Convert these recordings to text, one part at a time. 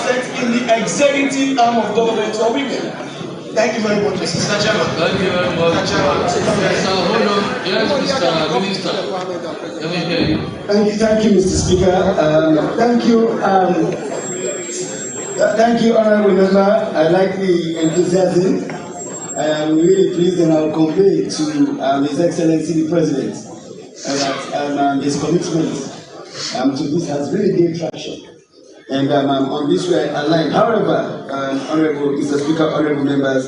percent in the executive arm of government are women. Thank you very much, Mr. Chairman. Thank you very much. Yes, hold on. Yes, Mr. Minister. Let me hear you. Thank you, Mr. Speaker. Thank you, Honourable Member. I like the enthusiasm. I am really pleased, and I will convey to His Excellency the President that his commitment to this has really gained traction. And on this way I align. However, Honourable Mr. Speaker, Honourable Members,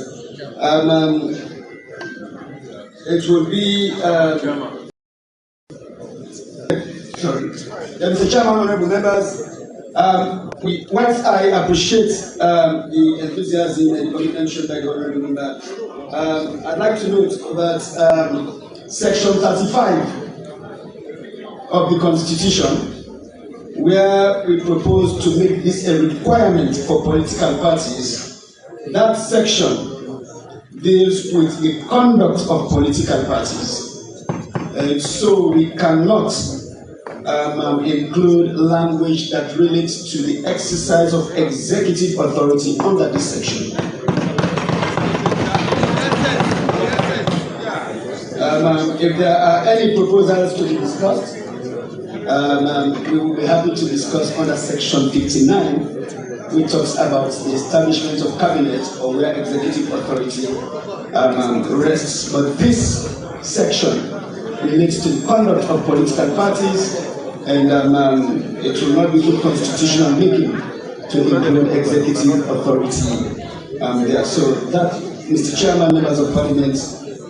it will be Mr. Chairman, Honourable Members. Whilst I appreciate the enthusiasm and commitment shown by the Honourable Member, I'd like to note that Section 35 of the Constitution, where we propose to make this a requirement for political parties, that section deals with the conduct of political parties. And so we cannot include language that relates to the exercise of executive authority under this section. If there are any proposals to be discussed, we will be happy to discuss under section 59, which talks about the establishment of cabinet or where executive authority rests. But this section relates to the conduct of political parties, and it will not be good constitutional making to include executive authority there. So that, Mr. Chairman, members of Parliament,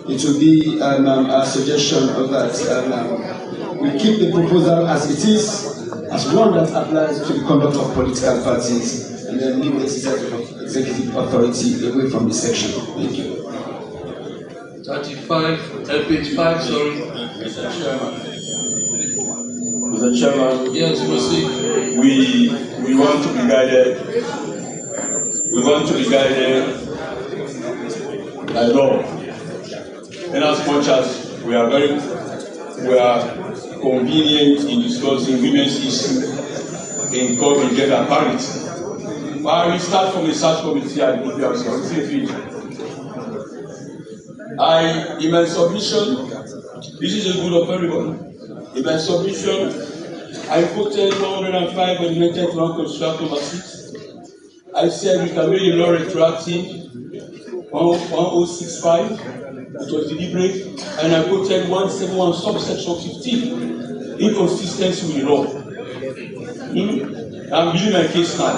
it will be a suggestion of that. We keep the proposal as it is, as one that applies to the conduct of political parties, and then leave the exercise of executive authority away from this section. Thank you. 35, page 5, sorry. Mr. Chairman, yes, proceed. We want to be guided. We want to be guided by law. And as much as we are convenient in discussing women's issues in covering gender parity. But we start from the search committee at the in my submission, this is a good of everyone. In my submission, I quoted 105 and United Law Construct number 6. I said we can make the law retroactive 1065. It was deliberate, and I quoted 171 subsection 15. Inconsistency with the law. I'm building my case now.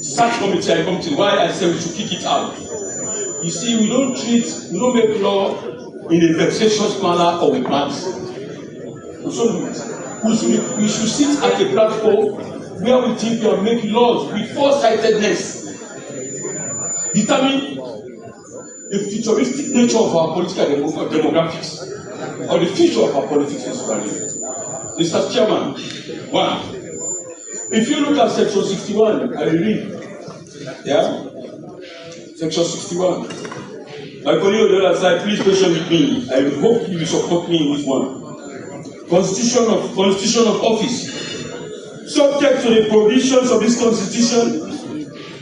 Search committee I come to why I said we should kick it out. You see, we don't make law in a vexatious manner or with mass. So we should sit at a platform where we think we are making laws with foresightedness, determine the futuristic nature of our political demographics, or the future of our politics in Somalia. Mr. Chairman, 1. If you look at section 61, I read, section 61. My colleague on the other side, please patient with me. I hope you will support me in this one. Constitution of office. Subject to the provisions of this constitution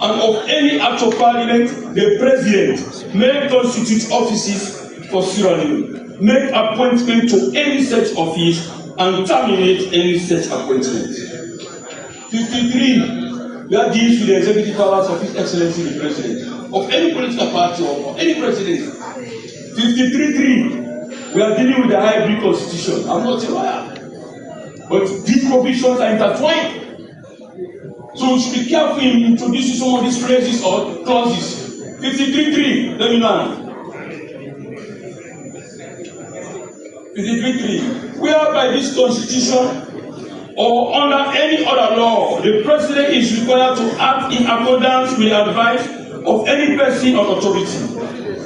and of any act of parliament, the president may constitute offices for Sierra Leone, make appointment to any such office, and terminate any such appointment. 53, that deals with the executive powers of His Excellency the President, of any political party or any president. 53.3, we are dealing with the hybrid constitution. I'm not a lawyer, but these provisions are intertwined. So we should be careful in introducing some of these phrases or clauses. 53.3, let me know. 53.3, whereby this constitution or under any other law, the president is required to act in accordance with the advice of any person of authority.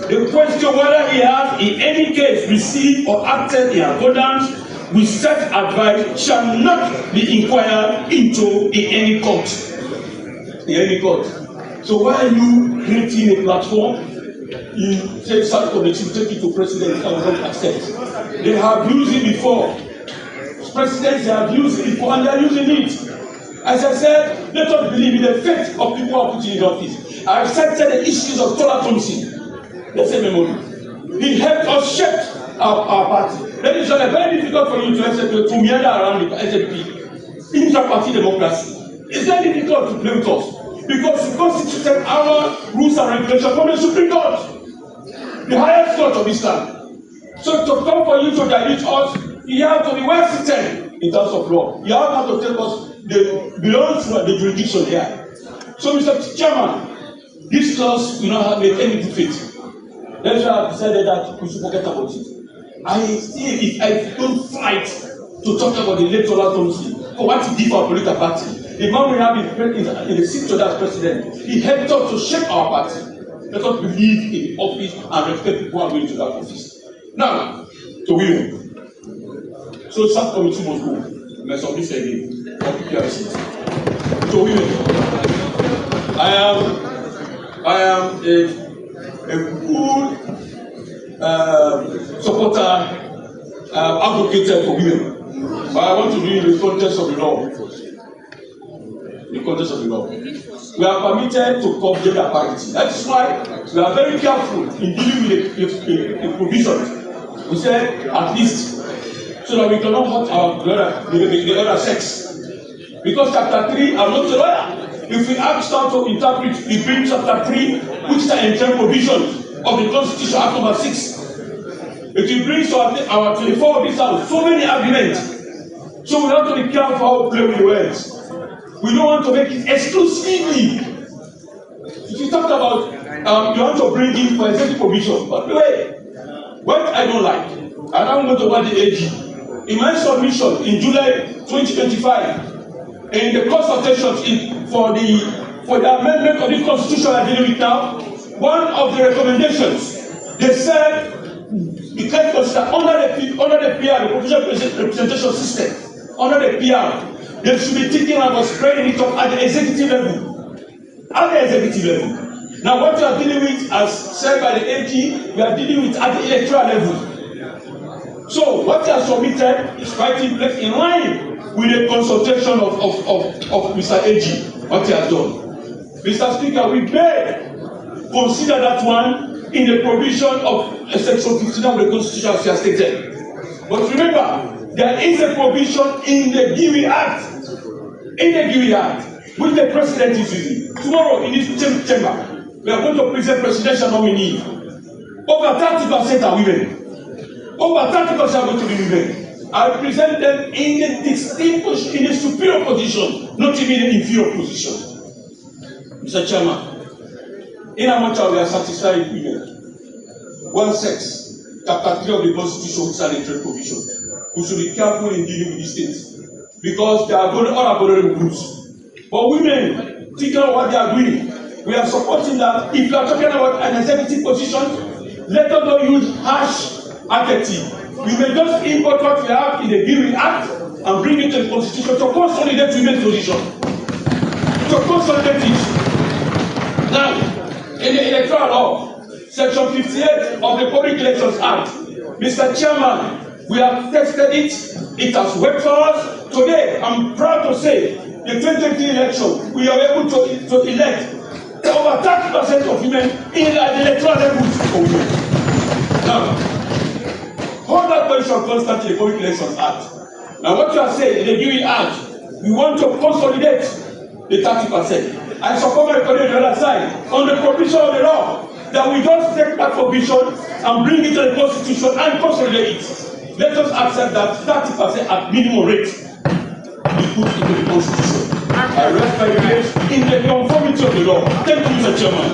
The question whether he has in any case received or acted in accordance with such advice shall not be inquired into in any court. So why are you creating a platform? You take such committee, take it to president and don't accept. They have used it before. Presidents have used it before and they are using it. As I said, let us believe in the faith of people people are putting in office. I accepted the issues of Tola Thompson. The same memory. He helped us shape our party. Then it's very difficult for you to meander around the SNP. Inter-party democracy. It's very difficult to play with us because we constituted our rules and regulations from the Supreme Court, the highest court of Islam. So to come for you to dilute us, you have to be well seated in terms of law. You have to take us beyond the jurisdiction here. So, Mr. Chairman, this clause will not make any defeat. That's why I decided that we should forget about it. If I don't fight to talk about the late Tola Thompson for what he did for our political party, the man we have in the seat of that president, he helped us to shape our party. Let us believe in the office and respect people who are going to that office. Now, to women. So, subcommittee must go. Mess up this again. To women. I am a good supporter, advocate for women. But I want to be in the context of the law. The context of the law. We are permitted to call gender parity. That is why we are very careful in dealing with the provisions. We say at least so that we cannot hurt the other sex. Because chapter 3, I'm not a lawyer. If we ask how to interpret the Bill chapter 3, which is an entire provision of the Constitution Act number 6, it will bring to our 24 of this house so many arguments. So we have to be careful how we play with the words. We don't want to make it exclusively. If you talk about you want to bring in for executive provision, but wait, what I don't like, and I'm going to want the AG. In my submission in July 2025, in the consultations for the amendment of the Constitution I'm dealing with now, one of the recommendations, they said the can consider under the PR, the provincial representation system, under the PR, they should be thinking about spreading it up at the executive level. At the executive level. Now, what you are dealing with, as said by the AG, we are dealing with at the electoral level. So, what you have submitted is quite in line with the consultation of Mr. AG, what he has done. Mr. Speaker, we may consider that one in the provision of section 59 of the Constitution as you have stated. But remember, there is a provision in the GUI Act, which the President is using. Tomorrow, in this chamber, we are going to present presidential nominee. Over 30% are women. Over 30% are going to be women. I present them in the distinguished, in the superior position, not even in the inferior position. Mr. Chairman, in how much we are satisfied with women, one sex, chapter 3 of the Constitution, which is an entry provision. We should be careful in dealing with these things because they are all vulnerable groups. But women, think about what they are doing. We are supporting that. If you are talking about an executive position, let us not use harsh adjective. We may just import what we have in the GUI Act and bring it to the Constitution to consolidate women's position. To consolidate it. Now, in the electoral law, section 58 of the Public Elections Act, Mr. Chairman, we have tested it. It has worked for us. Today, I'm proud to say, the 2020 election, we are able to elect over 30% of women in the electoral levels for women. Now, hold that position constantly in the Public Elections Act. Now, what you are saying in the GUI Act, we want to consolidate the 30%. I support my colleague on the other side on the provision of the law that we just take that provision and bring it to the Constitution and consolidate it. Let us accept that 30% at minimum rate be put into the Constitution. I rest my case in the conformity of the law. Thank you, Mr. Chairman.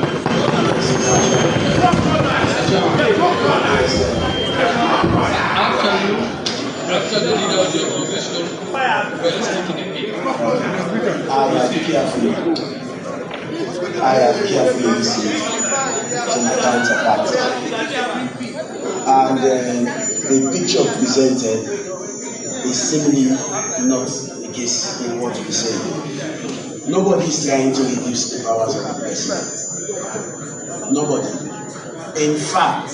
After the leader of the opposition, let's take it again. I have carefully listened to my counterpart. And the picture presented is simply not the case in what we say. Nobody is trying to reduce the powers of the president. Nobody. In fact,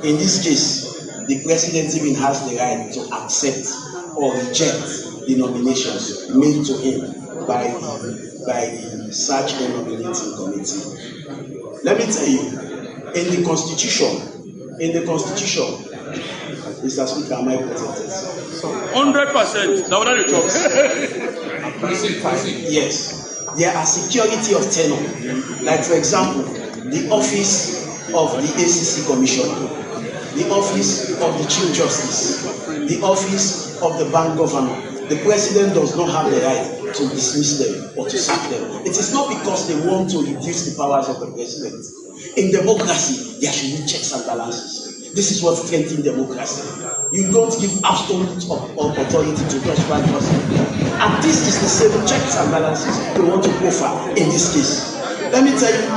in this case, the president even has the right to accept or reject the nominations made to him by the by the Search and Nominating Committee. Let me tell you, in the Constitution, Mr. Speaker, am I protected? 100%. Now, what are you talking? Yes. There are security of tenure. Like, for example, the office of the ACC Commissioner, the office of the Chief Justice, the office of the Bank Governor. The President does not have the right to dismiss them or to sack them. It is not because they want to reduce the powers of the President. In democracy, there should be checks and balances. This is what strengthens democracy. You don't give absolute authority to just one person. And this is the same checks and balances we want to profile in this case. Let me tell you,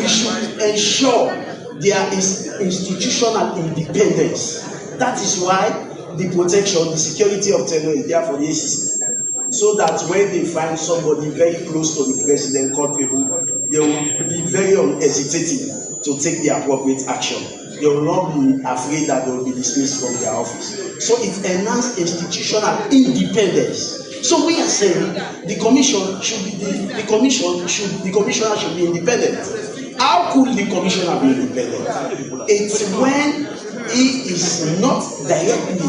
we should ensure there is institutional independence. That is why the protection, the security of tenure is there for the ACC. So that when they find somebody very close to the president culpable, they will be very unhesitating to take the appropriate action. They will not be afraid that they will be dismissed from their office. So it enhances institutional independence. So we are saying the commissioner should be independent. How could the commissioner be independent? It's when he is not directly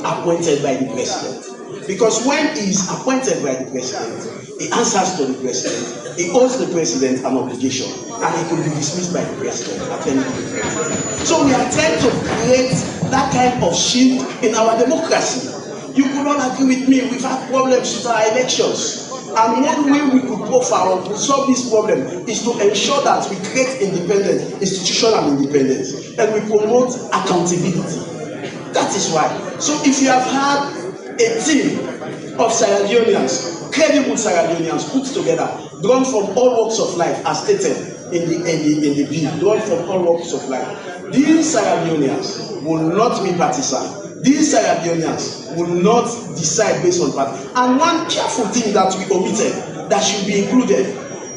appointed by the president. Because when he is appointed by the president, he answers to the president. He owes the president an obligation, and he could be dismissed by the president at any point. So we are trying to create that kind of shift in our democracy. You could not agree with me. We've had problems with our elections. And one way we could profile or solve this problem is to ensure that we create independence, institutional independence, and we promote accountability. That is why. So if you have had a team of Sierra Leoneans, credible Sierra Leoneans put together, drawn from all walks of life, as stated in the bill, drawn from all walks of life, these Sierra Leoneans will not be partisan. These Sierra Leoneans will not decide based on party. And one careful thing that we omitted that should be included,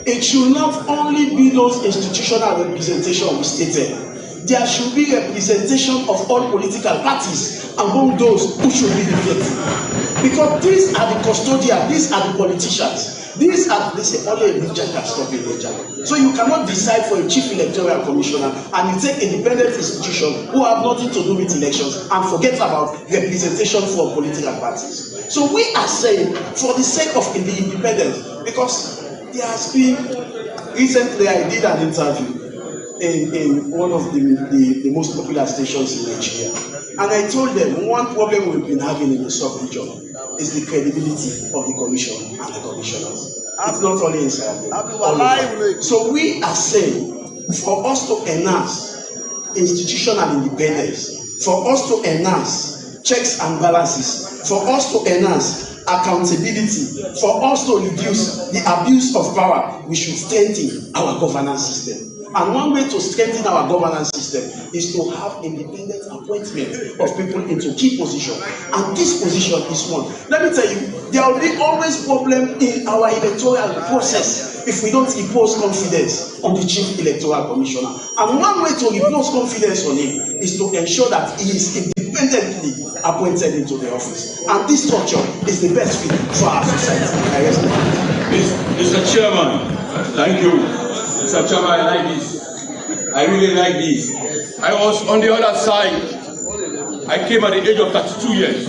it should not only be those institutional representation we stated. There should be representation of all political parties among those who should be elected. Because these are the custodians, these are the politicians. These are, they say, only a legend can stop a legend. So you cannot decide for a chief electoral commissioner and you take independent institutions who have nothing to do with elections and forget about representation from political parties. So we are saying, for the sake of the independence, because there has been, recently I did an interview in one of the most popular stations in Nigeria. And I told them one problem we've been having in the sub-region is the credibility of the commission and the commissioners. It's not only in Sierra. So we are saying, for us to enhance institutional independence, for us to enhance checks and balances, for us to enhance accountability, for us to reduce the abuse of power, we should strengthen our governance system. And one way to strengthen our governance system is to have independent appointment of people into key positions. And this position is one. Let me tell you, there will be always problem in our electoral process if we don't impose confidence on the chief electoral commissioner. And one way to impose confidence on him is to ensure that he is independently appointed into the office. And this structure is the best fit for our society. Mr. Chairman, thank you. Mr. Chairman, I like this. I really like this. I was on the other side. I came at the age of 32 years.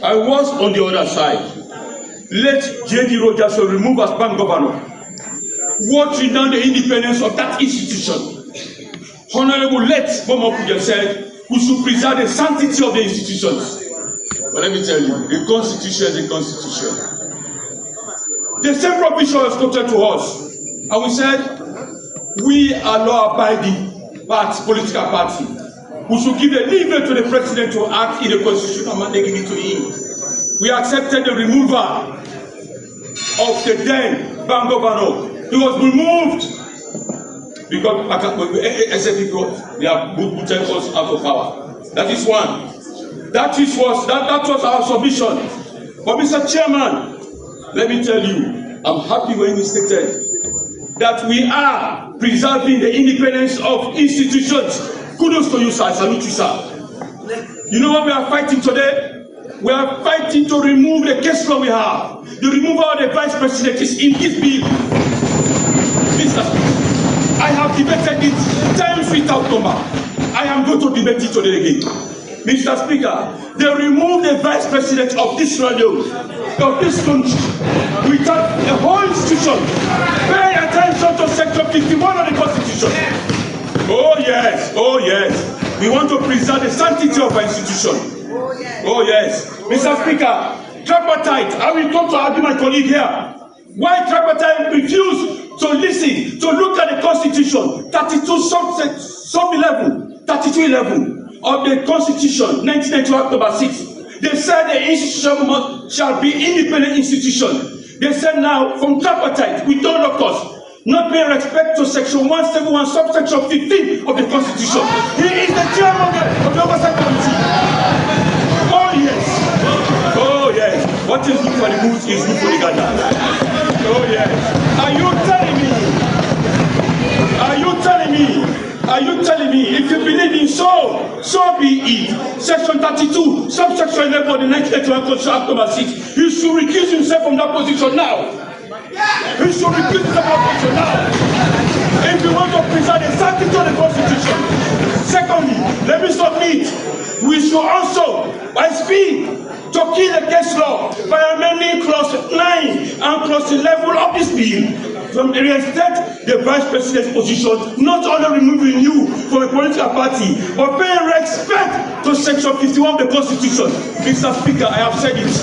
I was on the other side. Let J.D. Rogers remove as bank governor, watering down the independence of that institution. Honorable Let Momo Kuja said, we should preserve the sanctity of the institutions. But let me tell you, the Constitution is the Constitution. The same provision was quoted to us. And we said, we are law-abiding political party. We should give a leeway to the president to act in the constitutional mandate given to him. We accepted the removal of the then bank governor. He was removed because they have put us out of power. That is one. That was our submission. But Mr. Chairman, let me tell you, I'm happy when you stated that we are preserving the independence of institutions. Kudos to you, sir. I salute you, sir. You know what we are fighting today? We are fighting to remove the case law we have. The removal of the vice president is in this bill. Mr. Speaker, I have debated it times without number. I am going to debate it today again. Mr. Speaker, they remove the vice president of this radio, of this country, without the whole institution. Pay attention to section 51 of the Constitution. Oh yes, oh yes. We want to preserve the sanctity of our institution. Oh yes. Mr. Speaker, tripartite, I will come to argue my colleague here. Why tripartite refuse to listen, to look at the Constitution, 32 sub 11, 3211 of the Constitution, 1992 October 6. They said the institution shall be independent institution. They said now, from tripartite, with no locus, not paying respect to section 171, subsection 15 of the Constitution. He is the chairman of the Oversight Committee. Oh yes. Oh yes. What is good for the goose is good for the gander. Oh yes. Are you telling me? Are you telling me if you believe in so be it. Section 32, subsection 11 of the 1981 Constitution, October 6. He should recuse himself from that position now. He should recuse himself from that position now. If you want to preserve the sanctity of the Constitution. Secondly, let me submit. We should also, by speed, to kill the case law by amending clause 9 and clause 11 of this bill. From reinstate the vice president's position, not only removing you from a political party, but paying respect to section 51 of the Constitution. Mr. Speaker, I have said it.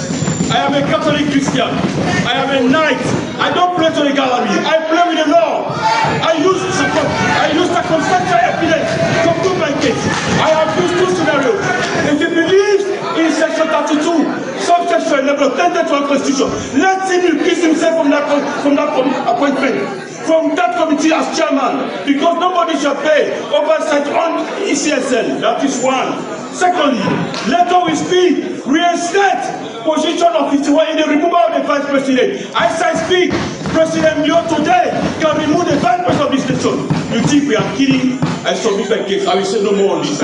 I am a Catholic Christian. I am a knight. I don't play to the gallery. I play with the law. I use circumstantial evidence to prove my case. I have used two scenarios. If he believes in section 32, subsection 11 of the Constitution, let him recuse himself from that appointment, from that committee as chairman, because nobody shall pay oversight on ECSN. That is one. Secondly, let us with speed reinstate position of 51 in the removal of the vice president. As I speak, President Leo today can remove the vice president of this nation. You think we are kidding? I submit my case. I will say no more on this.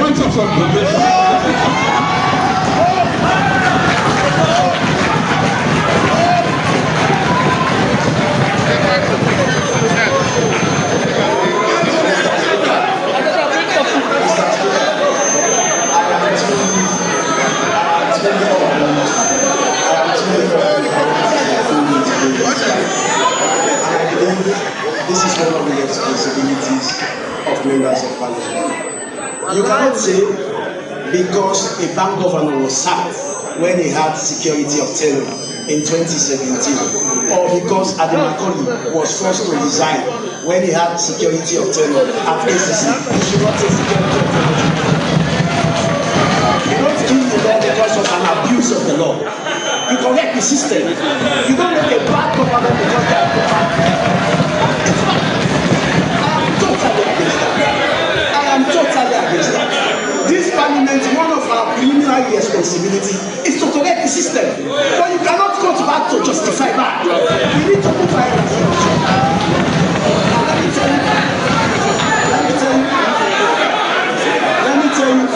This is one of the responsibilities of members of parliament. You cannot say because a bank governor was sacked when he had security of tenure in 2017, or because Ademakoli was forced to resign when he had security of tenure at ACC. You should not take security of tenure. You don't kill the law because of an abuse of the law. You correct the system. You don't make a bad government because they are bad. I am totally against that. This parliament, one of our preliminary responsibility is to correct the system. But you cannot go back to justify that. We need to move ahead. Let me tell you.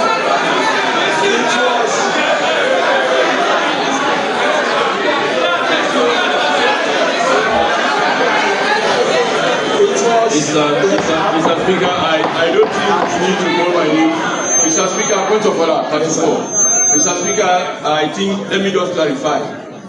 Mr. Speaker, I don't think you need to call my name. Mr. Speaker, point of order, 34. Mr. Speaker, I think, let me just clarify.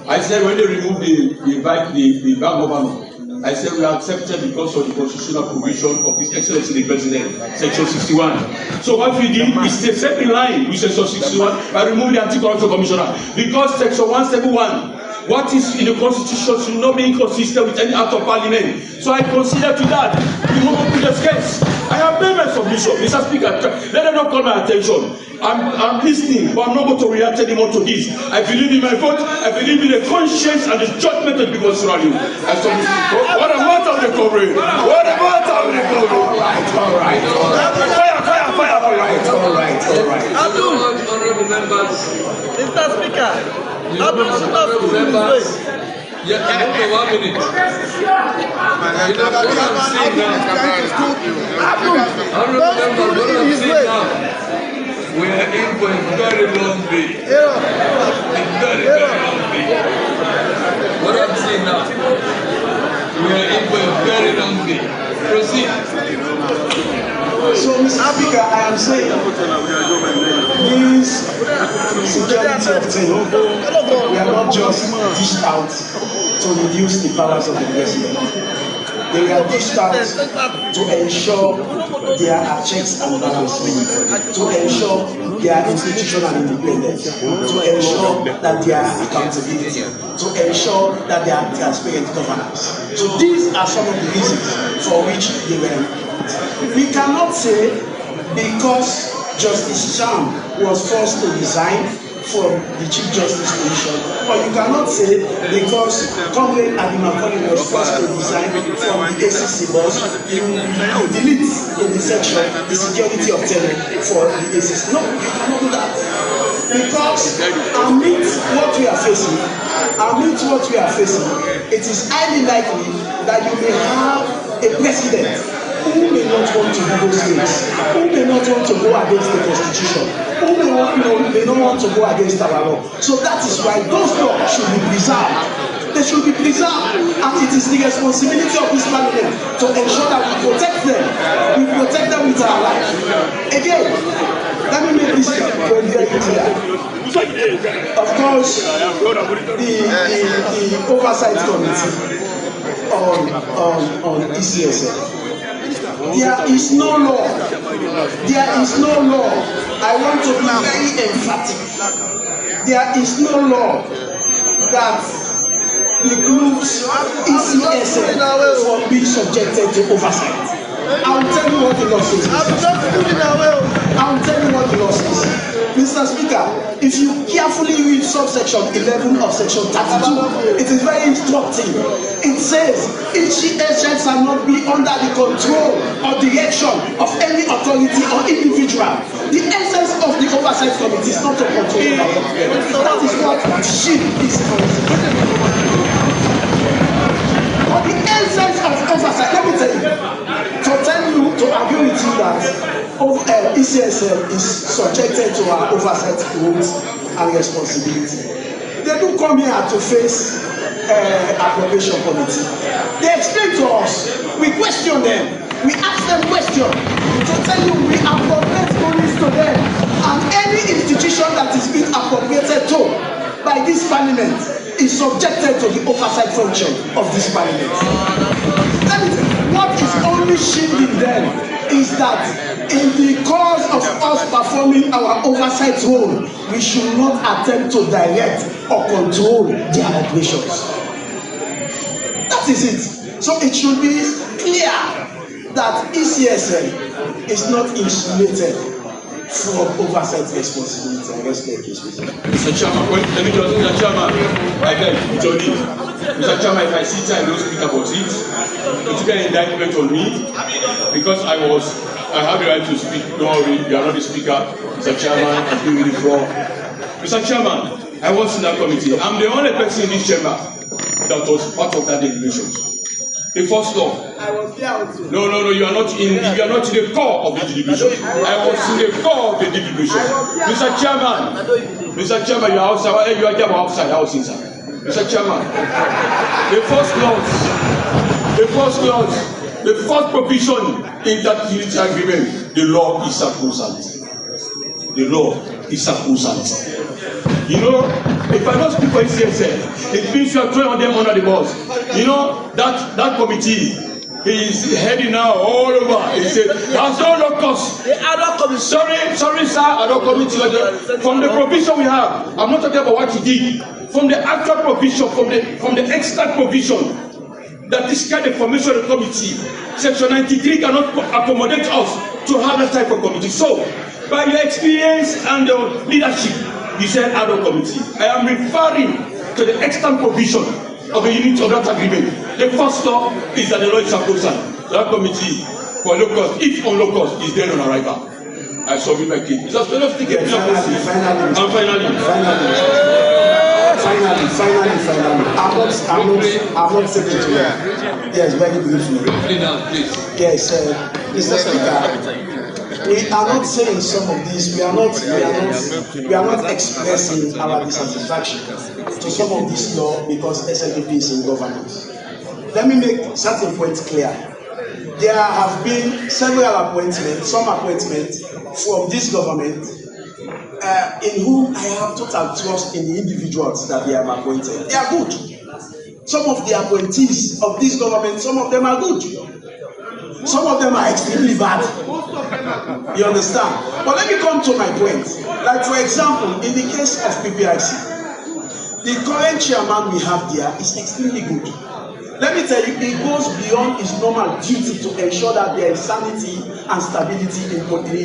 I said when they removed the bank governor, I said we are accepted because of the constitutional provision of His Excellency the President, Section 61. So what we did is to set in line with Section 61 by removing the Anti-Corruption Commissioner, because Section 171. What is in the Constitution should not be inconsistent with any act of Parliament. So I consider to that we move on to the case. I have made my submission, Mr. Speaker. Let them not call my attention. I'm listening, but I'm not going to react anymore to this. I believe in my vote. I believe in the conscience and the judgment of the people surrounding me. What about the coverage? What about the coverage? All right. Fire. All right. Honorable members. Mr. Speaker, Honorable members. Yeah, 1 minute. You know what I'm saying now. Honorable members, what I'm saying now. We are in for a very long day. A very, very long day. What I'm saying now, we are in for a very long day. Proceed. So, Mr. Speaker, I am saying this security of thing, we are not just dished out to reduce the powers of the president. They are dished out to ensure there are checks and balances, to ensure their institutional independence, to ensure that there are accountability, to ensure that there are transparent governance. So these are some of the reasons for which they were. We cannot say because Justice Cham was forced to resign from the Chief Justice position, or you cannot say because Comrade Adimakoli was forced to resign from the ACC boss, you delete in the section the security of tenure for the ACC. No, you cannot do that. Because amidst what we are facing, it is highly likely that you may have a president who may not want to do those things, who may not want to go against the constitution, who may not want to go against our law. So that is why those laws should be preserved. They should be preserved, and it is the responsibility of this parliament to ensure that we protect them. We protect them with our life. Again, let me make this very, very clear. Of course, the oversight committee on ECSL. There is no law. There is no law. I want to be very emphatic. There is no law that includes ECSL for being subjected to oversight. I will tell you what the law says. I will tell you what the law says. Mr. Speaker, if you carefully read subsection 11 of section 32, it is very instructive. It says each agent shall not be under the control or direction of any authority or individual. The essence of the oversight committee is not to control the government. That is what SHIP is for. But the essence of oversight, let me tell you, to argue with you that ECSL is subjected to our oversight rules and responsibility. They do come here to face appropriation committee. They explain to us, we question them, we ask them questions to tell you we appropriate monies to them, and any institution that is being appropriated to by this parliament is subjected to the oversight function of this parliament. What is only shielding them is that in the course of us performing our oversight role, we should not attempt to direct or control their operations. That is it. So it should be clear that ECSL is not insulated from oversight responsibility. I respect you, Mr. Chairman, let me just, Mr. Chairman, I beg you, Johnny. Mr. Chairman, if I sit here and don't speak about it, it's an indictment on me because I have the right to speak. Don't worry, you are not the speaker. Mr. Chairman, I'm giving you the floor. Mr. Chairman, I was in that committee. I'm the only person in this chamber that was part of that deliberation. The first law. I was here also. No, you are not in the core of the deliberation. I was in the core of the deliberation. Mr. Chairman, you are outside. You are there outside. I was inside. Mr. Chairman, the first provision in that unity agreement, the law is sacrosanct. The law is sacrosanct. You know, if I don't speak for ECSL, it means you are throwing them under the bus. You know, that committee is heading now all over. He said, there's no locus. Sorry, sir, I don't committee. From the provision we have, I'm not talking about what you did. From the actual provision, from the extra provision, that this kind of formation of the committee, Section 93 cannot accommodate us to have that type of committee. So, by your experience and your leadership, you said ad hoc committee. I am referring to the extant provision of the unit of that agreement. The first law is that the law is sacrosanct. That committee for locust, if on locust, is then on arrival. I submit my case. Just let us take a Finally. I'm not saying to you. Yes, very briefly. Briefly now, please. Yes, Mr. Speaker, We are not saying some of this. We are not expressing our dissatisfaction to some of this law because SNDP is in government. Let me make certain points clear. There have been several appointments, some appointments from this government in whom I have total trust in the individuals that they have appointed. They are good. Some of the appointees of this government, some of them are good. Some of them are extremely bad. You understand? But let me come to my point. Like for example, in the case of PPIC, the current chairman we have there is extremely good. Let me tell you, he goes beyond his normal duty to ensure that there is sanity and stability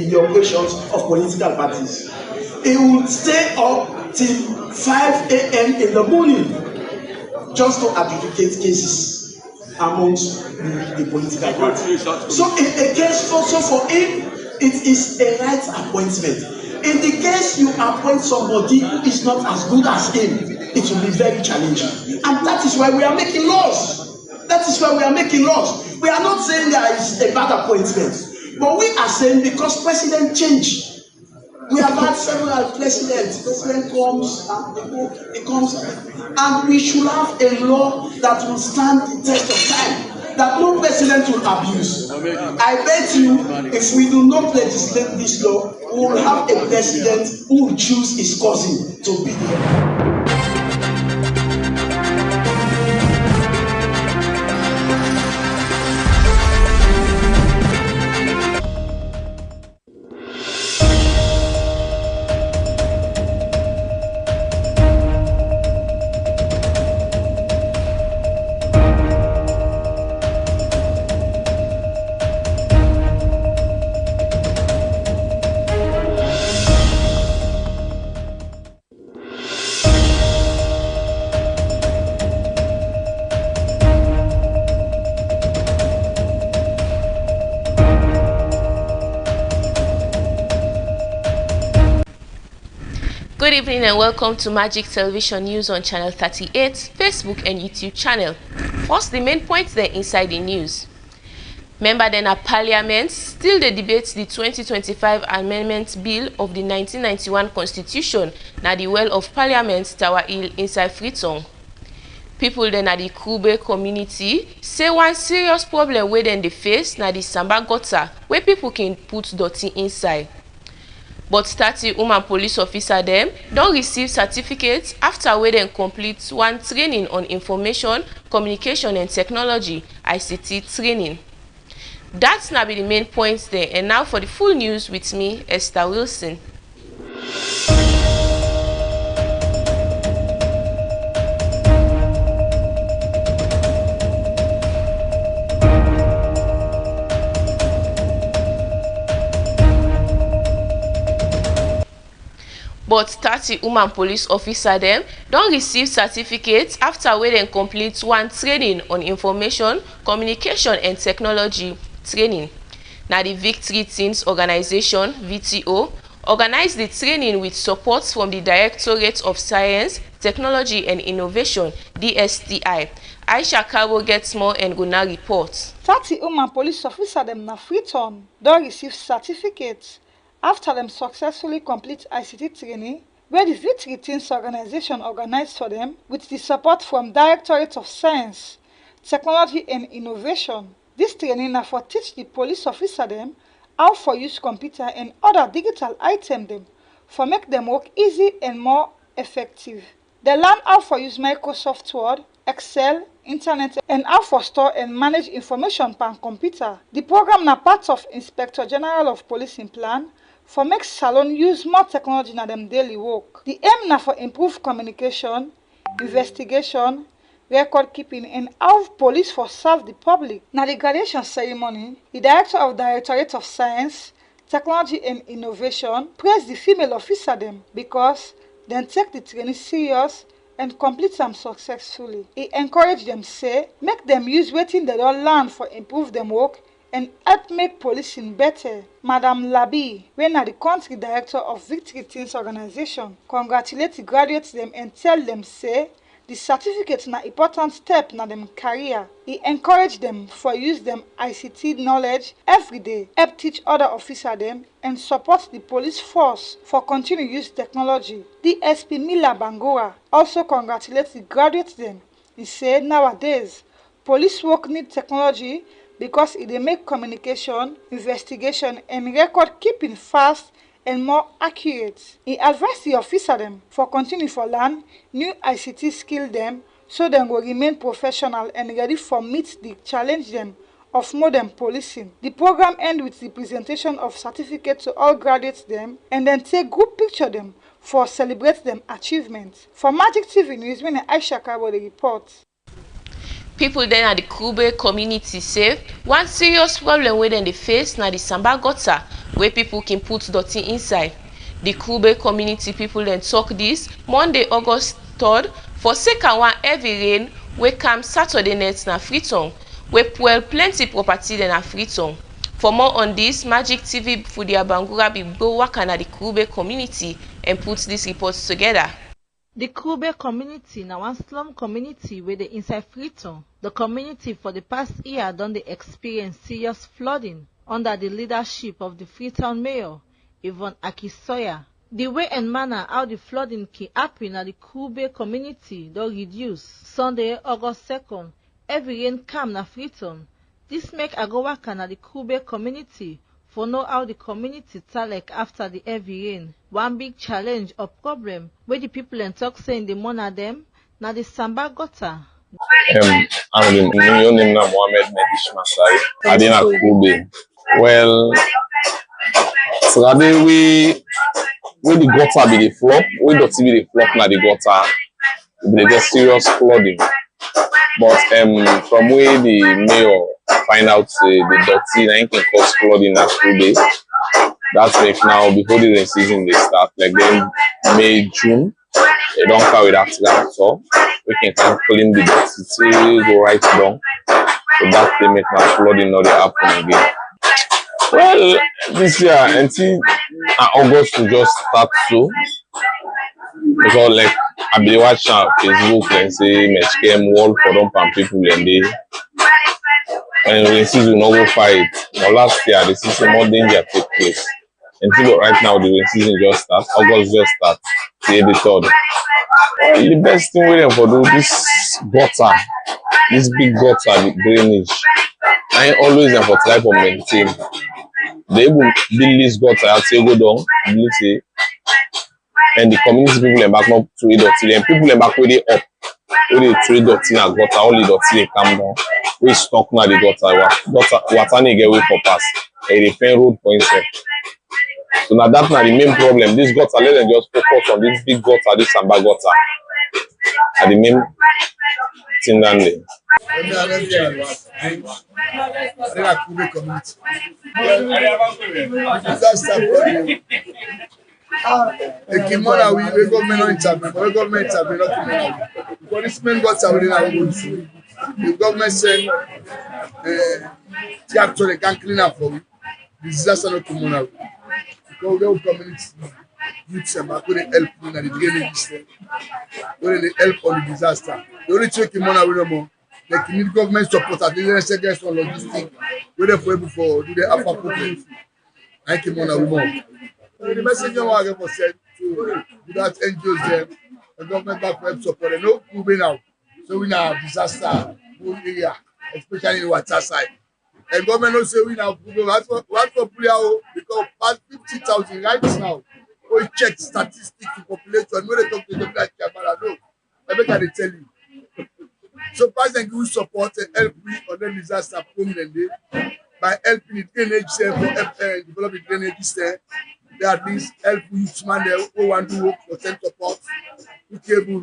in the operations of political parties. He will stay up till 5 a.m. in the morning just to adjudicate cases amongst the political parties. So in a case also for him, it is a right appointment. In the case you appoint somebody who is not as good as him, it will be very challenging. And that is why we are making laws. That is why we are making laws. We are not saying there is a bad appointment, but we are saying because president changed. We have had several presidents. President comes and he comes, and we should have a law that will stand the test of time, that no president will abuse. I bet you, if we do not legislate this law, we will have a president who will choose his cousin to be there. Good evening and welcome to Magic Television News on Channel 38, Facebook and YouTube channel. First, the main points there inside the news. Member then at Parliament still they debate the 2025 Amendment Bill of the 1991 Constitution na the well of Parliament Tower Hill inside Freetown. People then at the Kube community say one serious problem where then they face na the Samba gutter where people can put dirty inside. But 30 woman police officer them don't receive certificates after where they complete one training on information, communication and technology (ICT) training. That's now be the main points there. And now for the full news with me, Esther Wilson. But 30 woman police officer them don't receive certificates after where they complete one training on information, communication and technology training. Now the Victory Teens Organization (VTO) organized the training with support from the Directorate of Science, Technology and Innovation (DSTI). Aisha Kabo gets more and gonna report. 30 woman police officer them na Freetown don't receive certificates after them successfully complete ICT training where the Victory Teens Organization organized for them with the support from Directorate of Science, Technology and Innovation. This training na for teach the police officer them how for use computer and other digital items them for make them work easy and more effective. They learn how for use Microsoft Word, Excel, Internet and how for store and manage information per computer. The program na part of Inspector General of Policing plan for make salon use more technology na them daily work. The aim na for improve communication, investigation, record keeping and how police for serve the public. Na the graduation ceremony, the Director of Directorate of Science, Technology and Innovation praise the female officer them because they take the training serious and complete them successfully. He encourage them say make them use wetin they don learn for improve them work and help make policing better. Madam Labi, when na the country director of Victory Teens Organization, congratulate the graduates them and tell them say The certificate na important step na dem career. E encourage them for use them ICT knowledge every day, help teach other officer them, and support the police force for continue use technology. DSP Mila Bangura also congratulates the graduates them. He said nowadays, police work need technology because it dey make communication, investigation, and record keeping fast and more accurate. He advised the officer them for continue for learn new ICT skill them so dem go remain professional and ready for meet the challenge them of modern policing. The program end with the presentation of certificate to all graduates them and then take group picture them for celebrate them achievements. For Magic TV News, when Aisha Kabo the report. People then at the Kube community say one serious problem wey dem dey face na the Samba gutter wey people can put dirty inside. The Kube community people then talk this Monday, August 3rd for sake of one heavy rain wey come Saturday night na Freetown wey spoil plenty property then na Freetown. For more on this, Magic TV Fudia Bangura be go waka na the Kube community and put this report together. The Kube community na one slum community wey dey inside Freetown. The community for the past year don dey experience serious flooding under the leadership of the Freetown Mayor, Yvonne Akisoya. The way and manner how the flooding can happen at the Kube community don reduce. Sunday, August 2nd, heavy rain come na Freetown. This make I go waka na the Kube community for know how the community talk after the heavy rain. One big challenge or problem where the people and talk say in the morning them na the Samba gutter. I'm the new name na Mohammed Medish Masai. I did not Kube. Well, so that we the gutter be the flop, we don't see the flop na the gutter. They get serious flooding. But from where the mayor find out the dirty na can cause flooding at Kube. That's make now before the rain season they start, like then May, June, they don't carry that tractor. We can come clean the dirty, go right down. So that they make now flooding not happen again. Well, this year until August to just start so. Because like I be watching Facebook and say Meshkem wall for dump and people and they when rain season no go fight. Now last year the season more danger take place. Until right now the rain season just start, August just start, till the 3rd. The best thing we them for do this gutter, this big gutter, the drainage. I ain't always them for try to maintain. They will build this gutter, I'll say go down, build it, and the community people and back up to it dirty. And people and back with it up, with the trade dirty na gutter, only dirty they come down. We stuck na the gutter, water they get way for pass, and they paint road for inside. So now that's not the main problem. This gutter, let them just focus on this big gutter, this Samba gutter. Are the main thing down there. Kimona we government no intervene, we government intervene not Kimona. Policemen gutter within our own. The government send tractor they can clean up for we. The disaster not Kimona. Because we have community youths and back when they help in the drainage system, when they help on the disaster. The only thing Kimona we no more. Like you need government support at the second one logistic. We dey for able for do the alpha project. I Kimona we more. So the message I get for send to that NGOs them, the government back for help support. They no moving now. So we now disaster whole area, especially in the water side. And government no say we now what for Puliao because past 50,000 right now. We check statistics to population. When they talk to them like Kabbalah, no. I bet they tell you. So President will support and help we on the disaster permanently by helping the drainage system for develop the drainage system. They at least help each man there who want to work for send support, who cable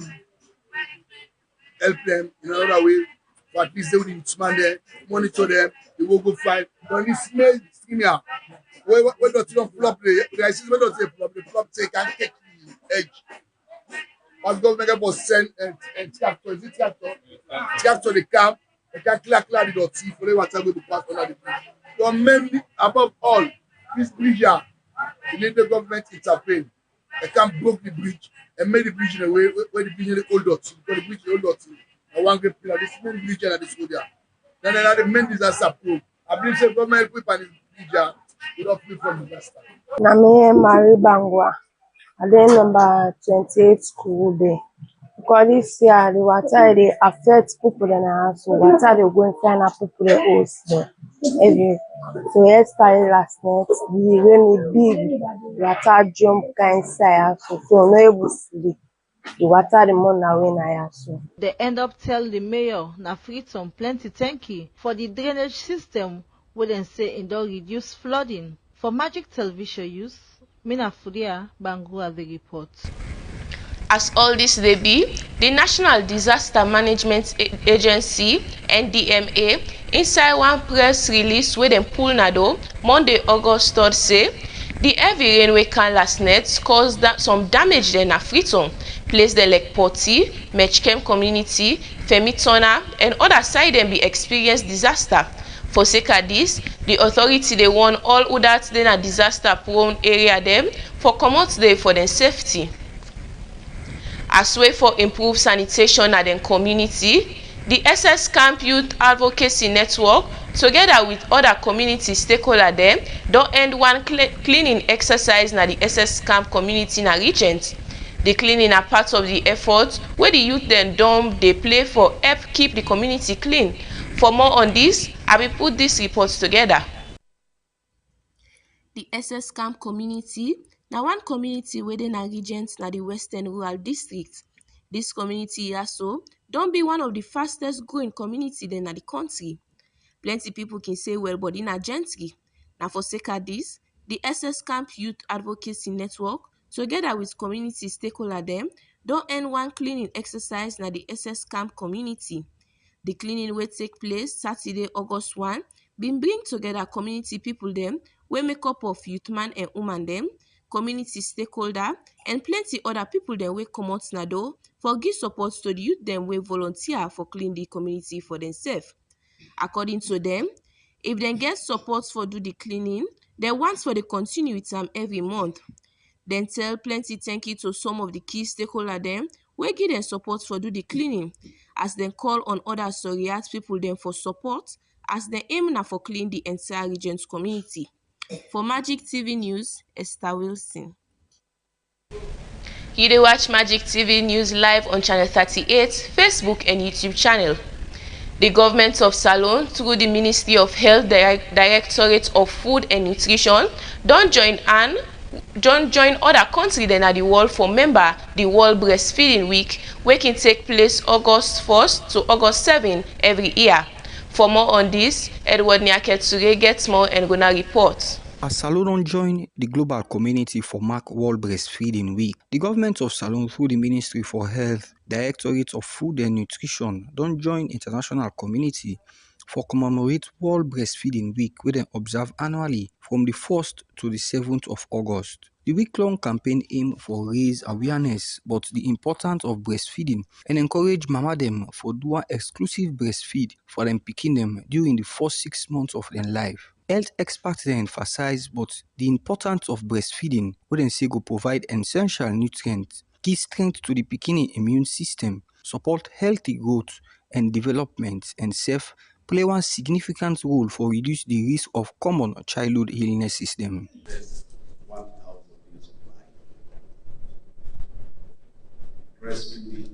help them in another way. For at least they will each man there, monitor them, they will go fight. Don't this smell senior. Where don't you flop the ICC, where don't you flop the flop say can take the edge. As government was send and tractor, is it tractor? Tractor the camp, they can clear the dirty for the water go to pass under the bridge. So mainly above all, this bridge here, we need the government to intervene. They can't broke the bridge and made the bridge in a way where the bridge is old dot. Because the bridge is old dot. And one great pillar, this main bridge and this road there. Then the main disaster proof. I believe the government people and this bridge will not free from disaster. Name Marie Bangwa. I then number 28 school day. Because this year the water they affect people in the house. So water they go and find out people they host there. So let's start last night. The rain big water jump kind side so no able to sleep. The water the money when I also. They end up tell the mayor na Freetown plenty thank you for the drainage system where they say it don't reduce flooding. For Magic Television use, Mina Furia Bangura the report. As all this they be, the National Disaster Management Agency (NDMA) inside one press release where them pull nado Monday August 3rd say the heavy rain we can last night caused some damage there na Freetown, place the Lake Porty, Mechkem community, Femitona, and other side them be experienced disaster. For sake of this, the authority they warn all who that then a disaster prone area them for come out there for their safety. As way for improved sanitation at the community, the SS Camp Youth Advocacy Network, together with other community stakeholders them, don't end one cleaning exercise na the SS Camp community na Regent. The cleaning are part of the effort where the youth then they play for help keep the community clean. For more on this, I will put this report together. The SS Camp community now one community within a Regent na the Western Rural District. This community also don't be one of the fastest growing community in the country. Plenty people can say well, but in a gentry. Now for sake of this, the SS Camp Youth Advocacy Network, together with community stakeholders them, don't end one cleaning exercise na the SS Camp community. The cleaning will take place Saturday, August 1, been bring together community people them, we make up of youth man and woman them, community stakeholder, and plenty other people them we come out na do for give support to the youth them we volunteer for clean the community for themselves. According to them, if they get support for do the cleaning, they want for the continue with them every month. Then tell plenty thank you to some of the key stakeholders them we give them support for do the cleaning, as they call on others to react people them for support as they aim na for clean the entire Regent community. For Magic TV News, Esther Wilson. You dey watch Magic TV News live on Channel 38, Facebook and YouTube channel. The government of Salone, through the Ministry of Health Directorate of Food and Nutrition, don't join other countries than at the world for member the World Breastfeeding Week, which can take place August 1st to August 7 every year. For more on this, Edward Nyaketsure gets more and gonna report. As Salone joined the global community for Mark World Breastfeeding Week, the government of Salone through the Ministry for Health, Directorate of Food and Nutrition don't join international community for commemorate World Breastfeeding Week, where they observe annually from the 1st to the 7th of August. The week-long campaign aims for raise awareness about the importance of breastfeeding and encourage mama them for do an exclusive breastfeed for them picking them during the first 6 months of their life. Health experts emphasize both the importance of breastfeeding, where they say go provide essential nutrients, give strength to the pikin immune system, support healthy growth and development, and safe play one significant role for reduce the risk of common childhood illnesses them. 1,000 years of life. Breastfeeding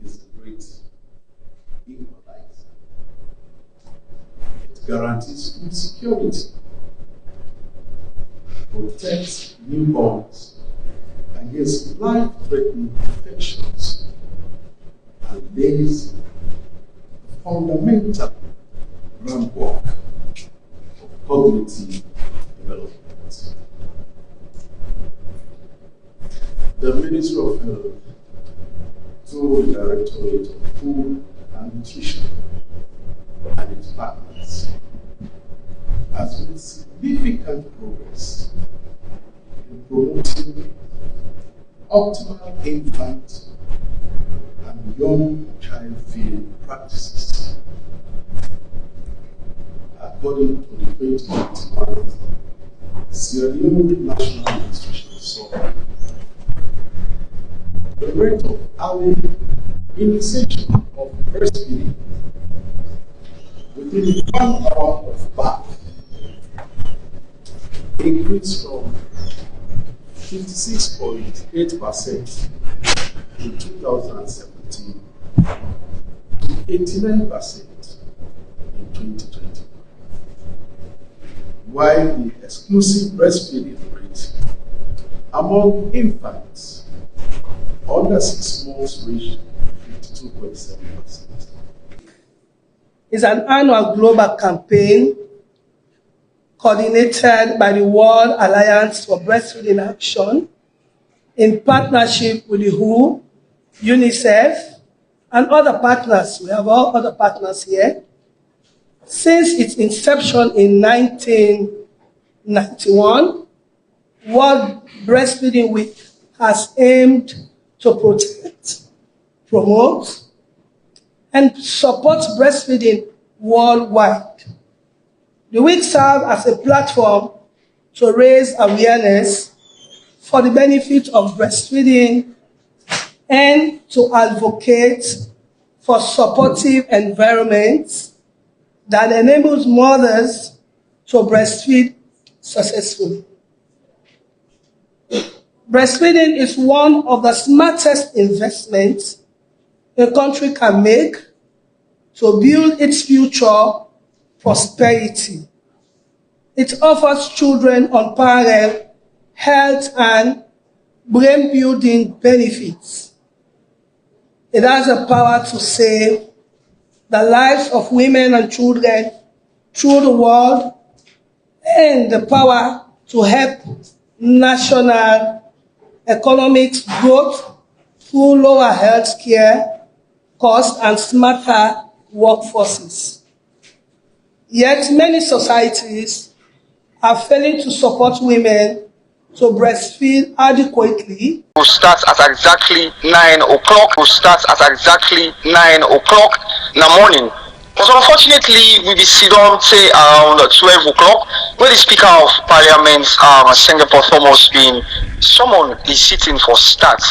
is a great equalizer. It guarantees food security, protects newborns against life-threatening infections, and lays the fundamental groundwork of cognitive development. The Ministry of Health, through the Directorate of Food and Nutrition and its partners, has made significant progress in promoting optimal infant and young child feeding practices. According to the 2021 Sierra Leone National Nutrition Survey. The rate of early initiation of breastfeeding within 1 hour of birth increased from 56.8% in 2017 to 89% in 2020. While the exclusive breastfeeding rate among infants under 6 months reached 52.7%. It's an annual global campaign coordinated by the World Alliance for Breastfeeding Action in partnership with the WHO, UNICEF, and other partners. We have all other partners here. Since its inception in 1991, World Breastfeeding Week has aimed to protect, promote, and support breastfeeding worldwide. The week serves as a platform to raise awareness for the benefit of breastfeeding and to advocate for supportive environments that enables mothers to breastfeed successfully. Breastfeeding is one of the smartest investments a country can make to build its future prosperity. It offers children unparalleled health and brain-building benefits. It has the power to save the lives of women and children through the world and the power to help national economic growth through lower health care costs and smarter workforces. Yet many societies are failing to support women to breastfeed adequately. We'll start at exactly 9 o'clock. We'll start at exactly 9 o'clock in the morning. But unfortunately, we be sit down say around 12 o'clock, where the Speaker of Parliament, Singapore Thomas, been summoned the sitting for start.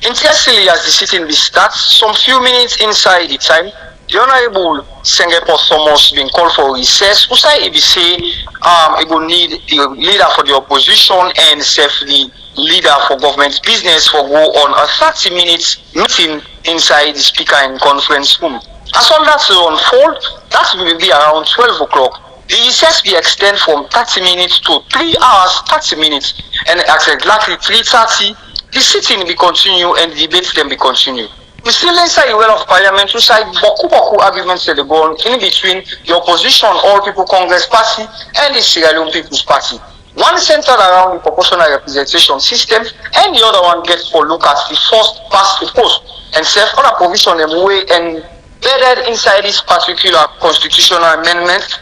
Interestingly, as the sitting be start, some few minutes inside the time, the Honorable Singapore Thomas been called for recess. Usai he say he will need the leader for the opposition and the leader for government business for go on a 30-minute meeting inside the Speaker in conference room. As all that to unfold, that will be around 12 o'clock. The recess be extend from 30 minutes to 3 hours 30 minutes, and at exactly 3:30, the sitting will continue and the debate then will continue. We still inside the well of Parliament, to side boku arguments that go on in between the opposition, All People Congress Party, and the Sierra Leone People's Party. One centered around the proportional representation system, and the other one gets for look at the first past the post and self other provision and way embedded inside this particular constitutional amendment.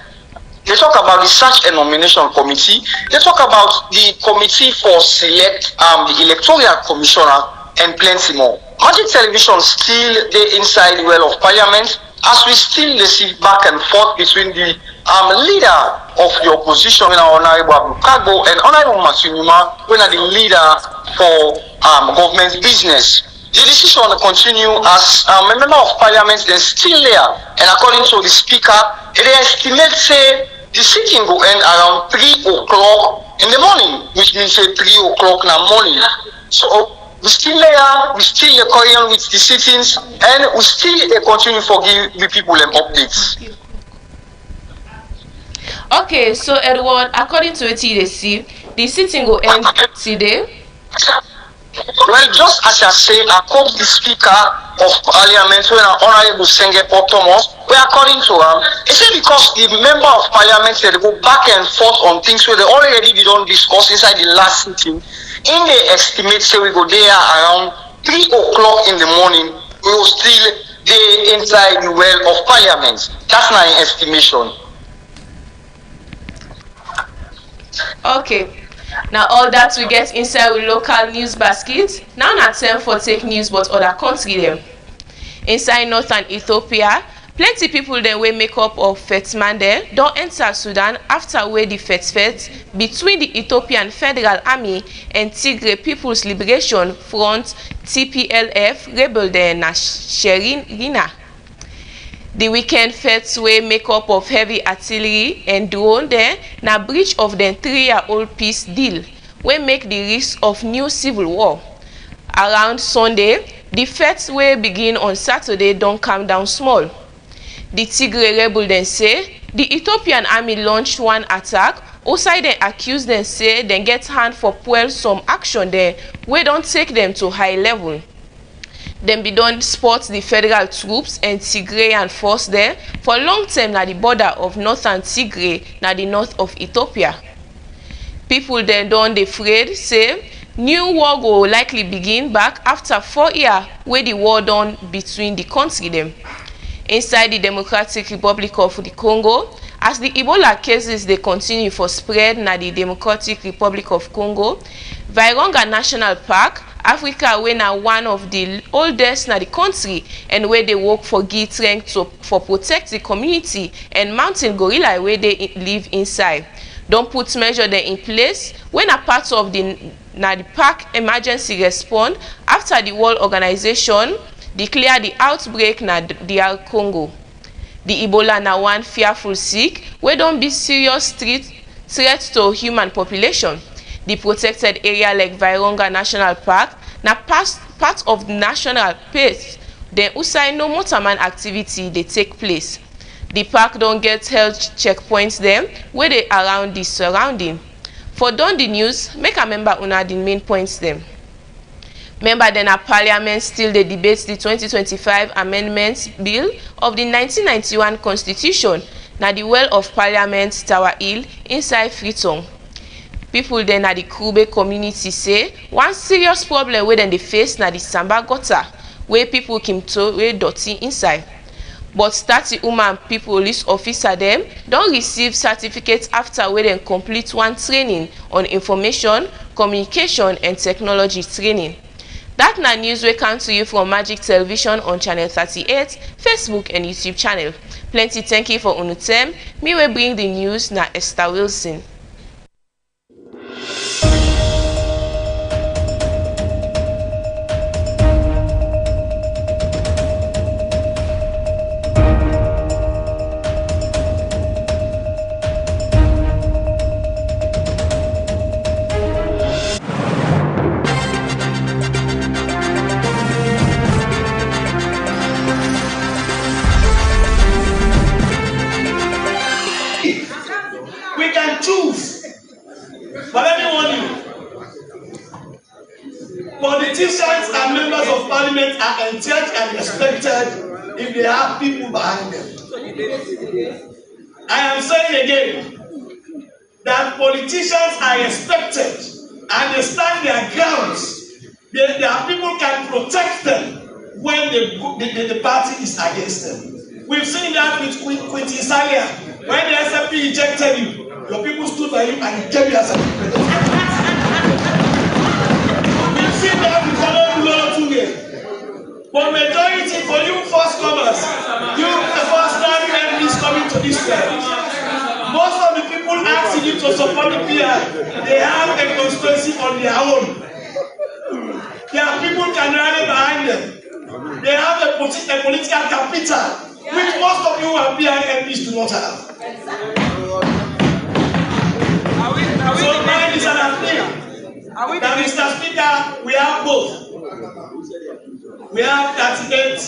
They talk about the search and nomination committee. They talk about the committee for select the electoral commissioner and plenty more. Magic Television still the inside the well of Parliament as we still receive back and forth between the leader of the opposition, Honorable Abukago, and Honorable Masunuma, when are the leader for government business. The decision will continue as a member of Parliament is still there, and according to the Speaker, it estimate say the sitting will end around 3 o'clock in the morning, which means say 3 o'clock in the morning. So we still there, we still carry on with the sittings, and we still continue for give the people an updates. Okay, so Edward, according to ATDC, the sitting will end today. Well, just as I say, I quote the Speaker of Parliament, when Honorable Singapore Thomas, where according to him, he said because the member of Parliament said they go back and forth on things where they already don't discuss inside the last sitting. In the estimate, say we go there around 3 o'clock in the morning, we will still be inside the well of Parliament. That's my estimation. Okay. Now all that we get inside with local news basket. Now not time for take news but other country them. Inside northern Ethiopia, Plenty people then wey make up of Fetsman there don enter Sudan after wey the Fets between the Ethiopian Federal Army and Tigray People's Liberation Front TPLF rebel there na Sherina. The weekend Fets wey make up of heavy artillery and drone there na breach of the 3-year-old peace deal wey make the risk of new civil war. Around Sunday, the Fets wey begin on Saturday don calm down small. The Tigray rebel then say the Ethiopian army launched one attack. Outside dem accuse them say dem get hand for fuel some action there wey don take them to high level. Dem be don spot the federal troops and Tigrayan force there for long term na the border of northern Tigray na the north of Ethiopia. People then don dey afraid say new war go likely begin back after 4 years wey the war done between the country them. Inside the Democratic Republic of the Congo, as the Ebola cases they continue for spread na the Democratic Republic of Congo, Virunga National Park, Africa wey na one of the oldest na the country and where they work for give strength for protect the community and mountain gorilla where they live inside. Don't put measure there in place when a part of the park emergency response after the World Organization declare the outbreak na DR Congo. The Ebola na one fearful sick wey don be serious threat to human population. The protected area like Virunga National Park na part of the national park. Then usai no motorman activity they take place. The park don't get health checkpoints them where they around the surrounding. For don the news, make a member una the main points them. Member then a parliament still they debate the 2025 amendments bill of the 1991 constitution na the well of parliament Tower Hill inside Freetown. People then at the Kube community say one serious problem where then they face na the Samba gutter where people came to where dirty inside. But 30 woman people police officer them don't receive certificates after where they complete one training on information, communication and technology training. That na news we come to you from Magic Television on channel 38, Facebook and YouTube channel. Plenty thank you for unutem. Me we bring the news na Esther Wilson. We can choose, but let me warn you, politicians and members of parliament are encouraged and respected if they have people behind them. I am saying again that politicians are respected and they stand their grounds. Their people can protect them when the party is against them. We've seen that with Queen Salia. When the SFP ejected you, your people stood by you and he gave you as a president. We've seen that with Colonel Tunge. But majority for you first comers, you the first time enemies coming to this land. Most of the people asking you to support the PR, they have a constituency on their own. Their people can rally behind them. They have a political capital, which most of you are PR MPs do not have. So mine is an appeal that Mr. Speaker, we have both. We have 38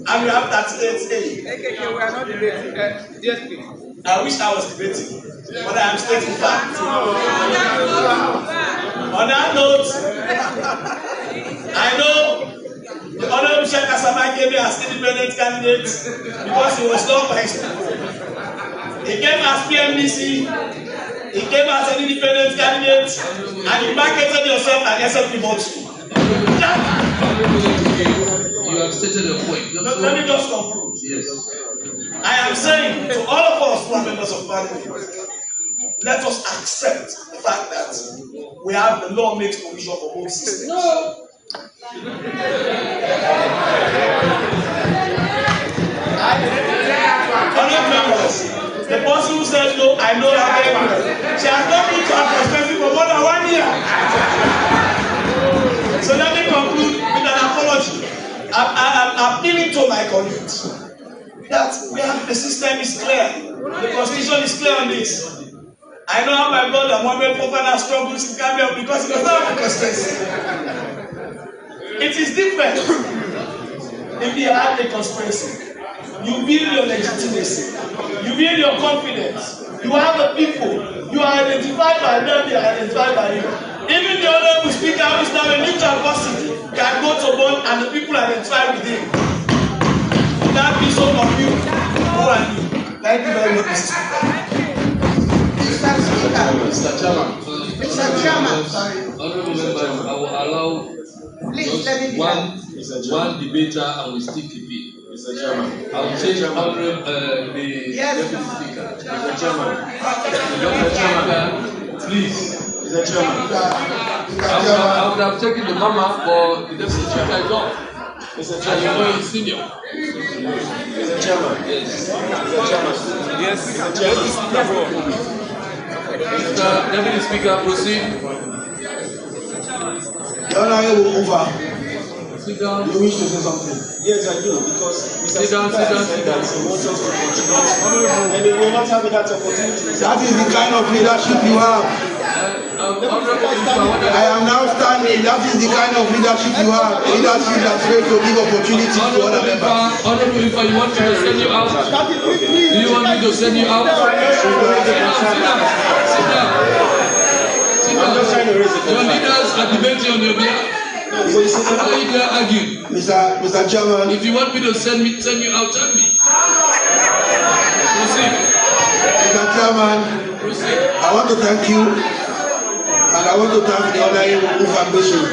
and we have 38A. We are not debating. I wish I was debating, but I am stating fact. On that note, I know the Honorable Sheikh Asama gave me as independent candidate because he was not vice. He came as PMDC, he came as an independent candidate, and he marketed yourself as SFP vote. You have stated a point. Let me just conclude. Yes. I am saying to all of us who are members of parliament, let us accept the fact that we have the law makes provision for both systems. No. Honourable members, the person who said no, I know her very well. She has not been to her perspective for more than 1 year. So let me conclude with an apology. I'm appealing to my colleagues that the system is clear. The constitution is clear on this. I know how my brother Mohammed Popana struggles in Gambia because he does not have a conspiracy. It is different if you have a conspiracy. You build your legitimacy. You build your confidence. You have the people. You are identified by them, they are identified by you. Even the honorable speaker who is now a neutral person can go to one and the people identify with him. That be so confused. Who are you? Thank you very much, Mr. Mr. Chairman. Sorry. Honorable members, I will allow one debater and we stick to it. Mr. Chairman. I will change the deputy speaker. Mr. Chairman. Mr. Chairman, please. Mr. Chairman. I would have taken the mama for the deputy speaker is off. Mr. Chairman. You know he's senior. Mr. Chairman. Yes. Mr. Chairman. Yes. Mr. Chairman. Mr. Deputy Speaker, proceed. The Honorable Uva, sit down. You wish to say something? Yes, I do, because Mr. Sit down, Speaker sit said down. that he wants us to continue, and they will not have that opportunity. That is the kind of leadership you have. I am now standing. That is the kind of leadership you have. Leadership that's ready to give opportunity to other members. Honorable, if you want me to send you out, do you want me to send you out? Sit down. Your leaders are debating on your behalf. How you gonna argue? Mr. Chairman. If you want me to send you out, tell me. Proceed. Mr. Chairman, I want to thank you, and I want to thank the Honorable Foundation.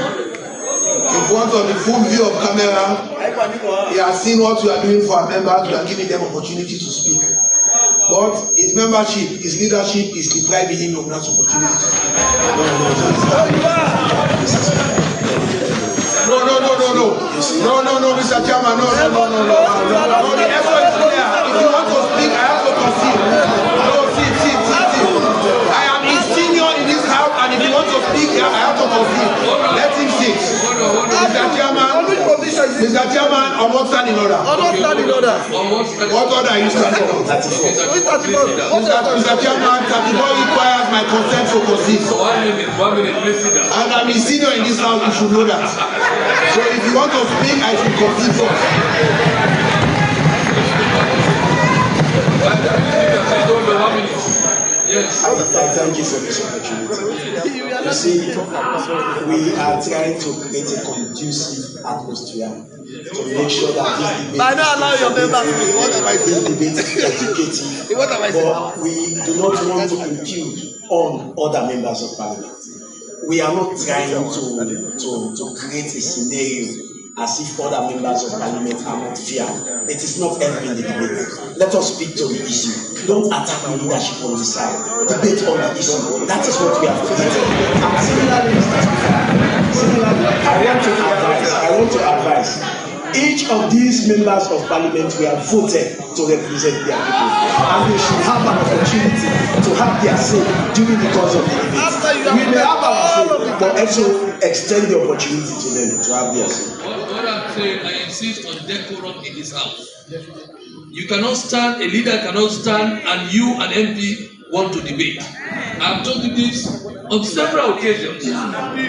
In front of the full view of camera, he has seen what we are doing for our members. We are giving them opportunity to speak. But his membership, his leadership is depriving him of that opportunity to speak. No, Mr. Chairman, no. The effort is clear. If you want to speak, I have to concede. No, sit. I am a senior in this house, and if you want to speak, I have to concede. Let him sit. Mr. Chairman, on what standing order? What order are you standing on? Mr. Chairman, 34 requires my consent to proceed. 1 minute, please sit down. And I'm a senior in this house, you should know that. So if you want to speak, I should proceed first. Yes. Thank you for this opportunity. You see, we are trying to create a conducive atmosphere to make sure that this debate is educative, but we do not want to impede on other members of parliament. We are not trying to create a scenario as if other members of parliament are not fair. It is not helping the debate. Let us speak to the issue. Don't attack the leadership on the side. Debate on the issue. That is what we have created. And similarly, Mr. Speaker, I want to advise. Each of these members of parliament were voted to represent their people, and they should have an opportunity to have their say during the course of the debate. We may have our say, but also extend the opportunity to them to have their say. What I'm saying, I insist on decorum in this house. You cannot stand, a leader cannot stand, and you, an MP, want to debate. I've told you this on several occasions.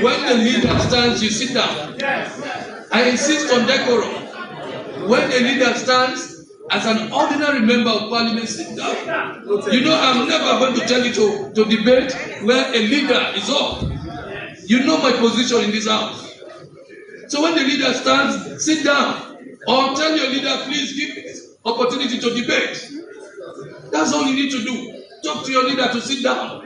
When the leader stands, you sit down. I insist on decorum. When the leader stands, as an ordinary member of parliament, sit down. You know, I'm never going to tell you to debate where a leader is up. You know my position in this house. So when the leader stands, sit down. Or tell your leader, please give me opportunity to debate. That's all you need to do. Talk to your leader to sit down.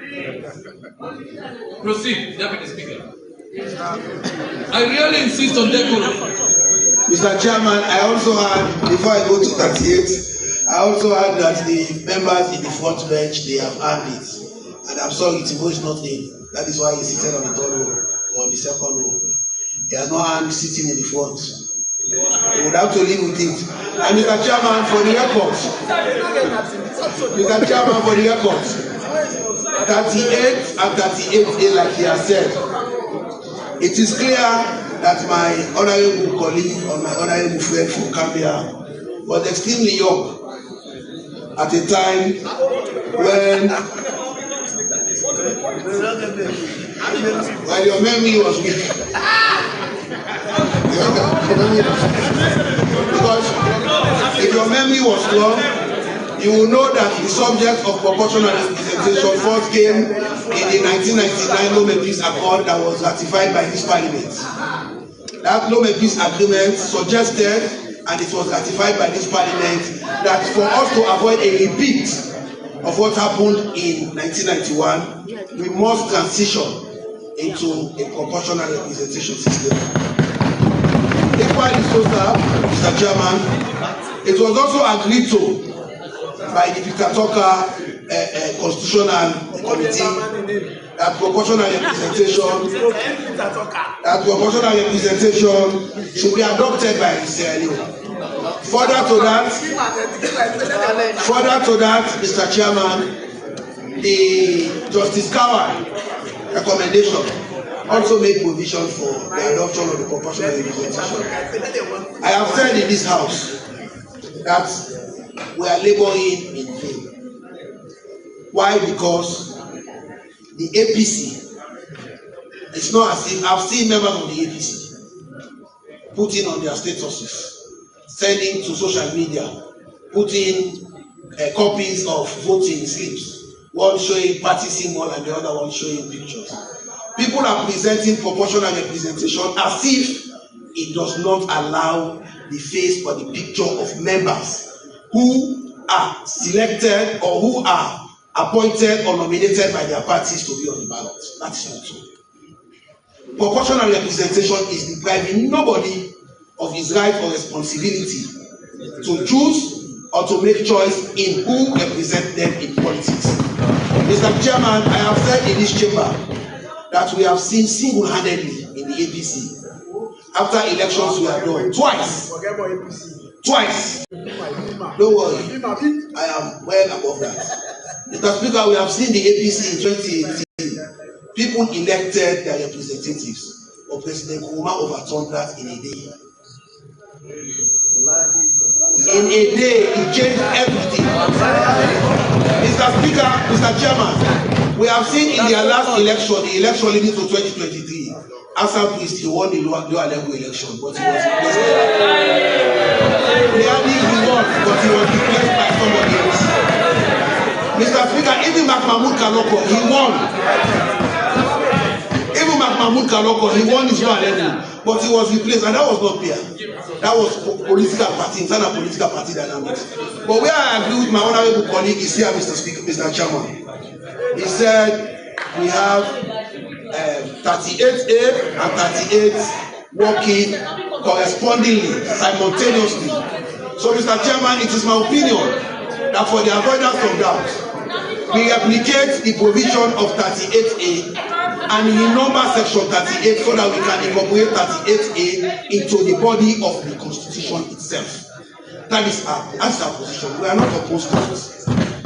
Proceed, Deputy Speaker. I really insist on decorum. Mr. Chairman, I also heard, before I go to 38, I also heard that the members in the front bench, they have earned it. And I'm sorry, Timo is not in. That is why he's seated on the third row or the second row. He has not earned sitting in the front. We would have to live with it. And Mr. Chairman, for the record, Mr. Chairman, for the record, 38 and 38A, like he has said, it is clear that my honorable colleague or my honorable friend from Gambia was extremely young at a time when your memory was weak. Because if your memory was strong, you will know that the subject of proportional representation first came in the 1999 Lome Peace Accord that was ratified by this parliament. That Lome Peace Agreement suggested, and it was ratified by this parliament, that for us to avoid a repeat of what happened in 1991, we must transition into a proportional representation system. Equally so, sir, Mr. Chairman, it was also agreed to by the Peter Tucker Constitutional Committee that proportional representation should be adopted by Sierra Leone. Further to that, Mr. Chairman, the Justice Kawa recommendation also made provision for the adoption of the proportional representation. I have said in this house that we are laboring in vain. Why? Because the APC, it's not as if I've seen members of the APC putting on their statuses, sending to social media, putting copies of voting slips, one showing party symbol and the other one showing pictures. People are presenting proportional representation as if it does not allow the face or the picture of members who are selected or who are appointed or nominated by their parties to be on the ballot. That is not true. Proportional representation is depriving nobody of his right or responsibility to choose or to make choice in who represent them in politics. Mr. Chairman, I have said in this chamber that we have seen single-handedly in the APC after elections were done twice. Don't worry, I am well above that. Mr. Speaker, we have seen the APC in 2018. People elected their representatives, but President Nkrumah overturned that in a day. In a day, it changed everything. Mr. Speaker, Mr. Chairman, we have seen in their last election, the election leading to 2023, Asa Priest, he won the lower level election, but he was replaced. He won, but he was replaced by somebody else. Mr. Speaker, even Mahmoud Kaloko, he won. Even Mahmoud Kaloko, he won his lower level, but he was replaced, and that was not fair. That was political party, internal political party dynamics. But where I agree with my honorable colleague is here, Mr. Speaker, Mr. Chairman. He said we have 38A and 38 working correspondingly, simultaneously. So, Mr. Chairman, it is my opinion that for the avoidance of doubt, we replicate the provision of 38A and in number section 38 so that we can incorporate 38A into the body of the Constitution itself. That is our position. We are not opposed to it.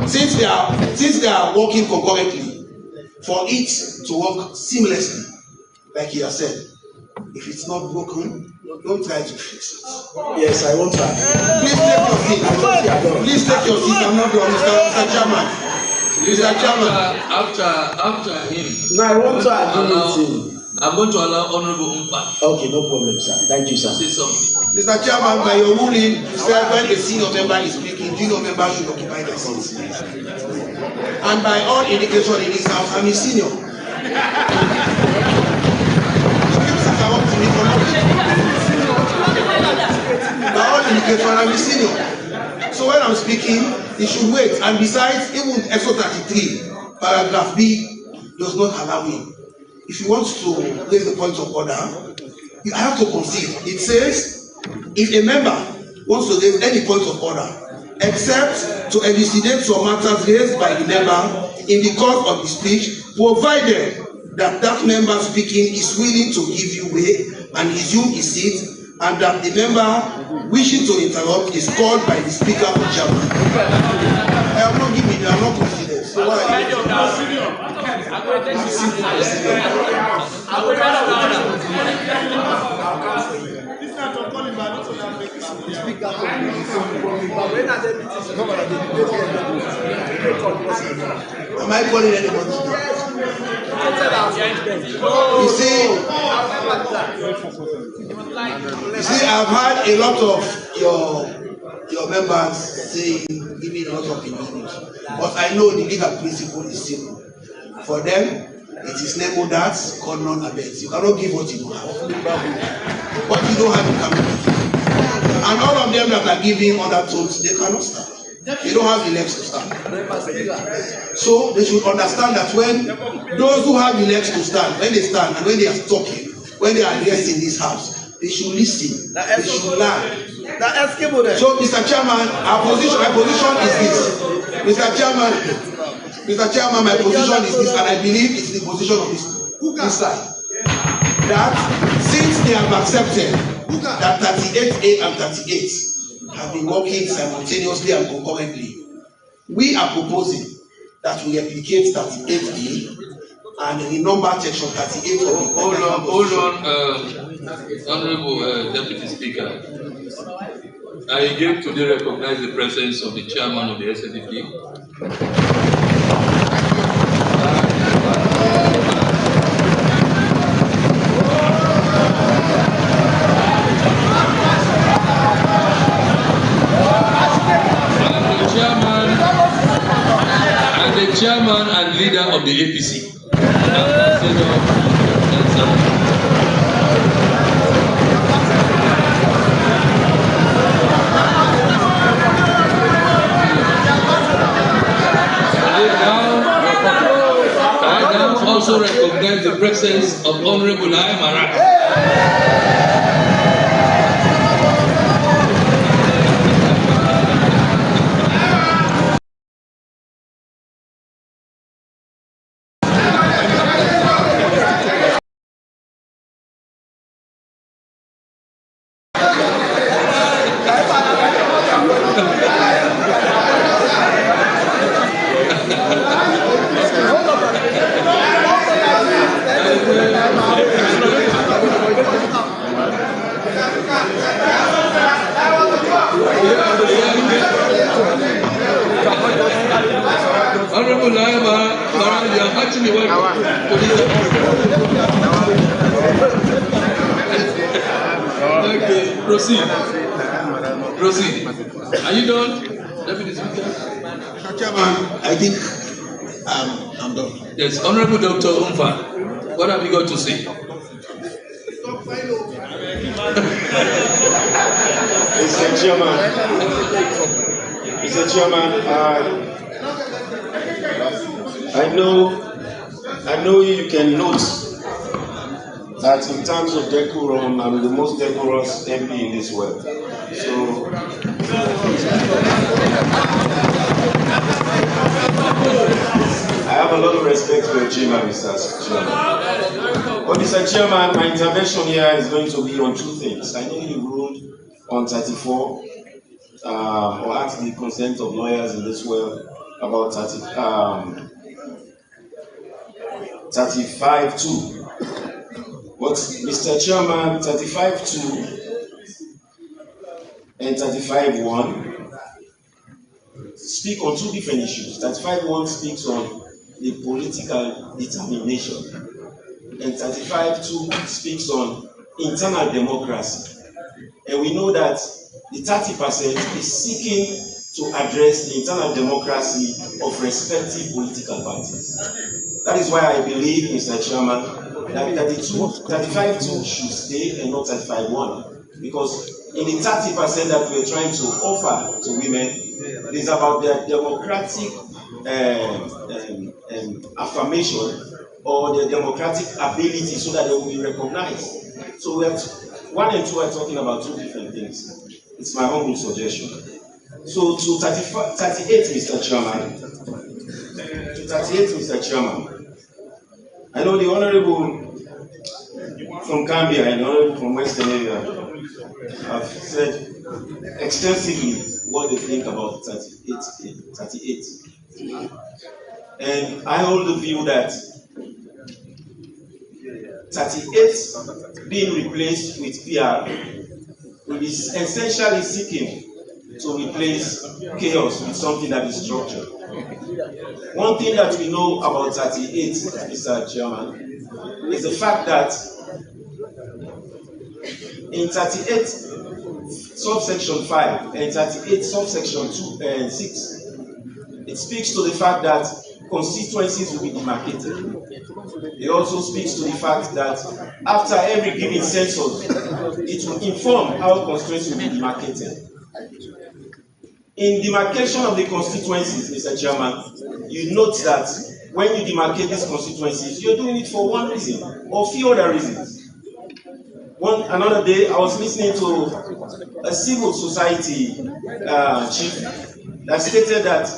Since they are working concurrently, for it to work seamlessly, like he has said, if it's not broken, don't try to fix it. Yes, I want to. Please take your seat. Please take your seat. I'm not going, Mr. Chairman. Mr. Chairman. After him. No, I want to agree with him. I'm going to allow Honorable Umpa. Okay, no problem, sir. Thank you, sir. Say something. Mr. Chairman, by your ruling, you said when a senior member is speaking, junior members should occupy their seats. And by all indication in this house, I'm a senior. By all indication, I'm a senior. So when I'm speaking, he should wait. And besides, even Exo 33, paragraph B, does not allow him. If he wants to raise the point of order, I have to concede. It says, if a member wants to raise any point of order, except to elucidate some matters raised by the member in the course of the speech, provided that that member speaking is willing to give you way and resume his seat and that the member wishing to interrupt is called by the speaker or chairman. I am not giving you, I am not confident. So why are you? Am I calling anybody? You see, I've had a lot of your members saying, giving a lot of opinions, but I know the legal principle is simple. For them, it is never that, called non-abet. You cannot give what you don't have. What you don't have, you cannot give. And all of them that are giving other tones, they cannot stand. They don't have the legs to stand. So they should understand that when those who have the legs to stand, when they stand and when they are talking, when they are addressing this house, they should listen. They should learn. So, Mr. Chairman, my position is this. Mr. Chairman, my position is this, and I believe it's the position of this side. That since they have accepted that 38A and 38 have been working simultaneously and concurrently, we are proposing that we replicate 38B and the number section 38 of the Hold on, Honorable Deputy Speaker. I again today recognize the presence of the chairman of the SNDP. Chairman and leader of the APC. I now also recognize the presence of Honorable Ayamara. Honorable Ayamara, you are actually welcome. Okay, proceed. Are you done, Deputy Speaker? Chairman, I think I'm done. Yes, Honorable Dr. Umfa, what have you got to say? Mr. Chairman, I know you can note that in terms of decorum, I'm the most decorous MP in this world. So, I have a lot of respect for your chamber, Mr. Chairman. But Mr. Chairman, my intervention here is going to be on two things. I know you ruled on 34, or asked the consent of lawyers in this world about 35.2. But Mr. Chairman, 35.2 and 35.1 speak on two different issues. 35.1 speaks on the political determination, and 35.2 speaks on internal democracy. And we know that the 30% is seeking to address the internal democracy of respective political parties. That is why I believe, Mr. Chairman, that 35.2 should stay and not 35.1. Because in the 30% that we are trying to offer to women, it is about their democratic affirmation or their democratic ability so that they will be recognized. So we have 1 and 2 are talking about two different things. It's my humble suggestion. So to 38, Mr. Chairman. To 38, Mr. Chairman. I know the Honorable from Gambia and the Honorable from Western area have said extensively what they think about 38. And I hold the view that 38 being replaced with PR is essentially seeking to replace chaos with something that is structured. One thing that we know about 38, Mr. Chairman, is the fact that in 38 subsection 5 and 38 subsection 2 and 6, it speaks to the fact that constituencies will be demarcated. It also speaks to the fact that after every given census, it will inform how constituencies will be demarcated. In demarcation of the constituencies, Mr. Chairman, you note that when you demarcate these constituencies, you're doing it for one reason or few other reasons. Another day, I was listening to a civil society chief that stated that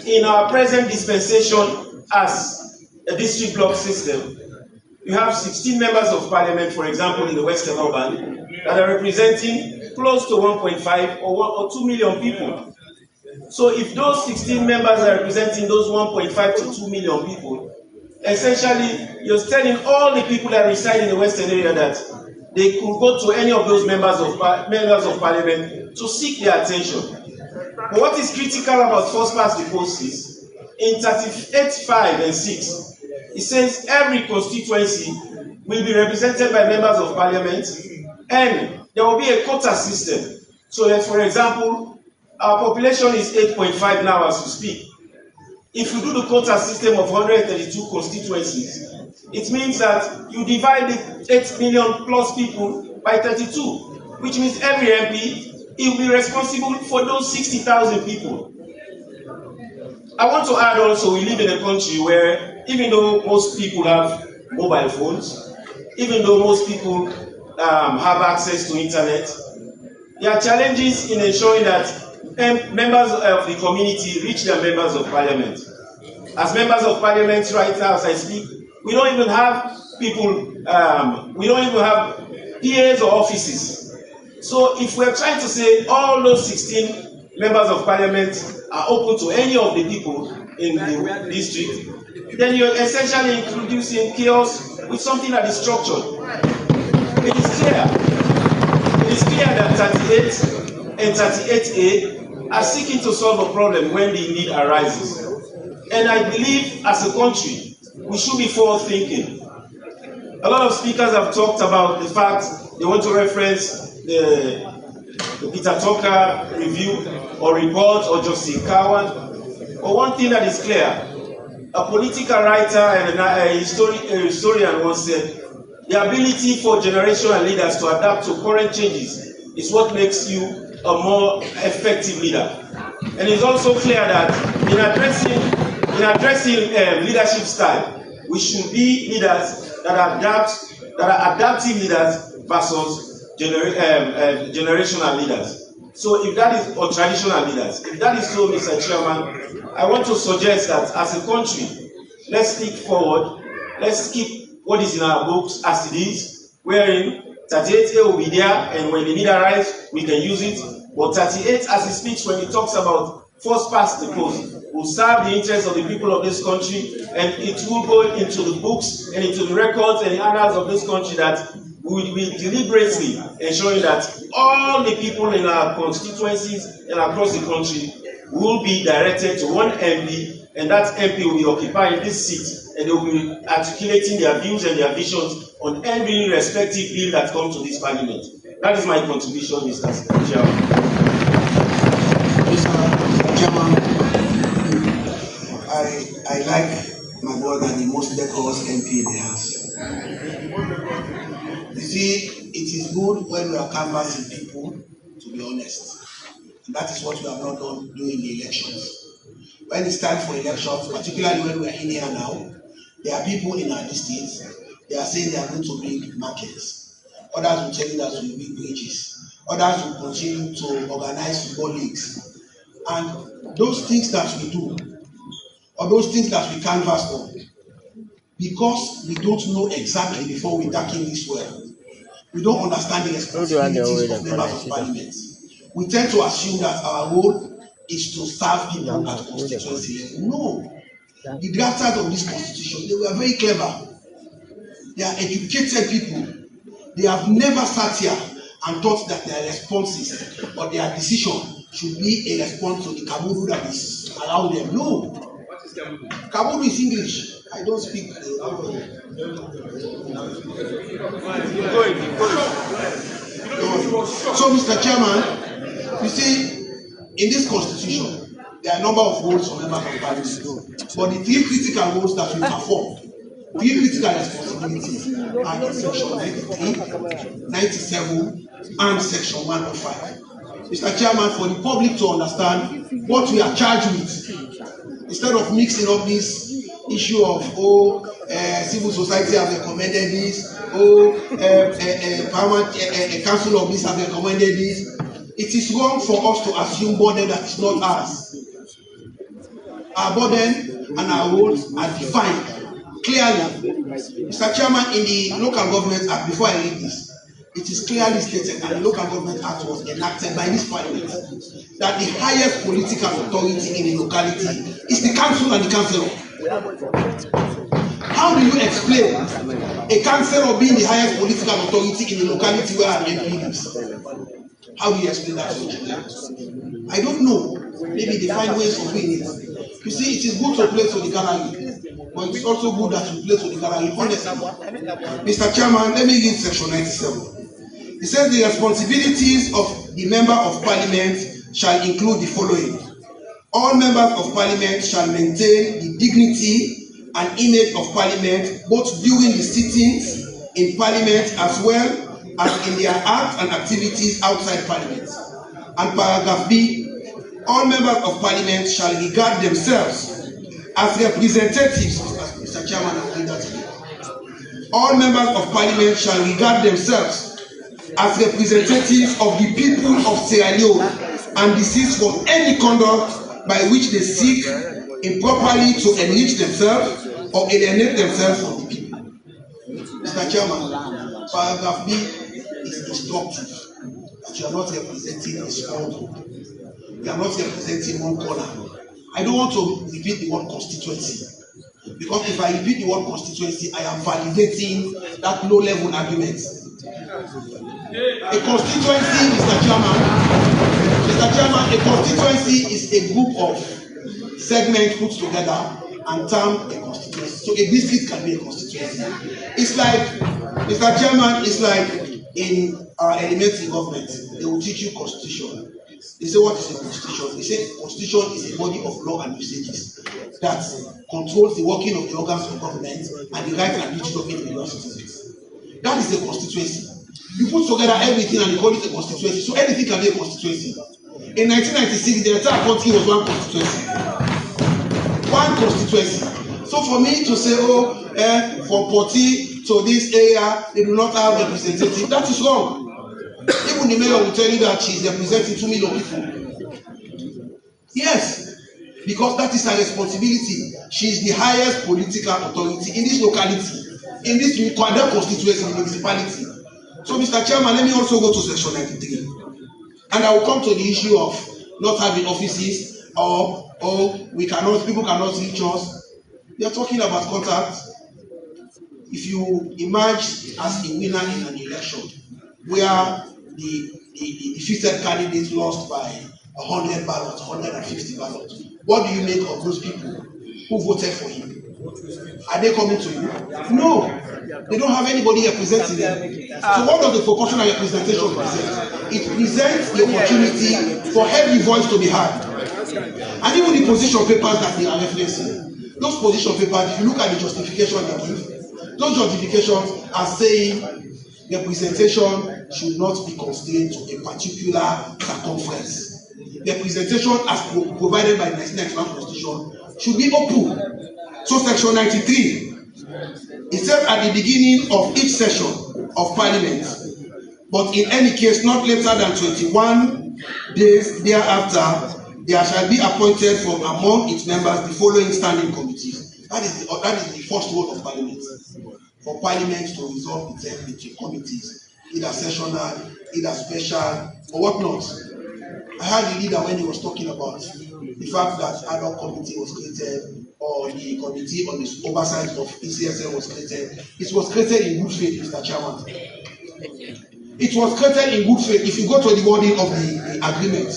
in our present dispensation as a district block system, you have 16 members of parliament, for example, in the Western Urban, that are representing close to 1.5 or 2 million people. So if those 16 members are representing those 1.5 to 2 million people, essentially you're telling all the people that reside in the Western area that they could go to any of those members of parliament to seek their attention. But what is critical about first past the post is, in 38, 5 and 6, it says every constituency will be represented by members of parliament and there will be a quota system. So that, for example, our population is 8.5 now as we speak. If you do the quota system of 132 constituencies, it means that you divide the 8 million plus people by 32, which means every MP will be responsible for those 60,000 people. I want to add also, we live in a country where even though most people have mobile phones, even though most people have access to internet, there are challenges in ensuring that members of the community reach their members of parliament. As members of parliament right now, as I speak, we don't even have people, we don't even have PAs or offices. So if we're trying to say all those 16 members of parliament are open to any of the people in the district, then you're essentially introducing chaos with something that is structured. It is clear. It is clear that 38 and 38A are seeking to solve a problem when the need arises. And I believe as a country, we should be forward thinking. A lot of speakers have talked about the fact they want to reference the Peter Tucker review or report or Justice Cowan. But one thing that is clear, a political writer and a historian once said, the ability for generational leaders to adapt to current changes is what makes you a more effective leader. And it's also clear that in addressing leadership style, we should be leaders that are adaptive leaders versus generational leaders. So if that is, or traditional leaders, if that is so, Mr. Chairman, I want to suggest that as a country, let's think forward, let's keep what is in our books as it is, wherein 38A will be there, and when the need arrives, we can use it. But 38, as he speaks, when he talks about first past the post, will serve the interests of the people of this country, and it will go into the books and into the records and the annals of this country that we will be deliberately ensuring that all the people in our constituencies and across the country will be directed to one MP, and that MP will be occupying this seat, and they will be articulating their views and their visions on every respective bill that comes to this parliament. That is my contribution, Mr. Chairman. Mr. Chairman, I like my brother, the most decorous MP in the House. You see, it is good when we are canvassing people to be honest. And that is what we have not done during the elections. When it's time for elections, particularly when we are in here now, there are people in our districts, they are saying they are going to build markets. Others will tell you that we will build bridges. Others will continue to organize football leagues. And those things that we do, or those things that we canvass on, because we don't know exactly before we tackle this well, we don't understand the responsibilities of members of parliament. We tend to assume that our role is to serve people at constituency level. No. The drafters of this constitution, they were very clever. They are educated people. They have never sat here and thought that their responses or their decision should be a response to the kabudu that is around them. No. What is kabudu? Kabudu is English. I don't speak. So, Mr. Chairman, you see, in this constitution, there are a number of roles for members of parliament. But the three critical roles that we perform, three critical responsibilities are in section 93, 97, and section 105. Mr. Chairman, for the public to understand what we are charged with, instead of mixing up this issue of civil society have recommended this, council of this have recommended this, it is wrong for us to assume burden that is not ours. Our burden and our roles are defined clearly. Mr. Chairman, in the Local Government Act, before I read this, it is clearly stated, and the Local Government Act was enacted by this Parliament, that the highest political authority in a locality is the council and the councillor. How do you explain a councillor being the highest political authority in a locality where an MP lives? How do you explain that to the I don't know. Maybe they find ways of doing it. You see, it is good to play to the gallery, but it's also good that you play to the gallery honestly. Mr. Chairman, let me read section 97. It says the responsibilities of the member of parliament shall include the following. All members of parliament shall maintain the dignity and image of parliament both during the sittings in parliament as well as in their acts and activities outside parliament. And paragraph B, all members of parliament shall regard themselves as representatives. Mr. Chairman, I will read that again. All members of parliament shall regard themselves as representatives of the people of Sierra Leone and desist from any conduct by which they seek improperly to enrich themselves or alienate themselves from the people. Mr. Chairman, paragraph B is instructive that you are not representing a small group. You are not representing one corner. I don't want to repeat the word constituency, because if I repeat the word constituency, I am validating that low-level argument. A constituency, Mr. Chairman, a constituency is a group of segments put together and termed a constituency. So a district can be a constituency. It's like, Mr. Chairman, it's like in our elementary government, they will teach you constitution. They say, what is a constitution? They say constitution is a body of law and usages that controls the working of the organs of government and the rights and duties of individual citizens. That is a constituency. You put together everything and you call it a constituency, so anything can be a constituency. In 1996, the entire country was one constituency. One constituency. So for me to say, from Poti to this area, they do not have representative, that is wrong. Even the mayor will tell you that she is representing 2 million people. Yes, because that is her responsibility. She is the highest political authority in this locality, in this constituency, in the municipality. So, Mr. Chairman, let me also go to section 93. And I will come to the issue of not having offices or people cannot reach us. We are talking about contact. If you emerge as a winner in an election where the defeated candidate lost by 100 ballots, 150 ballots, what do you make of those people who voted for him? Are they coming to you? No. They don't have anybody representing them. So what does the proportional representation present? It presents the opportunity for every voice to be heard. And even the position papers that they are referencing, those position papers, if you look at the justification they give, those justifications are saying representation should not be constrained to a particular circumference. Representation as provided by the 1991 Constitution should be open. So section 93, it says at the beginning of each session of Parliament, but in any case not later than 21 days thereafter, there shall be appointed from among its members the following standing committees. That is the first rule of Parliament. For Parliament to resolve itself into committees. either sessional, either special, or whatnot. I heard the leader when he was talking about the fact that ad hoc committee was created, or the committee on the oversight of ECSL was created. It was created in good faith, Mr. Chairman. It was created in good faith. If you go to the wording of the agreement,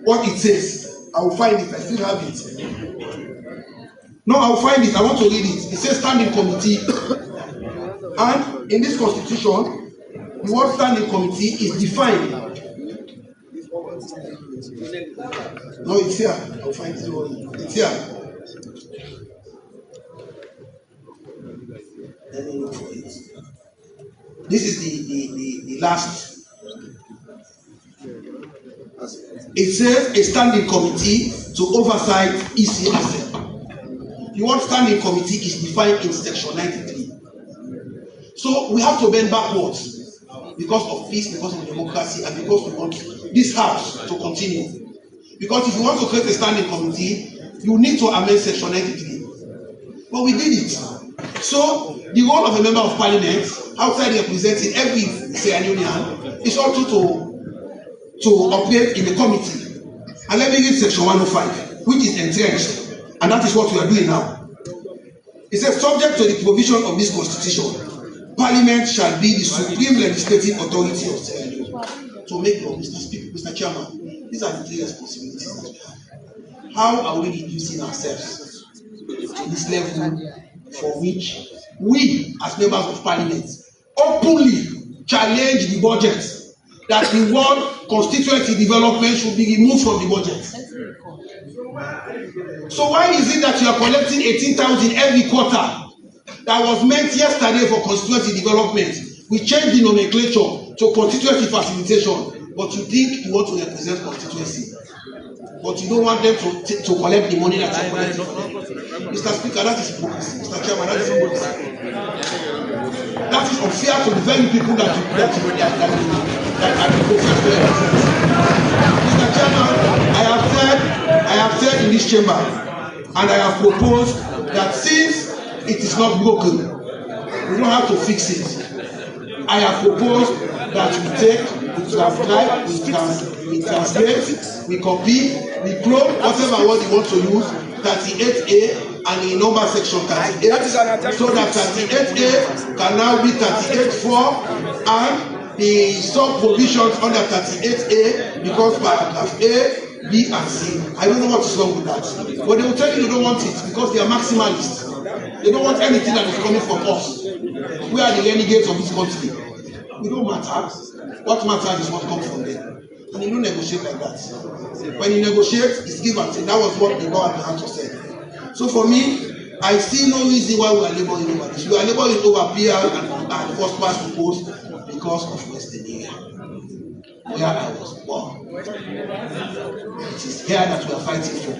what it says, I will find it. I still have it. No, I will find it. I want to read it. It says standing committee. And in this constitution, the word standing committee is defined. No, it's here. I will find it. It's here. Let me look for it. This is the last. It says a standing committee to oversight ECSL. The word standing committee is defined in section 93. So we have to bend backwards because of peace, because of democracy, and because we want this house to continue. Because if you want to create a standing committee, you need to amend section 93. But we did it. So the role of a member of parliament outside representing every Sierra Leonean is also to operate in the committee. And let me read section 105, which is entrenched, and that is what we are doing now. It says, subject to the provision of this constitution, parliament shall be the supreme legislative authority of Sierra Leone. To make law, Mr. Chairman, these are the three responsibilities that we have. How are we reducing ourselves to this level for which we, as members of parliament, openly challenge the budget, that the word constituency development should be removed from the budget? So why is it that you are collecting 18,000 every quarter that was meant yesterday for constituency development? We changed the nomenclature to constituency facilitation, but you think you want to represent constituency, but you don't want them to collect the money that you collect. Mr. Speaker, that is hypocrisy. Mr. Chairman, that is hypocrisy. That is unfair to the very people that you profess to represent. Mr. Chairman, I have said in this chamber, and I have proposed that since it is not broken, we don't have to fix it. I have proposed that we transcribe, we translate, we copy, we clone whatever word you want to use, 38A and in number section 38, so that 38A can now be 38.4 and the sub provisions under 38A becomes paragraph A, B, and C. I don't know what is wrong with that, but they will tell you they don't want it because they are maximalists. They don't want anything that is coming from us. We are the renegades of this country. We don't matter. What matters is what comes from them. And you don't negotiate like that. When you negotiate, it's give and take. That was what the law and the Hancho said. So for me, I see no reason why we are laboring over this. We are laboring over PR and first past proposed because of Western area, where I was born. It is here that we are fighting for.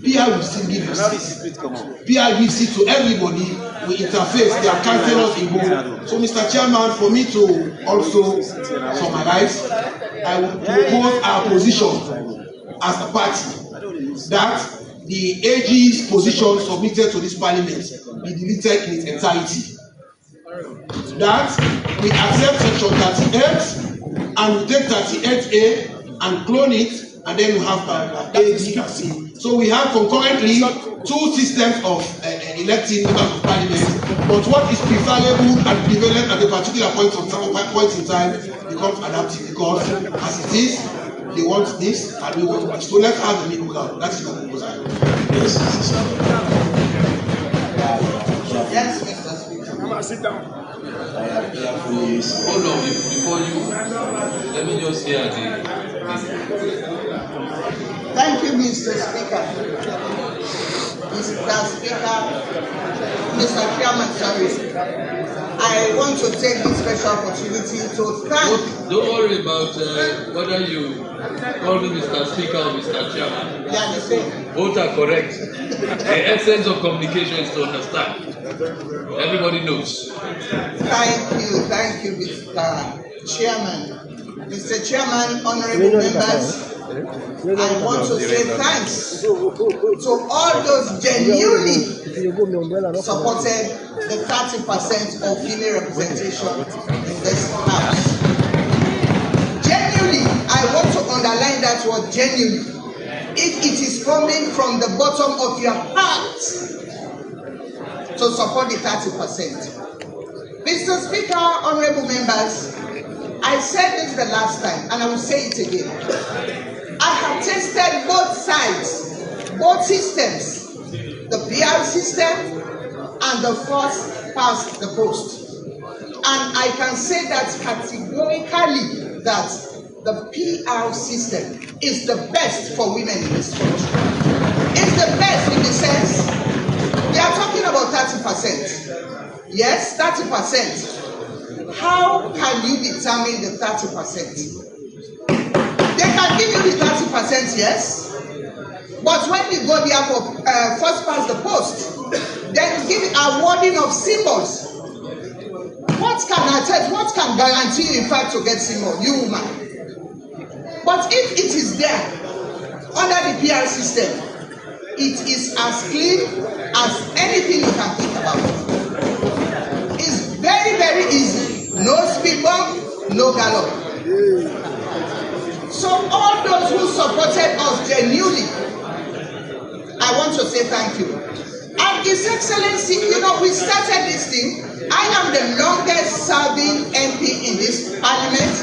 PR will still give you seats. PR gives it to everybody. We interface. They are councillors involved. So, Mr. Chairman, for me to also summarize, I will propose our position as a party that the AG's position submitted to this parliament be deleted in its entirety. That we accept section 38 and we take 38A and clone it, and then we have A, B, and C. So we have concurrently two systems of electing members of parliament, but what is preferable and prevalent at a particular point in time becomes adaptive, because as it is, they want this and we want that. So let's have a middle ground. That is the proposal. Yes, Mr. Speaker. Sit down. Hold on, before you, let me just hear Thank you, Mr. Speaker. Mr. Speaker, Mr. Chairman, sorry. I want to take this special opportunity to thank. Don't worry about whether you call me Mr. Speaker or Mr. Chairman. They are the same. Both are correct. The essence of communication is to understand. Everybody knows. Thank you, Mr. Chairman. Mr. Chairman, honorable members, I want to say thanks to all those genuinely supported the 30% of female representation in this house. I want to underline that word genuinely. If it is coming from the bottom of your heart to support the 30%. Mr. Speaker, honorable members, I said this the last time and I will say it again. I have tested both sides, both systems, the PR system and the first past the post. And I can say that categorically that the PR system is the best for women in this country. It's the best in the sense, we are talking about 30%. Yes, 30%. How can you determine the 30%? They can give you the 30%, yes. But when you go there for first past the post, then give awarding of symbols. What can attest, what can guarantee you in fact to get symbol? You woman. But if it is there under the PR system, it is as clean as anything you can think about. It's very, very easy. No speed bump, no gallop. So all those who supported us genuinely, I want to say thank you. And His Excellency, you know, we started this thing. I am the longest serving MP in this parliament,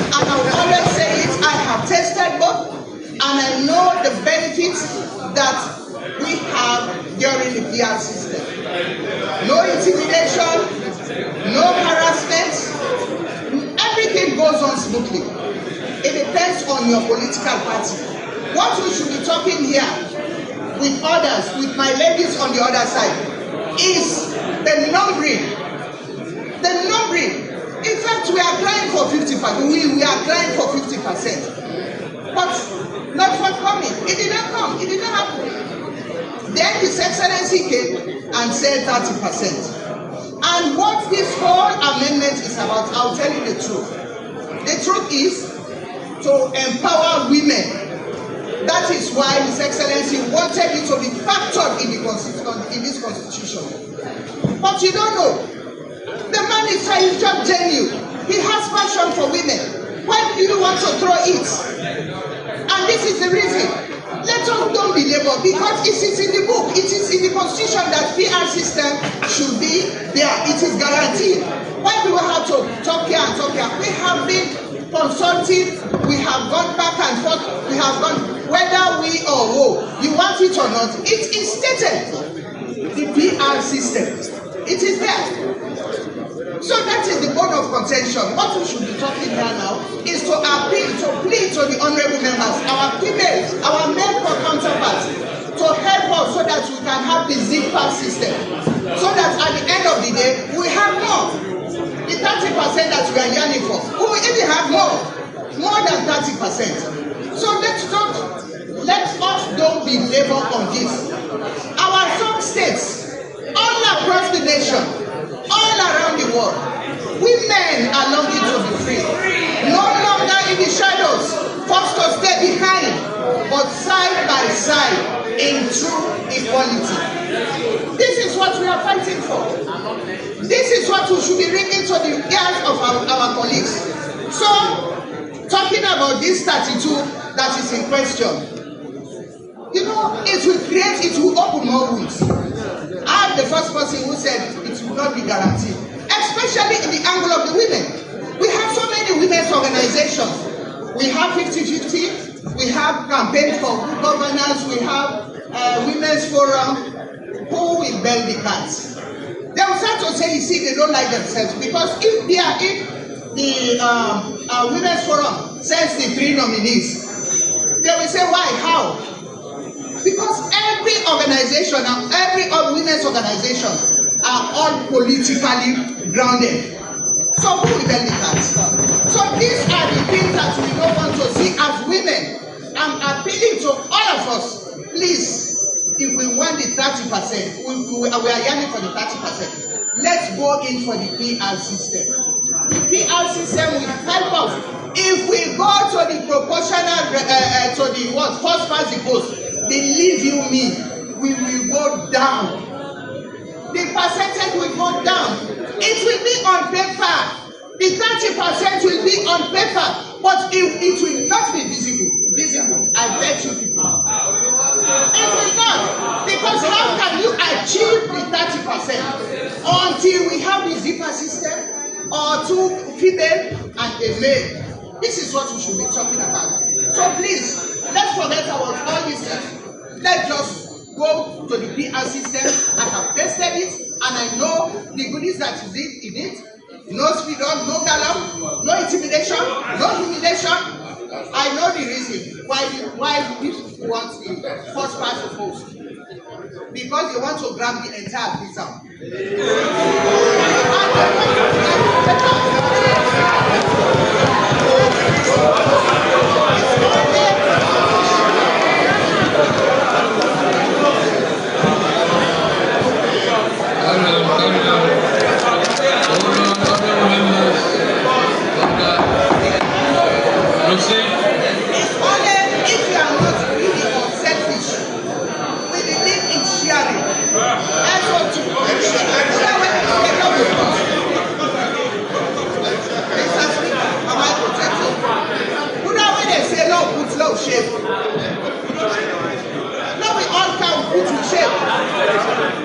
and I will always say it, I have tested both, and I know the benefits that we have during the PR system. No intimidation, no harassment, everything goes on smoothly. It depends on your political party. What we should be talking here with others, with my ladies on the other side, is the numbering. The numbering. In fact, we are crying for 50%. We are crying for 50%. But not forthcoming. It did not come. It did not happen. Then His Excellency came and said 30%. And what this whole amendment is about, I'll tell you the truth. The truth is to empower women. That is why His Excellency wanted it to be factored in this constitution. But you don't know. The man is trying to genuine. He has passion for women. Why do you want to throw it? And this is the reason. Let us don't be labor, because it is in the book, it is in the constitution that PR system should be there. It is guaranteed. Why do we have to talk here and talk here? We have been consulting, we have gone back and forth, we have gone, whether we or who, you want it or not, it is stated. The PR system, it is there. So that is the bone of contention. What we should be talking here now is to appeal, to plead to the honorable members, our females, our male counterparts, to help us so that we can have the zipper system. So that at the end of the day, we have more. The 30% that we are yearning for, we will even have more than 30%. So let us don't be labor on this. Our some states, all across the nation, all around the world, women are longing to be free. No longer in the shadows, forced to stay behind, but side by side in true equality. This is what we are fighting for. This is what we should be bringing to the ears of our colleagues. So, talking about this 32 that is in question, you know, it will open more wounds. I'm the first person who said it will not be guaranteed, especially in the angle of the women. We have so many women's organizations. We have 50-50, we have campaign for good governance, we have women's forum. Who will bail the cats? They will start to say, you see, they don't like themselves, because if the women's forum sends the 3 nominees, they will say, why, how? Because every organization, every women's organization are all politically grounded. So who will tell the cats? So these are the things that we don't want to see as women. I'm appealing to all of us, please, if we want the 30%, we are yearning for the 30%. Let's go in for the PR system. The PR system will help us. If we go to the proportional, to the first past the post, believe you me, we will go down. The percentage will go down. It will be on paper. The 30% will be on paper. But it will not be visible, I bet you people. It will not. Because how can you achieve the 30% until we have the zipper system or 2 female and a male? This is what we should be talking about. So please, let's forget about all these things. Let's just go to the PR system. I have tested it and I know the goodies that is in it. No speed up, no gallop, no intimidation, no humiliation. I know the reason why people want the first past the post. Because they want to grab the entire visa.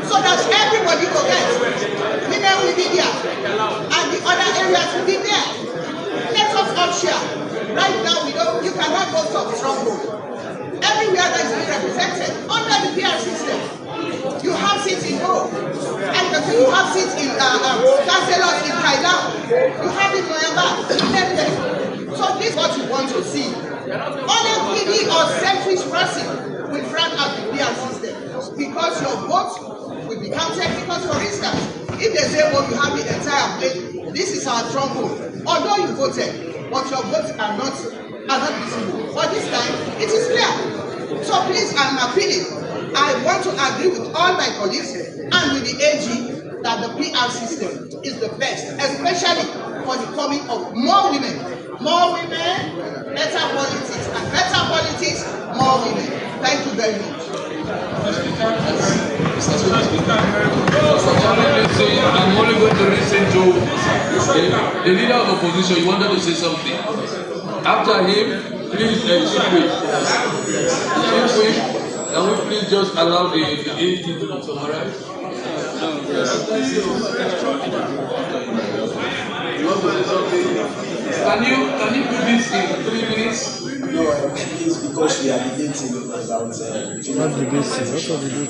So that everybody forgets. Women will be there, and the other areas will be there. Let us all share. Right now, you cannot go to a stronghold. Everywhere that is represented under the PR system, you have seats in Go, and you have seats in councillors in Kaidam. You have it in Noyamba. So this is what you want to see. Only greedy or selfish person will front out the PR system. Because your vote will be counted. Because, for instance, if they say, well, you have the entire place, this is our stronghold. Although you voted, but your votes are not visible. But this time, it is clear. So please, I'm appealing. I want to agree with all my colleagues and with the AG that the PR system is the best, especially for the coming of more women. More women, better politics, and better politics, more women. Thank you very much. I'm only going to listen to the leader of opposition. You wanted to say something. After him, please, can we please just allow the AG to summarize? You want to say something? Can you do this in 3 minutes? No, please, because we are debating about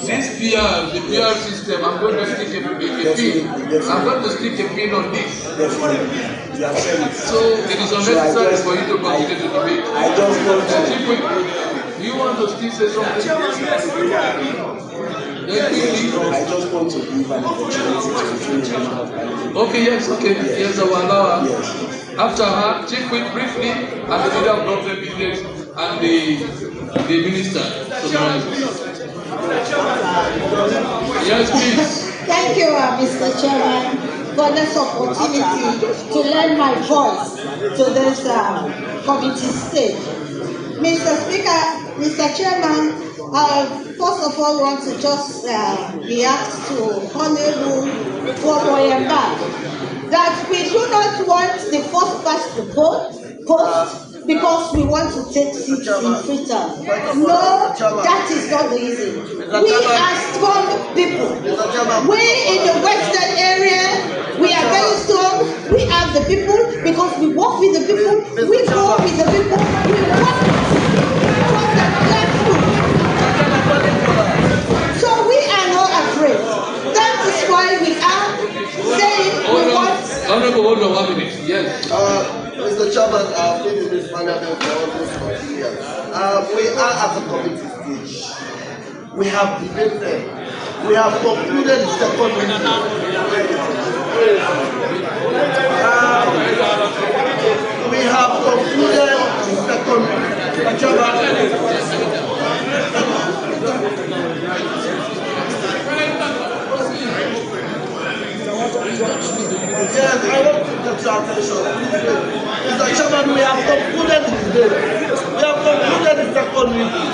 this PR, the PR system. I'm going to stick a pin. I'm going to stick a pin on this. Definitely. You have said it. So it is unnecessary for you to continue to debate. I just want to. You want to still say something? I just want to give an opportunity to okay, yes, okay. Yes, I will allow her. Yes. After her, Chief Whip briefly, and the leader of government business, and the minister. Yes, please. Thank you, Mr. Chairman, for this opportunity to lend my voice to this committee stage. Mr. Speaker, Mr. Chairman, first of all, want to just react to Honorable Womoyemba that we do not want the first past the post because we want to take seats in Freetown. No, that is not the reason. We are strong people. We in the western area, we are very strong. We have the people because we work with the people. We go with the people. We work from the grassroots. So we are not afraid. That is why we are saying we want. Honorable, hold on 1 minute. Yes. Mr. Chairman, I've been in this parliament for almost 40 years. We are at the committee stage. We have debated. We have concluded the second reading. We have concluded the second reading. Yes, I want to get your attention. Mr. Chairman, we have concluded the debate. We have concluded the second reading.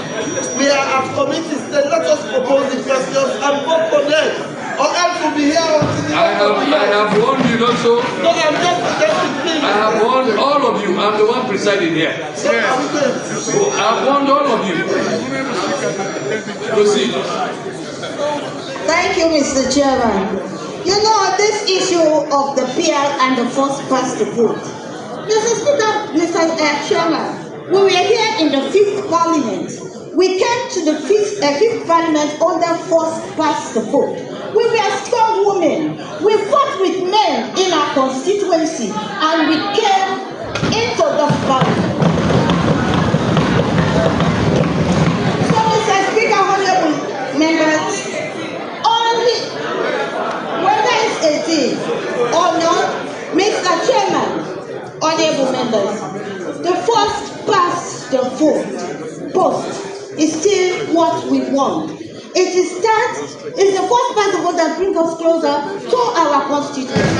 We are at committee stage. Let us propose the questions and vote for them. Or else we'll be here until the I have warned you also. No, I'm just suggesting, please. I have warned all of you. I'm the one presiding here. So I've warned all of you. Proceed. Thank you, Mr. Chairman. You know, this issue of the PR and the first past the vote. Mr. Speaker, Mr. Chairman, we were here in the 5th Parliament. We came to the 5th Parliament under first past the vote. We were strong women. We fought with men in our constituency and we came into the parliament. So, Mr. Speaker, honorable members, only whether it's 18 or not, Mr. Chairman, honorable members, the first past the vote post is still what we want. It is that is the first past the vote that brings us closer to our constituents.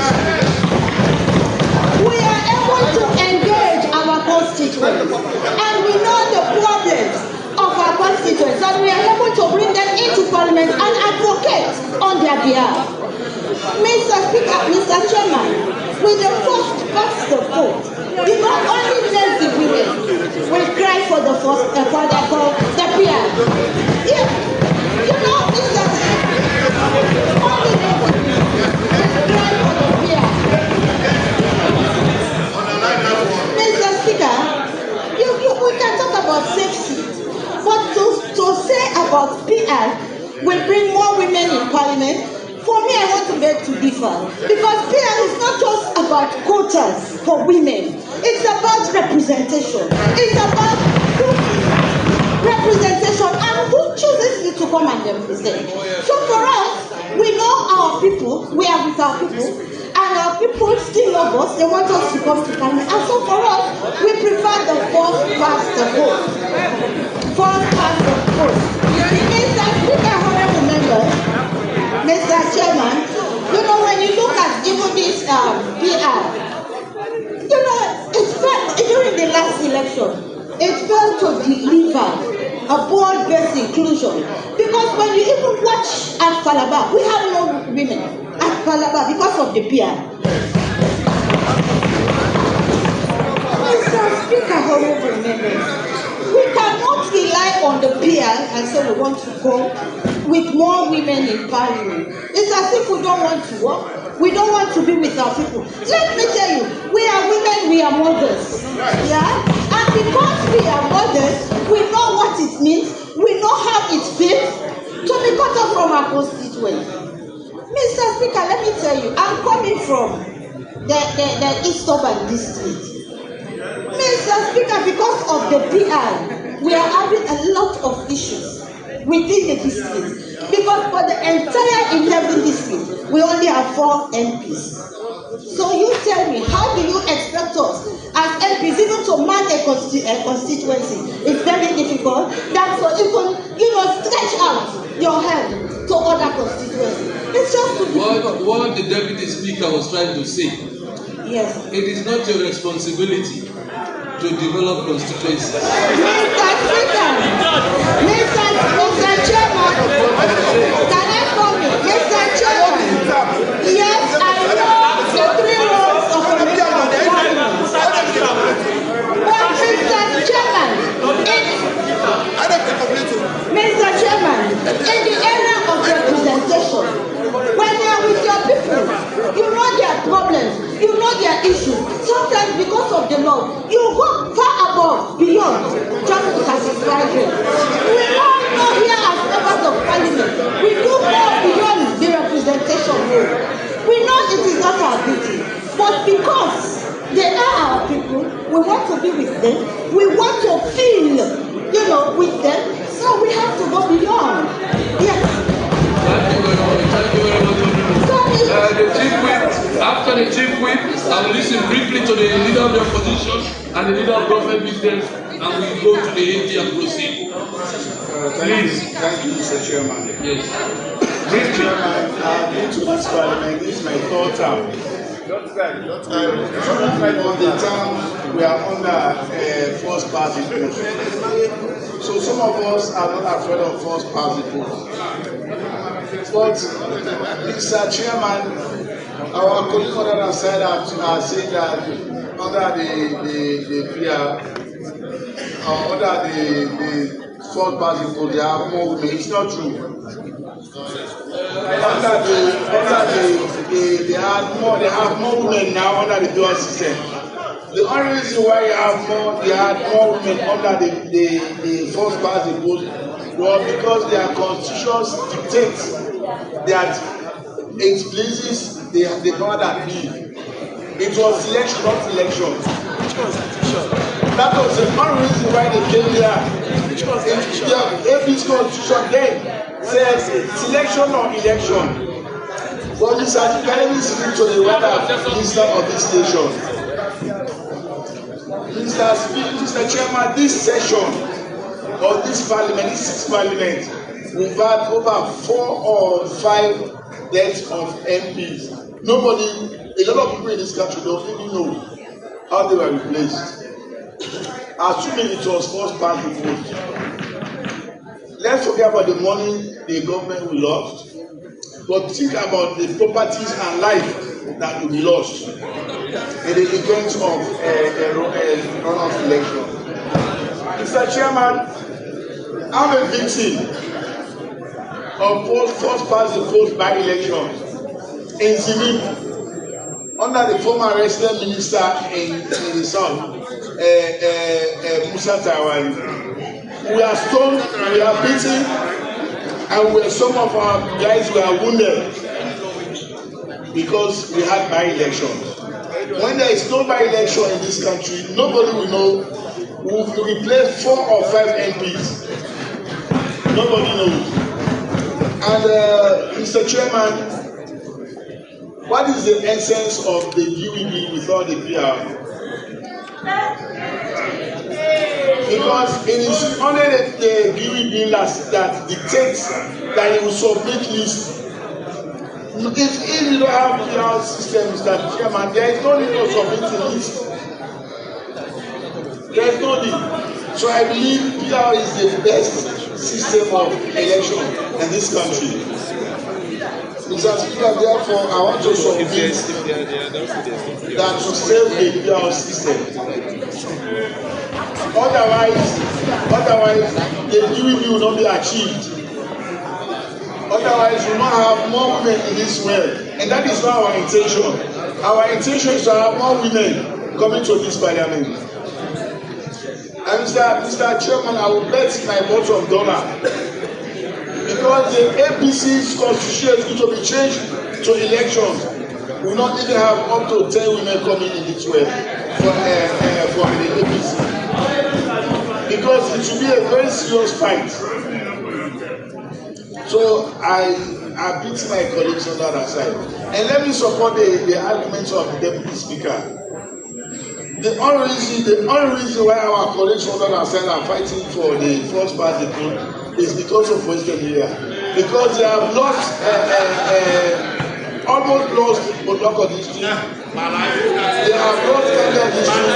We are able to engage our constituents, and we know the problems of our constituents, and we are able to bring them into Parliament and advocate on their behalf. Mr. Speaker, Mr. Chairman, with the first past the vote, you know, only lazy women will cry for the first for the PR. Yeah. You know, Mr. Only lazy women will cry for the PR. Mr. Speaker, we can talk about safe seats, but to say about PR will bring more women in Parliament. For me, I want to beg to differ, because PR is not just about quotas for women. It's about representation. It's about representation and who chooses you to come and represent. So for us, we know our people, we are with our people, and our people still love us. They want us to come to Parliament. And so for us, we prefer the first past the vote. First past the vote. Mr. Speaker, honorable members, Mr. Chairman, you know, when you look at even this PR, you know, it felt, during the last election, it failed to deliver a broad-based inclusion. Because when you even watch at Calabar, we have no women at Calabar because of the PR. Mr. Speaker, honorable members, we cannot rely on the PR and say we want to go with more women in Parliament. It's as if we don't want to work. We don't want to be with our people. Let me tell you, we are women, we are mothers. Yeah? And because we are mothers, we know what it means, we know how it feels to be cut off from our constituents. Mr. Speaker, let me tell you, I'm coming from the East Urban District. Mr. Speaker, because of the PR, we are having a lot of issues within the district. Because for the entire 11 district, we only have 4 MPs. So you tell me, how do you expect us as MPs even to man a constituency? It's very difficult. That's so even, you know, stretch out your hand to other constituencies. It's just too difficult. What the Deputy Speaker was trying to say, yes, it is not your responsibility to develop constituencies. Mr. Speaker, Mr. Chairman, can I come in? Mr. Chairman, yes, I know the 3 roles of the Parliament. But Mr. Chairman, Mr. Chairman, in the area of representation, when you are with your people, you know their problems, you know their issues. Sometimes because of the law, you go far above, beyond, just to satisfy them. We all know here as members of Parliament, we do more beyond the representation role. We know it is not our duty, but because they are our people, we want to be with them, we want to feel, you know, with them, so we have to go beyond. Yes. Thank you very much. Thank you very much. The chief whip, after the chief whip, I will listen briefly to the leader of the opposition and the leader of government business, and we go to the AG and proceed. Please. Thank you, Mr. Chairman. Yes. Mr. Chairman, I've been to this Parliament. This is my 3rd term. On the term, we are under first past the post. So some of us are not afraid of first past the post. But, Mr. Chairman, our colleagues on the other side are saying that under the PR, under the first past people, they have more women. It's not true. They have more women now under the dual system. The only reason why they had more women under the first past the post was because their constitutions dictate that it pleases the power that be. It was selection, not election. That was the only reason why they came here. The APC constitution then says selection or election. But this academy speak to the weather minister of this nation. Mr. Chairman, this session of this parliament, this sixth parliament, we've had over 4 or 5 deaths of MPs. Nobody, a lot of people in this country don't even know how they were replaced. Assuming it was first past the post. Let's forget about the money the government will lost, but think about the properties and life that will be lost in the event of a runoff election. Mr. Chairman, I'm a victim of first past the post by election in Zimim under the former resident minister in the south, Musa Tawari. We are stoned, we are beaten, and some of our guys were wounded because we had by-election. When there is no by-election in this country, nobody will know who will replace 4 or 5 MPs. Nobody knows. And Mr. Chairman, what is the essence of the UEB without the PR? Because it is only the UEB that dictates that it will submit lists. If you don't have PR systems, that Chairman, there is no need to submit a list. There is no need. So I believe PR is the best system of election in this country. Mr. Speaker, therefore, I want to submit that to save the PR system. Otherwise, the UEB will not be achieved. Otherwise, we will not have more women in this world. And that is not our intention. Our intention is to have more women coming to this parliament. And Mr. Chairman, I will bet my bottom dollar. Because the APC's constitution is going to be changed to elections. We will not even have up to 10 women coming in this world for the APC. Because it should be a very serious fight. So I beat my colleagues on the other side. And let me support the arguments of the Deputy Speaker. The only reason why our colleagues on the other side are fighting for the first party vote is because of Western area. Because they have lost, almost lost Bodoko district. They have lost Kanga district.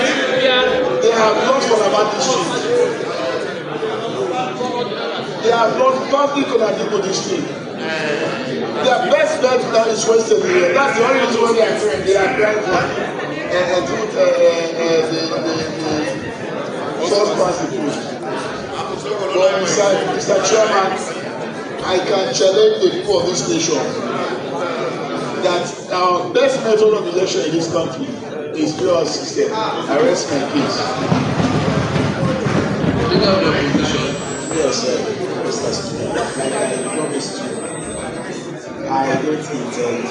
They have lost Kolaba district. They have lost Bambi Konadipo district. Their best bet now is Western area. That's the only reason why they are trying to the first party post. But Mr. Chairman, I can challenge the people of this nation that our best method of election in this country is pure system. I rest my case. Yes, Mr. Speaker, like I promised you, I don't intend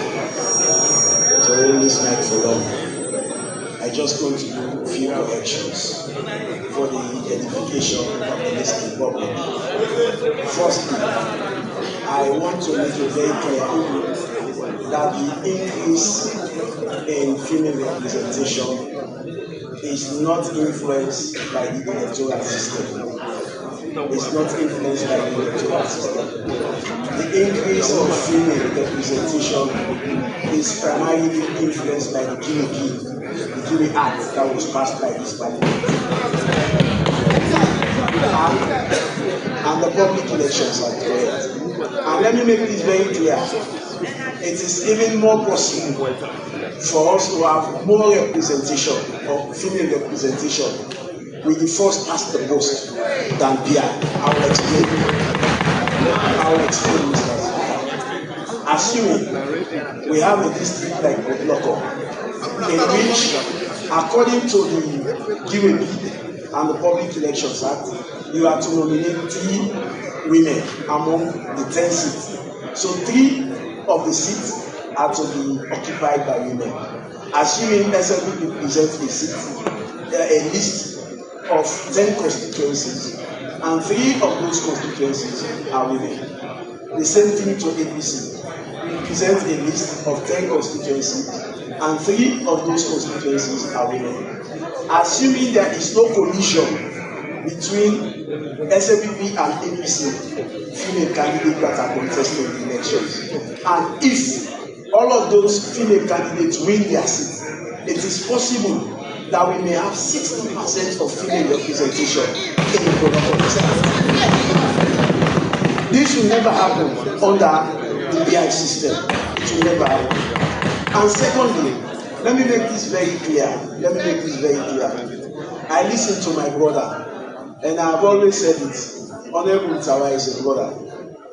to hold this night for long. I just want to do a few corrections for the edification of the listening public. Firstly, I want to make it very clear that the increase in female representation is not influenced by the electoral system. It's not influenced by the electoral system. The increase of female representation is primarily influenced by the Kini Act that was passed by this parliament. And the public elections are correct. And let me make this very clear. it is even more possible for us to have more representation or female representation with the first past the post than Bia. I will explain this. Assuming we have a district like Otloko, in which, according to the GWP and the Public Elections Act, you are to nominate 3 women among the 10 seats. So 3 of the seats are to be occupied by women. Assuming SLP presents a seat, a list of 10 constituencies, and 3 of those constituencies are women. The same thing to APC. We present a list of 10 constituencies, and 3 of those constituencies are women. Assuming there is no collision between SLPP and APC, female candidates that are contesting the elections, and if all of those female candidates win their seats, it is possible that we may have 60% of female representation in the Otloko Assembly. This will never happen under the BI system. It will never happen. And secondly, let me make this very clear. I listen to my brother, and I have always said it. Honorable Mutawa is a brother.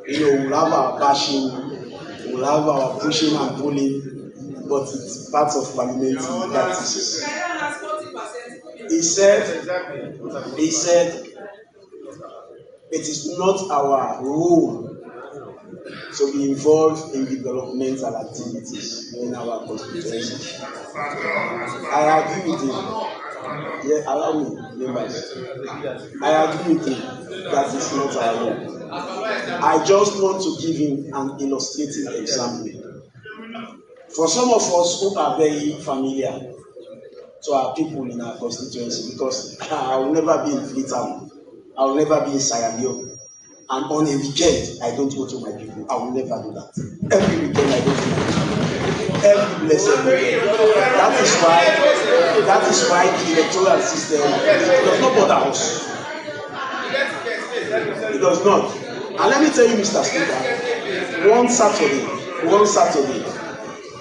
You know, we'll have our passion, we'll have our pushing and pulling, but it's part of parliamentary practices. He said, it is not our role to be involved in developmental activities in our constituency. I agree with him. Yeah, allow me, members. I agree with him. That is not our role. I just want to give him an illustrative example. For some of us who are very familiar to our people in our constituency, because I will never be in Freetown, I will never be in Sierra Leone, and on a weekend I don't go to my people. I will never do that. Every weekend I go to my people. Every blessed weekend. That is why the electoral system does not bother us. It does not. And let me tell you, Mr. Speaker, one Saturday,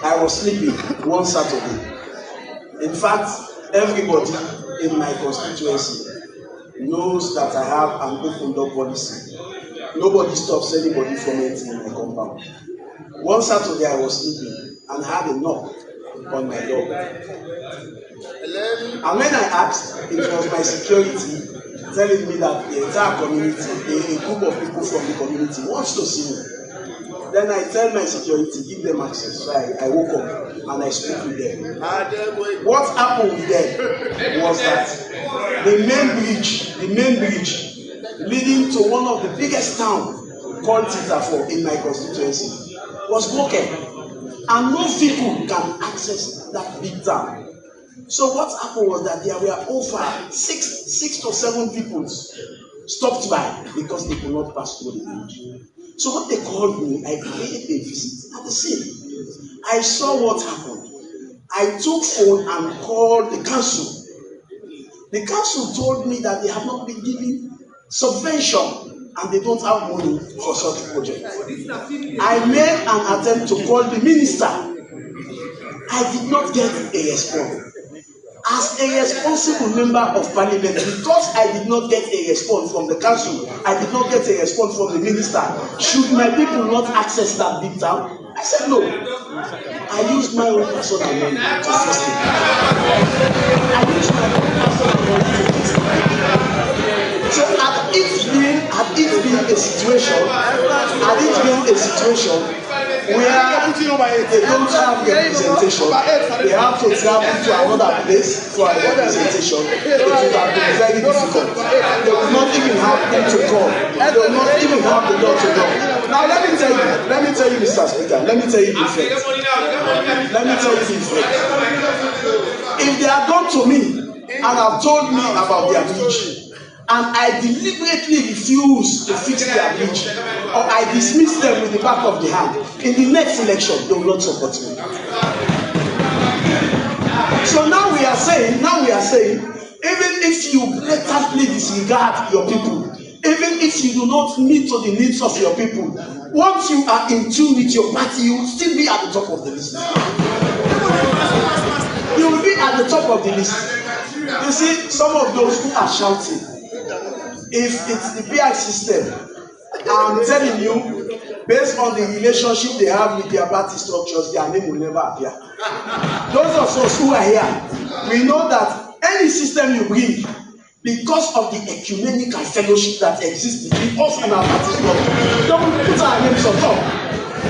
I was sleeping one Saturday. In fact, everybody in my constituency knows that I have an open door policy. Nobody stops anybody from entering my compound. One Saturday I was sleeping and had a knock on my door. And when I asked, it was my security telling me that the entire community, a group of people from the community wants to see me. Then I tell my security, give them access. So I woke up and I spoke with them. What happened with them was that the main bridge leading to one of the biggest towns called Titafo in my constituency was broken. And no vehicle can access that big town. So what happened was that there were over six to seven people stopped by because they could not pass through the bridge. So when they called me, I paid a visit at the scene. I saw what happened. I took phone and called the council. The council told me that they have not been given subvention and they don't have money for such projects. I made an attempt to call the minister. I did not get a response. As a responsible member of parliament, because I did not get a response from the council, I did not get a response from the minister, should my people not access that big town? I said no. I used my own personal money to fix it. So had it been a situation where they don't have representation, they have to travel to another place for a representation, it would have been very difficult. They would not even have them to come. They would not even have the door to go. Now let me tell you, Mr. Speaker, let me tell you the effect. If they had gone to me and have told me about their bridge, and I deliberately refuse to fix their bridge, or I dismiss them with the back of the hand, in the next election, they will not support me. So now we are saying, even if you blatantly disregard your people, Even if you do not meet to the needs of your people, once you are in tune with your party, you will still be at the top of the list. You will be at the top of the list. You see, some of those who are shouting, if it's the PI system, I'm telling you, based on the relationship they have with their party structures, their name will never appear. Those of us who are here, we know that any system you bring, because of the ecumenical fellowship that exists between us and our party structure, don't put our names on top.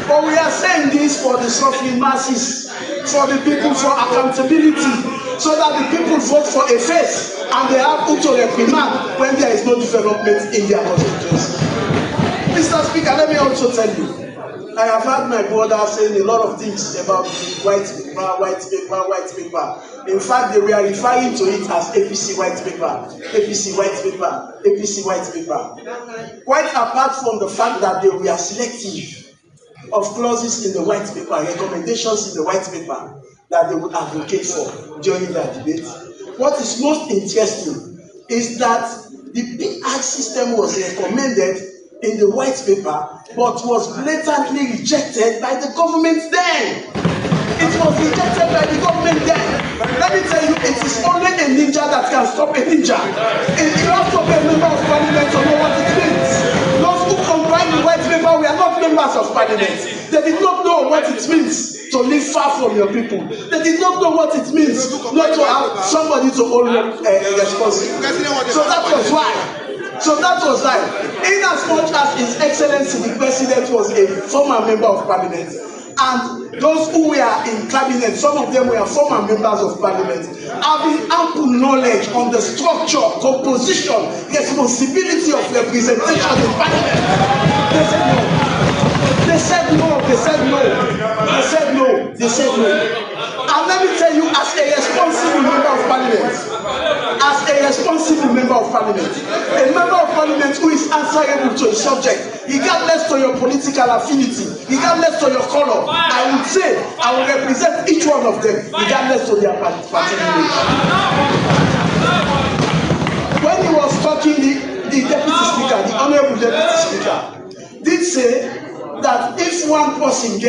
But we are saying this for the suffering masses, for the people, for accountability, so that the people vote for a face and they have who to reprimand when there is no development in their constituency. Mr. Speaker, let me also tell you, I have heard my brother saying a lot of things about white paper, white paper, white paper. In fact, they were referring to it as APC white paper, APC white paper, APC white paper. Quite apart from the fact that they were selective of clauses in the white paper, recommendations in the white paper that they would advocate for during their debate. What is most interesting is that the PI system was recommended in the white paper, but was blatantly rejected by the government then. It was rejected by the government then. Let me tell you, it is only a ninja that can stop a ninja. You have to be a member of parliament to know what it means. Those who combine the white paper, we are not members of parliament. They did not know what it means to live far from your people. They did not know what it means not to have somebody to hold responsible. So that was why. In as much as His Excellency the President was a former member of parliament, and those who were in cabinet, some of them were former members of parliament, having ample knowledge on the structure, composition, responsibility of representation in parliament, they said no. And let me tell you, as a responsible member of parliament, a member of parliament who is answerable to a subject, regardless to your political affinity, regardless to your color, I would say I will represent each one of them, regardless to their party image. When he was talking, the deputy speaker, the honorable deputy speaker, did say that if one person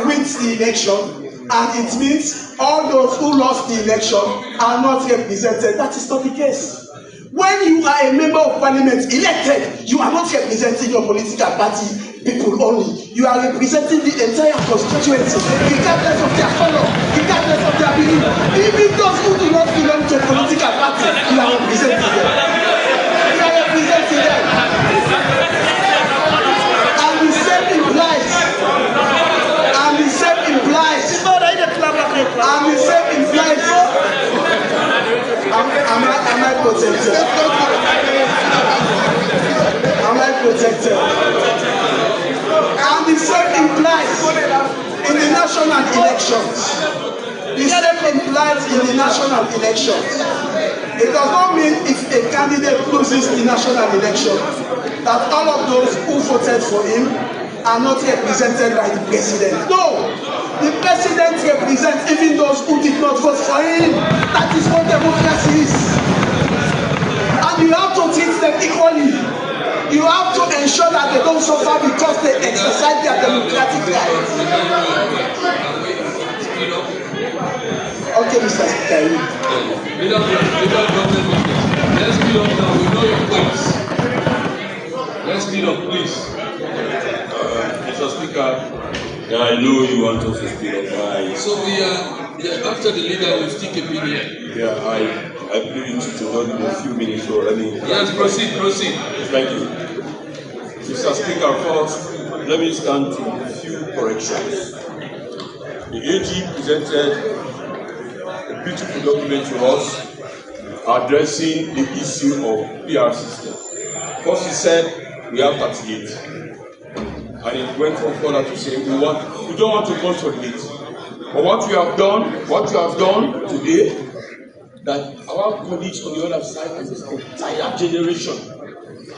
wins the election, and it means all those who lost the election are not represented. That is not the case. When you are a member of parliament elected, you are not representing your political party people only. You are representing the entire constituency, regardless of their color, regardless of their belief. Even those who do not belong to a political party, you are representing them. And the same implies. Am I protected? And the same implies in the national elections. It does not mean if a candidate loses the national election that all of those who voted for him are not represented by the president. No! The president represents even those who did not vote for him. That is what democracy is. And you have to treat them equally. You have to ensure that they don't suffer because they exercise their democratic rights. Okay, Mr. Speaker. Let's speed up now. We know your points. Let's speed up, please. Mr. Speaker, I know you want us to speed up. So we are after the leader, we'll stick a pin here. Yeah, I believe you to not in a few minutes. So let me. Yes, proceed. Thank you, Mr. Speaker. First, let me stand to a few corrections. The AG presented a beautiful document to us addressing the issue of PR system. First, he said we have 38. And it went on further to say we don't want to consolidate. But what you have done today, that our colleagues on the other side of this entire generation,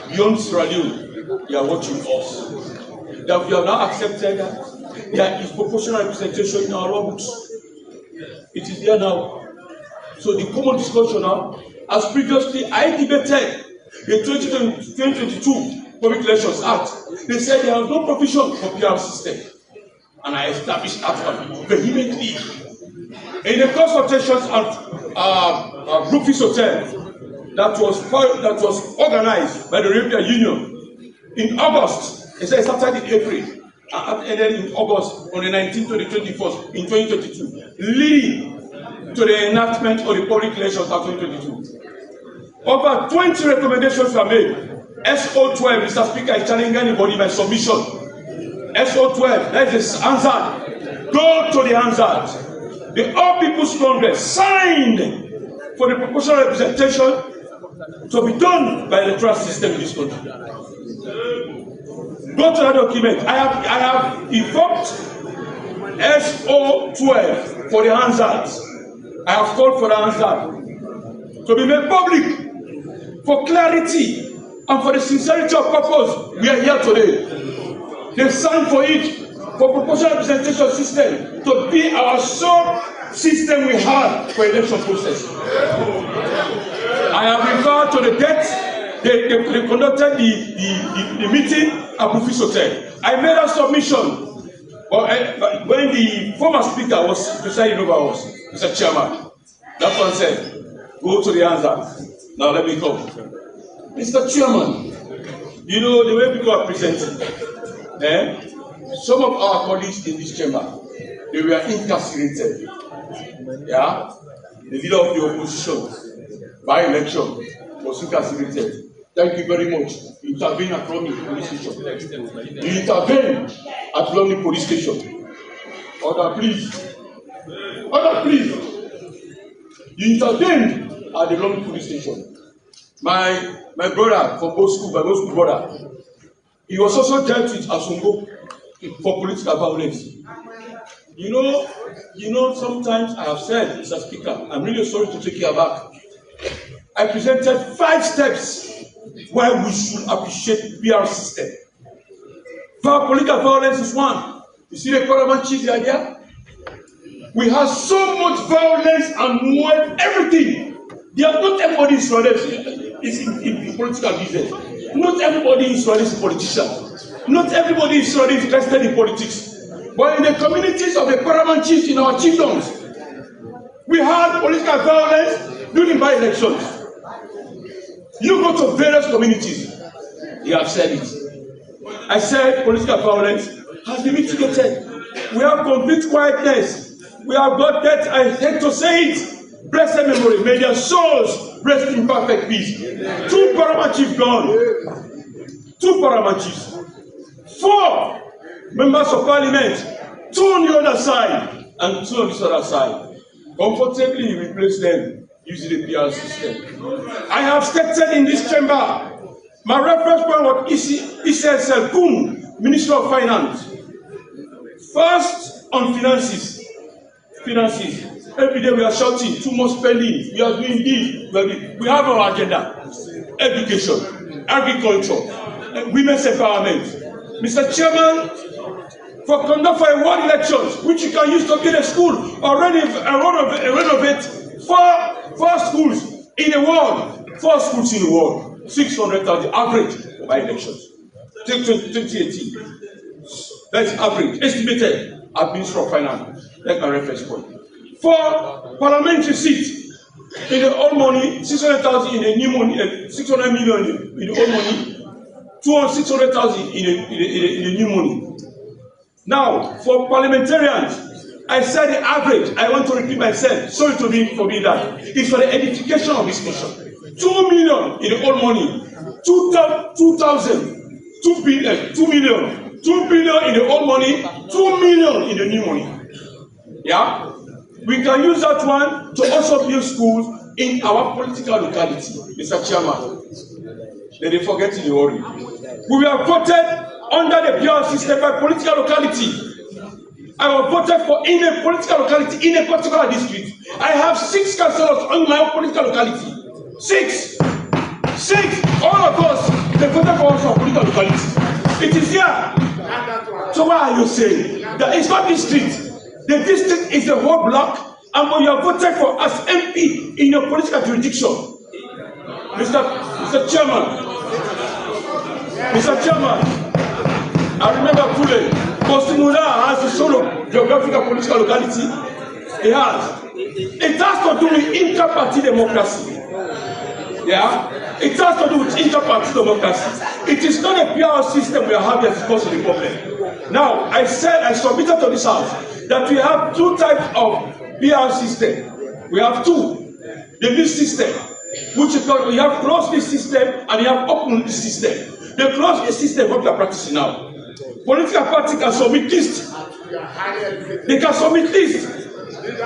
beyond Sierra Leone, they are watching us. That we have now accepted that there is proportional representation in our law books. It is there now. So the common discussion now, as previously I debated The 2022 Public Elections Act, they said there was no provision for PR system. And I established that one vehemently. In the consultations at Brookfield Hotel that was organized by the European Union in August, it said it started in April and ended in August on the 19th to the 21st in 2022, leading to the enactment of the Public Elections Act 2022. Over 20 recommendations were made. SO12, Mr. Speaker, is challenging anybody by submission. SO12, that is the Hansard. Go to the Hansard. The All People's Congress signed for the proportional representation to be done by the electoral system in this country. Go to that document. I have invoked SO12 for the Hansard. I have called for the Hansard to be made public for clarity and for the sincerity of purpose. We are here today. They signed for it, for proportional representation system to be our sole system we have for election process. I have referred to the date they conducted the meeting at Brookfield Hotel. I made a submission when the former speaker was presiding over us, Mr. Chairman. That one said, go to the answer. Now let me come. Mr. Chairman, you know the way people are presenting. Some of our colleagues in this chamber, they were incarcerated. Yeah? The leader of the opposition, by election, was incarcerated. Thank you very much. You intervened at Romney Police Station. You intervened at Romney Police Station. Order, please. Order, please. You intervened at the Romney Police Station. My brother from both school, my both school brother, he was also dealt with Asongo for political violence. You know, sometimes I have said, Mr. Speaker, I'm really sorry to take you aback. I presented 5 steps why we should appreciate the PR system. Political violence is one. You see the Parliament chief idea? We have so much violence and everything. They are not everybody is in political business. Not everybody is a politician. Not everybody is interested in politics. But in the communities of the paramount chiefs in our chiefdoms, we have political violence during by-elections. You go to various communities, they have said it. I said political violence has been mitigated. We have complete quietness. We have got that, I hate to say it, blessed memory. May their souls rest in perfect peace. 2 paramount chiefs gone. 2 paramount chiefs. 4 members of parliament, 2 on the other side and 2 on this other side. Comfortably replace them using the PR system. I have stated in this chamber, my reference point was Issa Selkoum, Minister of Finance. First on finances. Every day we are shouting, too much spending, we are doing this. We have our agenda. Education, agriculture, women's empowerment. Mr. Chairman, for world elections, which you can use to build a school or renovate 4 schools in the world. 4 schools in the world. 600,000 average by elections. 2018. That's average. Estimated at Ministry of Finance. That's my reference point. 4 parliamentary seats in the old money, 600,000 in the new money, 600 million in the old money, 600,000 in the new money. Now, for parliamentarians, I said the average, I want to repeat myself, sorry to be for me that, it's for the edification of this nation. 2 million in the old money, 2 million, 2 billion in the old money, 2 million in the new money. Yeah? We can use that one to also build schools in our political locality, Mr. Chairman. Then they forget in the hurry. We were voted under the PR system by political locality. I was voted for in a political locality, in a particular district. I have 6 councillors on my own political locality. 6! All of us, they voted for us for political locality. It is here. So why are you saying that it's not district? The district is the whole block, and when you are voted for as MP in your political jurisdiction, Mr. Mr. Chairman, I remember fully, Kosimula has a sort of geographical political locality. It has. It has to do with inter-party democracy. Yeah? It has to do with inter-party democracy. It is not a PR system we are having as cause of the problem. Now, I submitted to this house that we have two types of PR system. We have two. The list system, which is called, we have closed list system and we have open list system. The closed list system, what we are practicing now. Political party can submit list. They can submit list.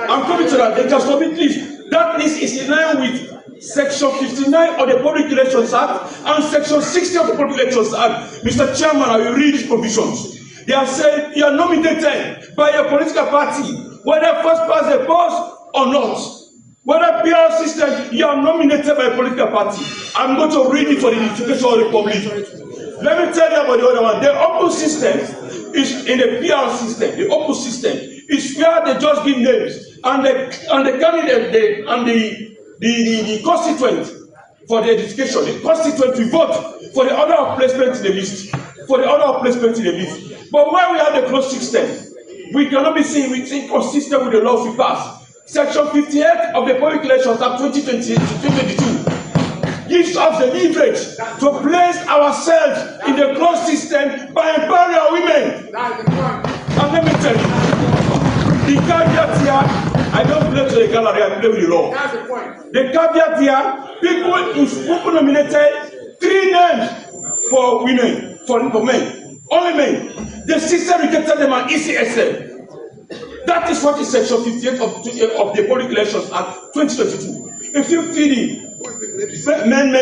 I'm coming to that. They can submit list. That list is in line with Section 59 of the Public Elections Act and Section 60 of the Public Elections Act. Mr. Chairman, I will read these provisions. They have said you are nominated by a political party, whether first past the post or not. Whether PR system, you are nominated by a political party. I'm going to read it for the notification of the public. Let me tell you about the other one. The open system is in the PR system. The open system is where they just give names and the candidate the constituent for the education. The constituent will vote for the order of placement in the list. For the order of placement in the list. But when we have the closed system, we cannot be seen with inconsistent with the laws we pass. Section 58 of the Public Elections Act 2020 to 2022 gives us the leverage to place ourselves in the closed system by empowering our women. And let me tell you, the caveat here, I don't play to the gallery, I play with the law. That's the point. The caveat here, people nominated 3 names for women, for men, only men. The system rejected them at ECSL. That is what is Section 58 of the Public Elections Act 2022. If you feed it, men,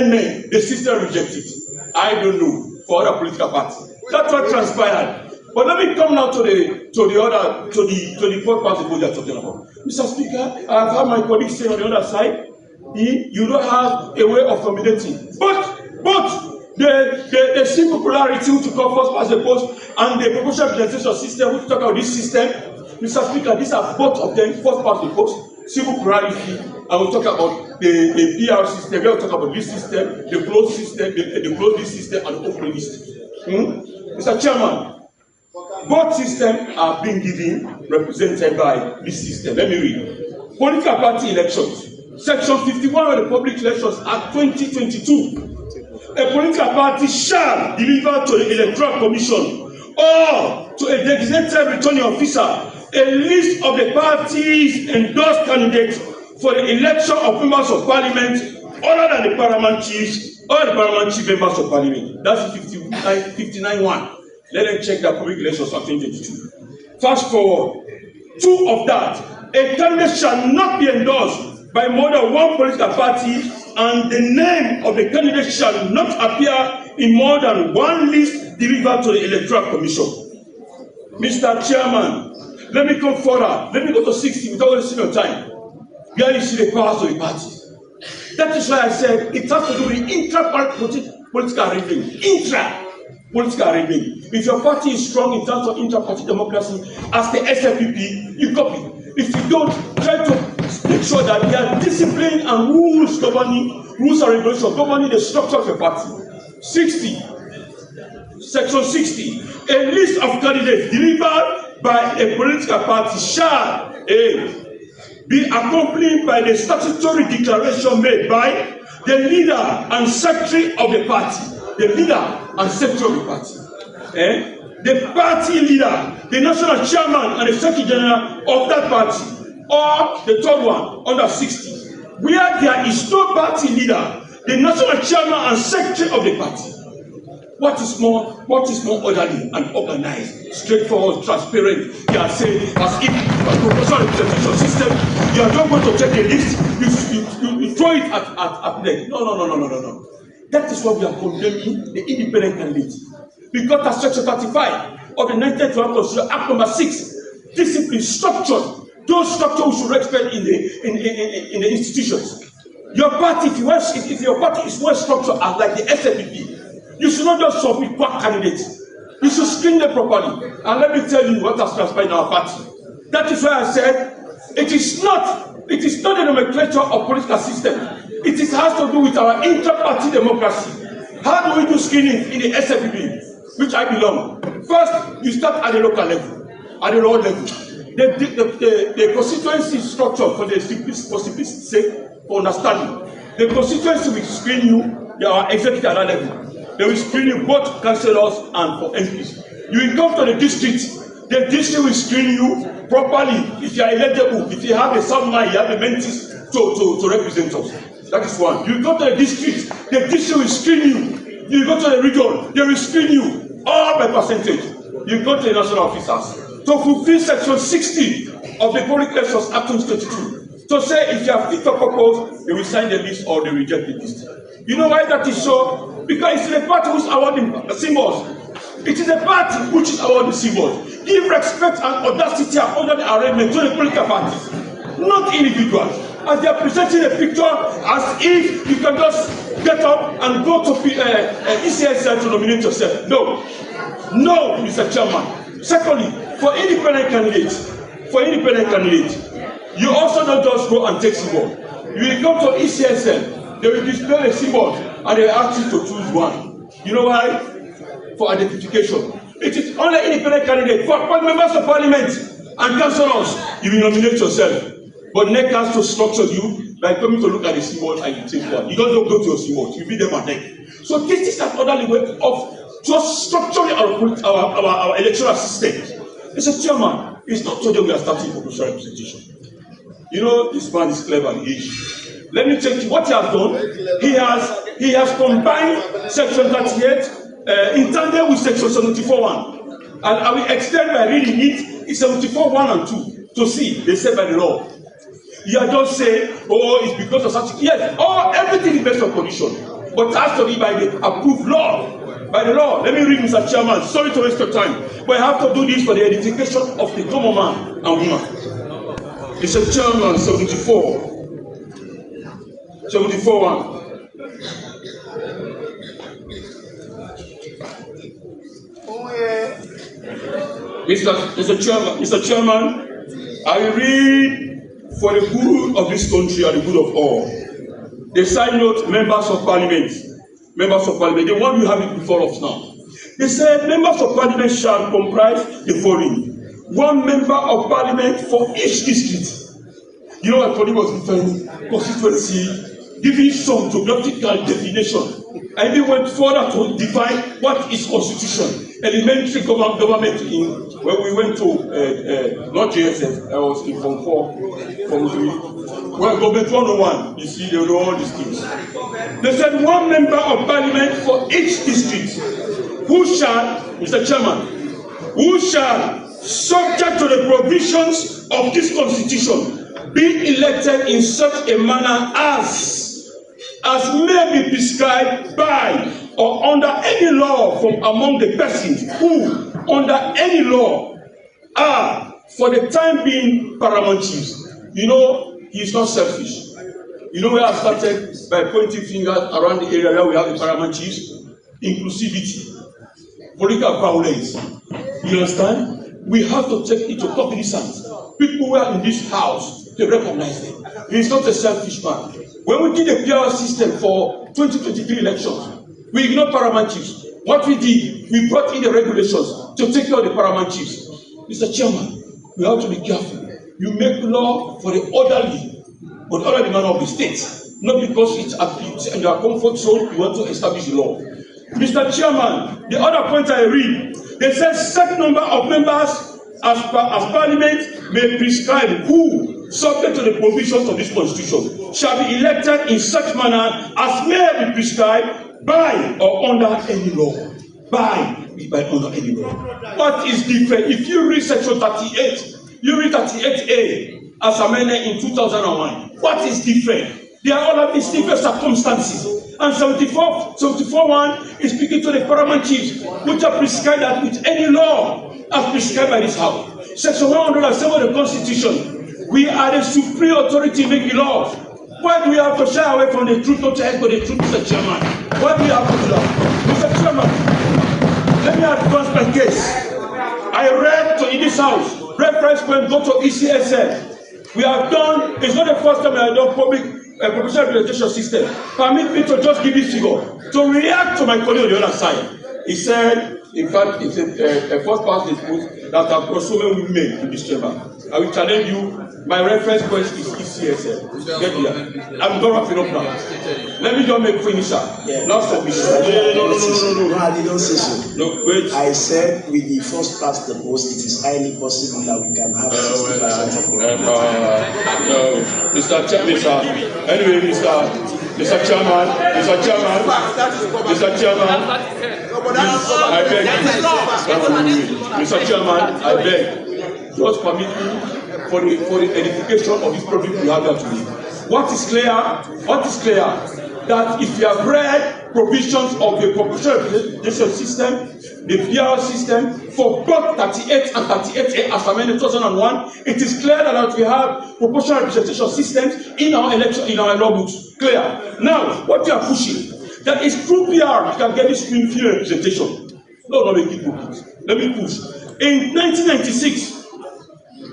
the system rejected it. I don't know for other political parties. That's what transpired. But let me come now to the fourth part of what they are talking about. Mr. Speaker, I have had my colleagues say on the other side, you don't have a way of nominating. But the simple polarity which you call first past the post and the proportional representation system, which talk about this system. Mr. Speaker, these are both of them, first past the post, civil plurality, and we'll talk about the PR system, we'll talk about this system, the closed system, the closed list system, and the open list. Mr. Chairman, both systems are being given, represented by this system. Let me read. Political party elections. Section 51 of the Public Elections Act 2022. A political party shall deliver to the Electoral Commission or to a designated returning officer a list of the party's endorsed candidates for the election of members of parliament other than the paramount chiefs or the paramount chief members of parliament. That's 59.1. Let them check that public elections of 2022. Fast forward. 2 of that. A candidate shall not be endorsed by more than one political party, and the name of the candidate shall not appear in more than one list delivered to the Electoral Commission. Mr. Chairman, let me come further. Let me go to 60 without wasting your time. Here you see the powers of the party. That is why I said it has to do with intra-political arrangement. Intra-political arrangement. If your party is strong in terms of intra-party democracy, as the SFPP, you copy. If you don't, try to make sure that there are discipline and rules and regulations governing the structure of your party. 60. Section 60. A list of candidates delivered by a political party shall be accompanied by the statutory declaration made by the leader and secretary of the party. The leader and secretary of the party. The party leader, the national chairman and the secretary general of that party. Or the third one, under 60. Where there is no party leader, the national chairman and secretary of the party. What is more orderly and organized, straightforward, transparent? You are saying, as if a proportional representation system, you are not going to check the list, you throw it at them. No. That is what we are condemning the independent candidate. Because as Section 35 of the 1921 Constitution, Act number 6, discipline, structure, those structures we should respect in the institutions. Your party, if your party is well structured as like the SFPP, you should not just submit quack candidates. You should screen them properly. And let me tell you what has transpired in our party. That is why I said it is not the nomenclature of political system. It has to do with our inter-party democracy. How do we do screening in the SFPB, which I belong? First, you start at the local level, at the lower level. The constituency structure, for the simplicity sake, for understanding, the constituency will screen you, our executive at that level. They will screen you both councillors and for MPs. You will come to the district will screen you properly if you are eligible, if you have a sound mind, you have the mentis to represent us. That is one. You go to the district will screen you. You go to the region, they will screen you, all by percentage. You go to the national officers. To fulfill section 60 of the Public Elections Act 2022, to say if you are fit for purpose, they will sign the list or they reject the list. You know why that is so? Because it's the party which is awarding symbols. It is the party which is awarding symbols. Give respect and audacity under the arrangement to the political parties, not individuals. As they are presenting a picture as if you can just get up and go to ECSL to nominate yourself. No. No, Mr. Chairman. Secondly, for independent candidates, you also don't just go and take symbol. You will come to ECSL, they will display a symbol and they will ask you to choose one. You know why? For identification. It is only independent candidate. For members of parliament and councillors, you will nominate yourself. But NEC has to structure you by coming to look at the symbol and you take one. You don't go to your symbol, you beat them at NEC. So this is an orderly way of just structuring our electoral system. Mr. Chairman, it's not today we are starting proportional representation. You know, this man is clever and age. Let me tell you what he has done. He has combined section 38 in tandem with section 74(1). And I will extend by reading it in 74(1) and 2 to see, they say by the law. You are just saying, oh, it's because of such. Yes, everything is based on condition. But it has to be by the approved law. By the law. Let me read, Mr. Chairman. Sorry to waste your time. But I have to do this for the edification of the common man and woman. Mr. Chairman, 74. 74(1). Mr. Chairman, I read for the good of this country and the good of all. The side note, members of parliament, the one we have it before us now. They said members of parliament shall comprise the following: one member of parliament for each district. You know what Tony was defining constituency, giving some geographical definition. I even went further to define what is constitution. Elementary government when we went to not JSF, I was in Form 4, Form 3. Well, government 101, you see, they know all these things. They said one member of parliament for each district, who shall, Mr. Chairman, who shall, subject to the provisions of this constitution, be elected in such a manner as may be prescribed by or under any law from among the persons who, under any law, are for the time being paramount chiefs. You know, he is not selfish. You know where I started by pointing fingers around the area where we have the paramount chiefs? Inclusivity, political violence. You understand? We have to take it to cognizance. People who are in this house, they recognize them. He is not a selfish man. When we did the PR system for 2023 elections, we ignored paramount chiefs. What we did, we brought in the regulations to take care of the paramount chiefs. Mr. Chairman, we have to be careful. You make law for the orderly, but orderly manner of the state, not because it's in your comfort zone, you want to establish the law. Mr. Chairman, the other point I read, they said set number of members as parliament may prescribe who, subject to the provisions of this constitution, shall be elected in such manner as may be prescribed by or under any law. By under any law. What is different? If you read section 38, you read 38A as amended in 2001. What is different? They are all of these different circumstances. And 74(1) is speaking to the paramount chiefs, which are prescribed that with any law as prescribed by this house. Section 107 of the Constitution, we are the supreme authority making laws. Why do we have to shy away from the truth, not to ask for the truth, Mr. Chairman? Why do we have to do that? Mr. Chairman, let me advance my case. I read in this house, reference point, go to ECSL. We have done, it's not the first time I have done public proportional representation system, permit me to just give this figure to react to my colleague on the other side. He said, in fact, it's a first past dispute that have brought so many women in this chamber. I will challenge you. My reference point is ECSL. Get here. I'm not wrapping up now. Let me just make finisher. Not submission. No, I didn't say so. No, wait. I said with the first past the post, it is highly possible that we can have 60% of no, Mr. Chairman, anyway, Mr. Chairman, I beg you. Mr. Chairman, I beg. Just permit me for the edification of this problem we have here today. What is clear that if you have read provisions of the proportional representation system, the PR system for both 38 and 38A as amended 2001, it is clear that we have proportional representation systems in our election, in our law books. Clear. Now, what we are pushing, that is through PR you can get this Springfield representation. No, let me keep pushing. Let me push. In 1996,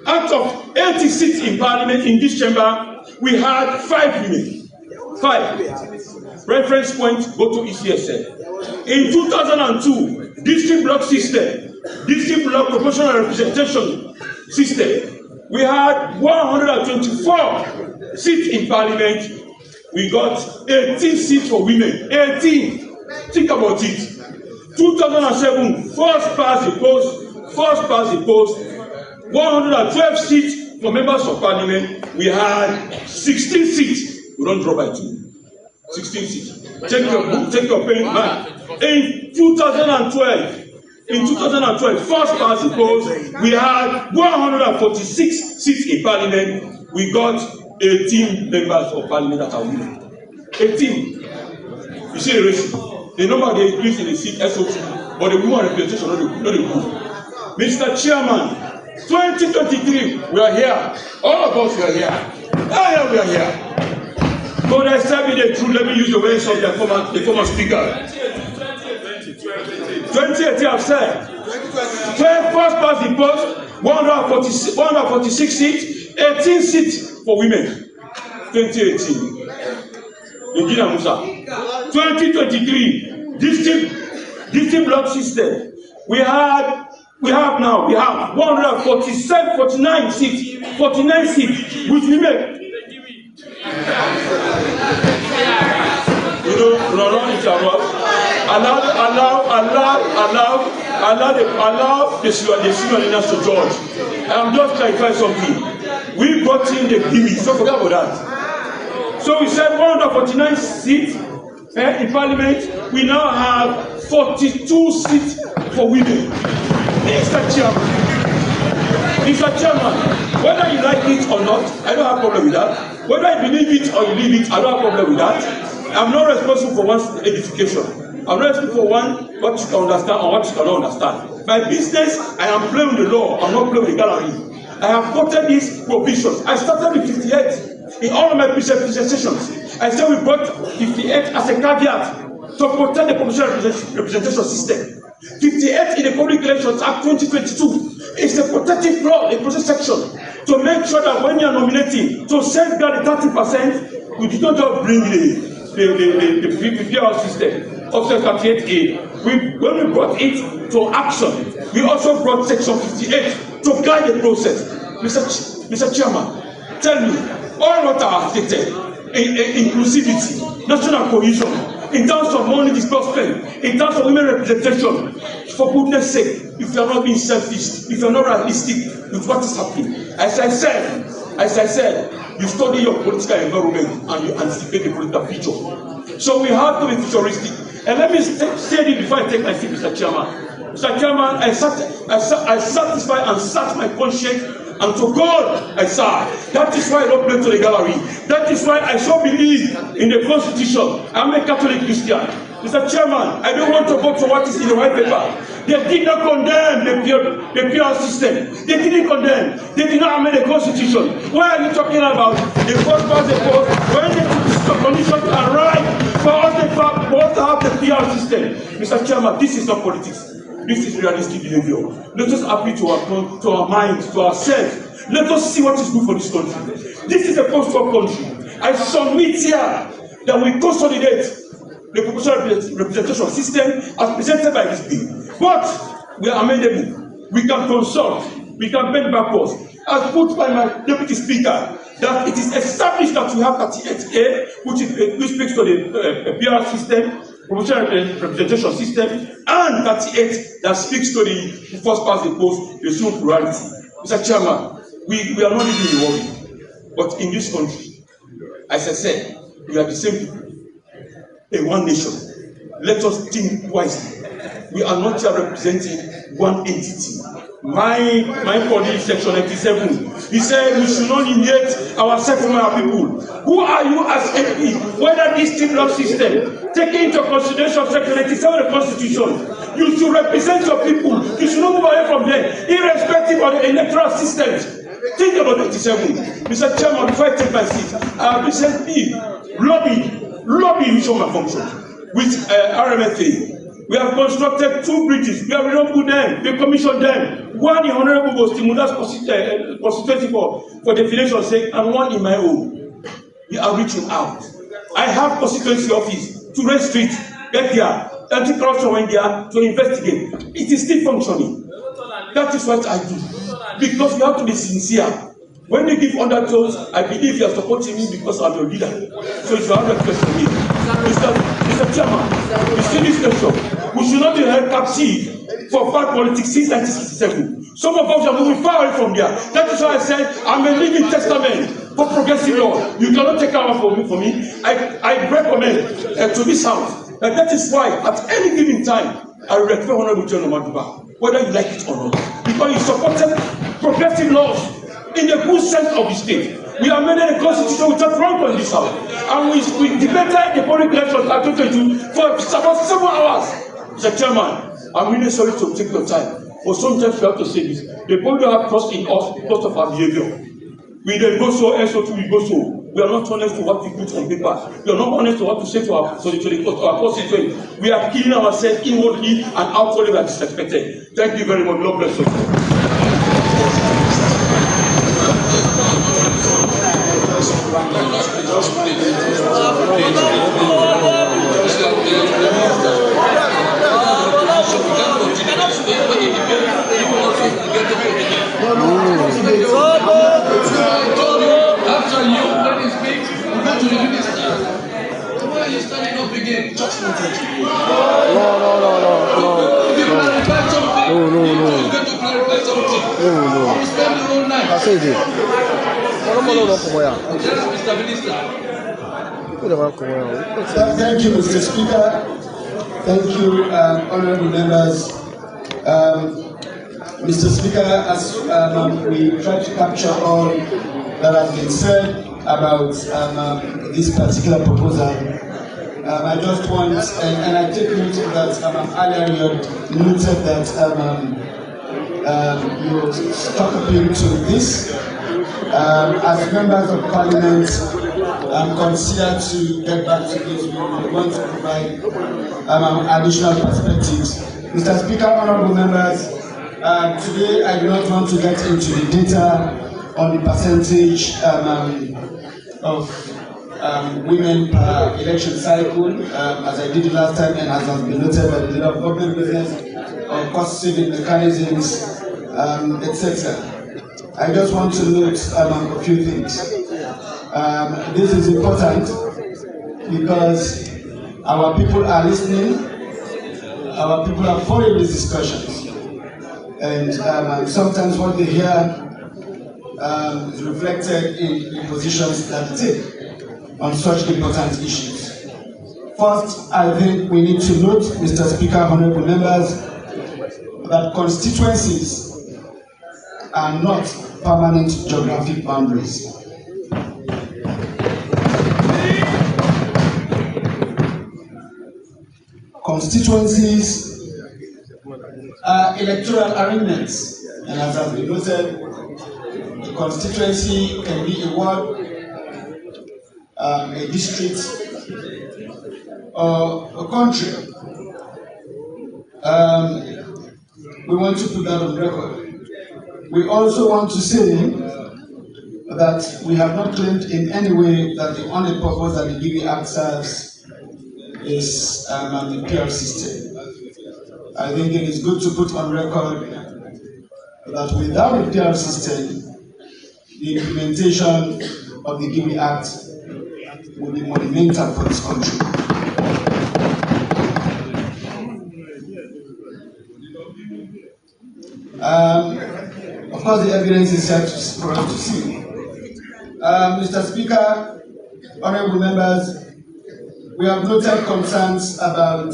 out of 80 seats in Parliament in this chamber, we had 5 women. 5. Reference point, go to ECSL. In 2002, district block system, district block proportional representation system, we had 124 seats in Parliament. We got 18 seats for women. 18. Think about it. 2007, first past the post, 112 seats for members of Parliament. We had 16 seats. We don't drop by 2. 16 seats. Check your book, check your pen, man. In 2012, first past the post, we had 146 seats in Parliament. We got 18 members of Parliament that are women. 18. You see the ratio. The number they increase in the seat SO2, but the women representation not the good. Mr. Chairman, 2023, we are here. All of us, we are here. Yeah, we are here. But I tell me the truth. Let me use the words of the former speaker. 2018, I've said. 12 first past the post, 146 seats, 18 seats for women. 2018. Regina Musa. 2023, district block system. We have 49 seats with women. You know, allow the senior leaders to judge. I'm just clarifying something. We brought in the gimmick, so forget about that. So we said 149 seats in Parliament. We now have 42 seats for women. Mr. Chairman, whether you like it or not, I don't have a problem with that. Whether you believe it or you leave it, I don't have a problem with that. I'm not responsible for one's edification. I'm not responsible for what you can understand or what you cannot understand. My business, I am playing with the law. I'm not playing with the gallery. I have quoted these provisions. I started with 58 in all of my presentations. I said we brought 58 as a caveat to protect the proportional representation system. 58 in the Public Elections Act 2022 is a protective law, a process section, to make sure that when you are nominating, to safeguard the 30%, we did not just bring the PR system of Section 38A. When we brought it to action, we also brought Section 58 to guide the process. Mr. Chairman, tell me, all what I have stated, inclusivity, national cohesion, in terms of money disbursement, in terms of women representation, for goodness sake, if you are not being selfish, if you are not realistic with what is happening, as I said, you study your political environment and you anticipate the political future. So we have to be futuristic. And let me say this before I take my seat, Mr. Chairman. Mr. Chairman, I satisfy and sat my conscience, and to God I serve. That is why I don't play to the gallery. That is why I so believe in the Constitution. I'm a Catholic Christian. Mr. Chairman, I don't want to vote for what is in the white paper. They did not condemn the PR system. They didn't condemn. They did not amend the Constitution. Why are you talking about the first past the post when the conditions are right for us to have the PR system? Mr. Chairman, this is not politics. This is realistic behavior. Let us appeal to our minds, to ourselves. Let us see what is good for this country. This is a post-war country. I submit here that we consolidate the proportional representation system as presented by this bill. But we are amendable. We can consult. We can bend backwards. As put by my deputy speaker, that it is established that we have 38A, which speaks to the PR system, proportional representation system, and 38 that speaks to the first past the post, the soon plurality. Mr. Chairman, we are not living in a worry, but in this country, as I said, we are the same people, a one nation. Let us think wisely. We are not here representing one entity. My colleague, section 97, he said we should not negate ourselves from our people. Who are you as MP? Whether this two-block system, taking into consideration section 97 of the Constitution, you should represent your people. You should not move away from them, irrespective of the electoral systems. Think about 97. Mr. Chairman, before I take my seat, I have recently lobbied which of my functions with RMFA. We have constructed 2 bridges. We have reopened them. We commissioned them. One in Honorable Bostimuda's constituency for definition's sake, and one in my own. We are reaching out. I have constituency office to raise street, get there, anti-corruption when there to investigate. It is still functioning. That is what I do. Because you have to be sincere. When you give undertones, I believe you are supporting me because I'm your leader. So you have respect for me. Mr. Chairman, you see this nation. We should not be held captive for bad politics since 1967. Some of us are moving far away from there. That is why I said I'm a living testament for progressive law. You cannot take power from me. I recommend to this house that is why at any given time I recommend Honorable John Omaduba, whether you like it or not, because he supported progressive laws in the good sense of the state. We amended the constitution without wrong in this house, and we debated the public elections at 2022 for about 7 hours. Mr. Chairman, I'm really sorry to take your time, but sometimes we have to say this. The people don't have trust in us because of our behavior. We then go so, and so we go so. We are not honest to what we put on paper. We are not honest to what to say to our constituents. We are killing ourselves inwardly and outwardly we are disrespected. Thank you very much. God bless you. After you, when you speak, you go to the minister. Why are you standing up again? Just want to. If you clarify something, you get to clarify something. You spend the whole night. Yes, Mr. Minister. Thank you, Mr. Speaker. Thank you, honorable members. Mr. Speaker, as we try to capture all that has been said about this particular proposal, I just want, and I take note that earlier you had noted that you stuck appeal to this. As members of Parliament, consider to get back to this. We want to provide additional perspectives. Mr. Speaker, honorable members, today I do not want to get into the data on the percentage of women per election cycle, as I did last time and as has been noted by the leader of government business, on cost-saving mechanisms, etc. I just want to note a few things. This is important because our people are listening, our people are following these discussions, and sometimes what they hear is reflected in the positions that they take on such important issues. First, I think we need to note, Mr. Speaker, honorable members, that constituencies are not permanent geographic boundaries. Constituencies are electoral arrangements, and as has been noted, a constituency can be a ward, a district, or a country. We want to put that on record. We also want to say that we have not claimed in any way that the only purpose that the GB Act serves is the PR system. I think it is good to put on record that without the PR system, the implementation of the GB Act will be monumental for this country. Of course, the evidence is set for us to see. Mr. Speaker, honorable members, we have noted concerns about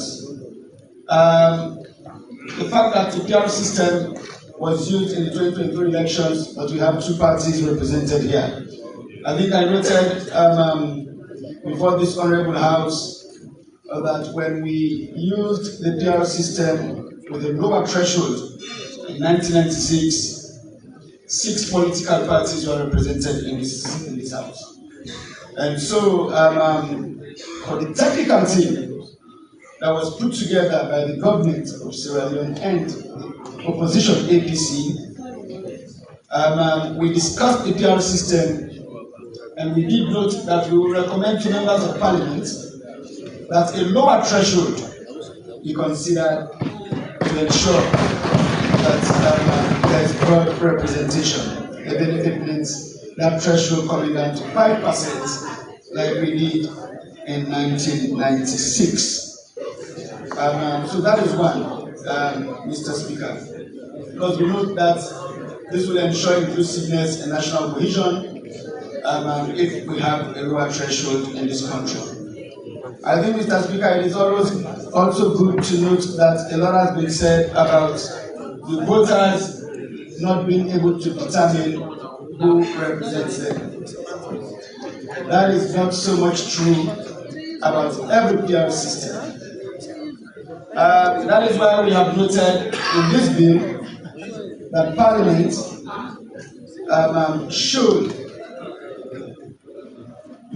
the fact that the PR system was used in the 2023 elections, but we have two parties represented here. I think I noted before this honorable house that when we used the PR system with a lower threshold in 1996, 6 political parties were represented in this house. And so, for the technical team that was put together by the government of Sierra Leone and the opposition APC, we discussed the PR system, and we did note that we will recommend to members of parliament that a lower threshold be considered to ensure that there is broad representation. The benefit means that threshold coming down to 5%, like we did in 1996. So that is one, Mr. Speaker. Because we note that this will ensure inclusiveness and national cohesion if we have a lower threshold in this country. I think, Mr. Speaker, it is always also good to note that a lot has been said about the voters not being able to determine who represents them. That is not so much true about every PR system. That is why we have noted in this bill that Parliament should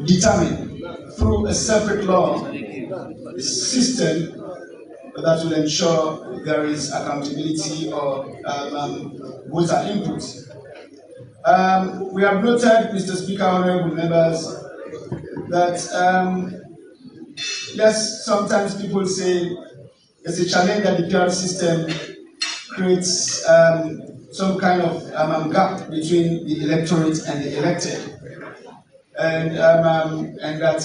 determine through a separate law a system that will ensure there is accountability or voter input. We have noted, Mr. Speaker, honorable members, that yes, sometimes people say there's a challenge that the PR system creates some kind of gap between the electorate and the elected. And that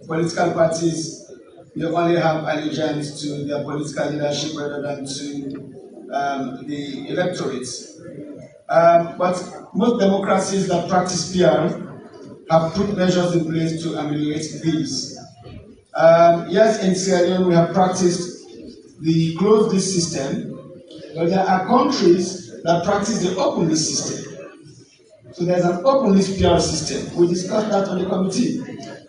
political parties they only have allegiance to their political leadership rather than to the electorate. But most democracies that practice PR have put measures in place to ameliorate these. Yes, in Sierra Leone we have practiced the closed list system, but there are countries that practice the open list system. So there's an open list PR system. We discussed that on the committee,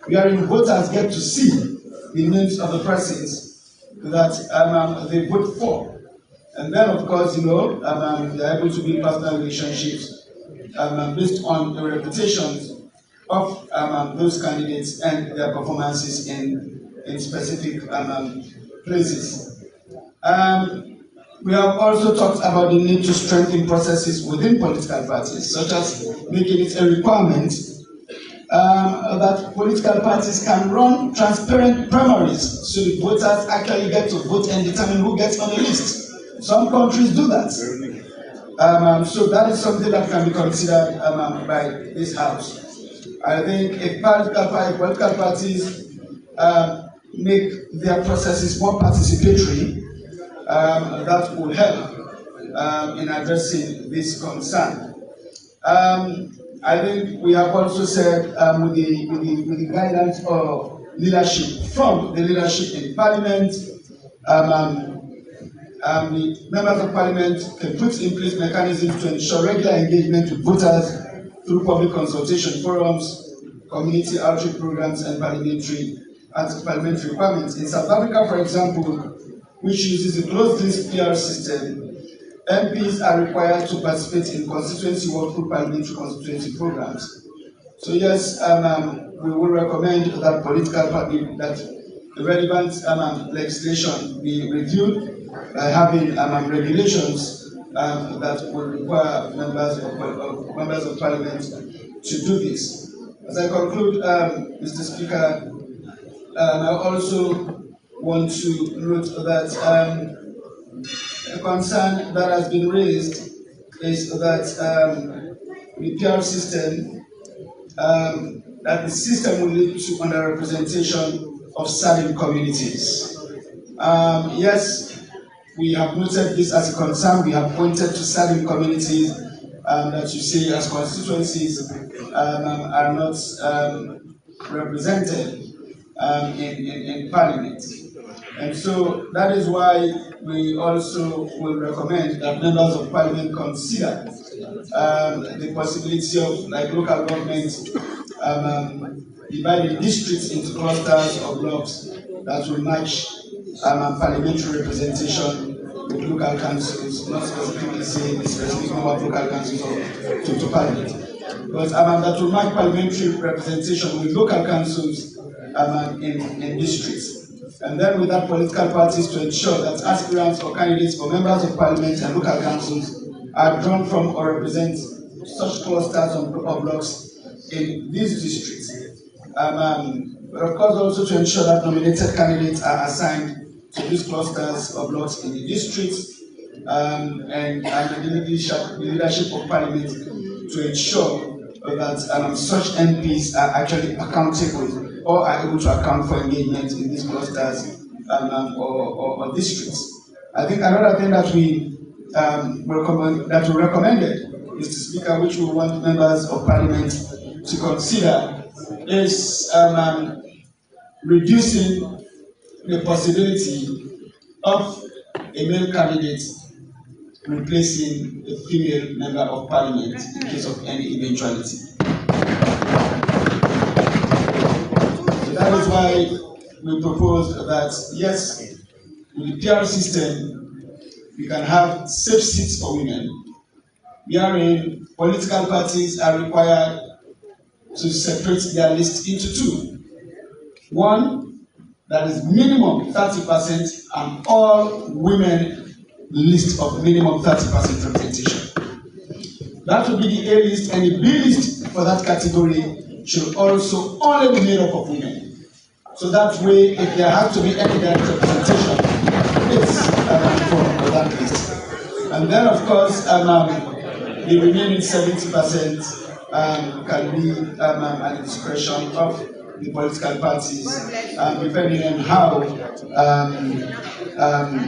wherein voters get to see the names of the persons that they vote for. And then, of course, they're able to build personal relationships based on the reputations of those candidates and their performances in specific places. We have also talked about the need to strengthen processes within political parties, such as making it a requirement that political parties can run transparent primaries so the voters actually get to vote and determine who gets on the list. Some countries do that. So that is something that can be considered by this House. I think if political parties make their processes more participatory, that will help in addressing this concern. I think we have also said with the guidance of leadership from the leadership in Parliament, the members of Parliament can put in place mechanisms to ensure regular engagement with voters through public consultation forums, community outreach programs, and parliamentary requirements. In South Africa, for example, which uses a closed-list PR system, MPs are required to participate in constituency work through parliamentary constituency programs. So yes, we will recommend that the relevant legislation be reviewed by having regulations that will require members of Parliament to do this. As I conclude, Mr. Speaker, I also want to note that a concern that has been raised is that the PR system, that the system will lead to underrepresentation of certain communities. Yes, we have noted this as a concern. We have pointed to certain communities that you see as constituencies are not represented in Parliament. And so that is why we also will recommend that members of Parliament consider the possibility of local governments dividing districts into clusters or blocks that will match parliamentary representation with local councils, not specifically saying the specific number of local councils to Parliament, but that will match parliamentary representation with local councils in districts. And then with that, political parties to ensure that aspirants or candidates for members of Parliament and local councils are drawn from or represent such clusters or blocks in these districts. But of course also to ensure that nominated candidates are assigned to these clusters or blocks in the districts and the leadership of Parliament to ensure that such MPs are actually accountable or are able to account for engagement in these clusters or districts. I think another thing that we recommended, Mr. Speaker, which we want members of Parliament to consider, is reducing the possibility of a male candidate replacing a female member of Parliament in case of any eventuality. That is why we propose that, yes, with the PR system, we can have safe seats for women, wherein political parties are required to separate their list into two. One, that is minimum 30% and all women list of minimum 30% representation. That will be the A list, and the B list for that category should also only be made up of women. So that way, if there has to be any direct representation, it's for that list. And then, of course, the remaining 70% can be at the discretion of the political parties, depending on how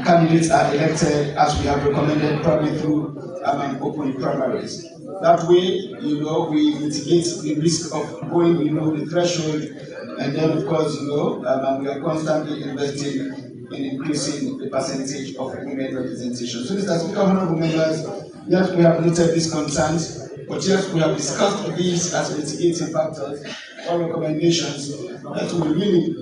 candidates are elected, as we have recommended, probably through open primaries. That way, we mitigate the risk of going below the threshold, and then, of course, we are constantly investing in increasing the percentage of women representation. So, Mr. Speaker, honorable members, yes, we have noted these concerns, but yes, we have discussed these as mitigating factors or recommendations that will really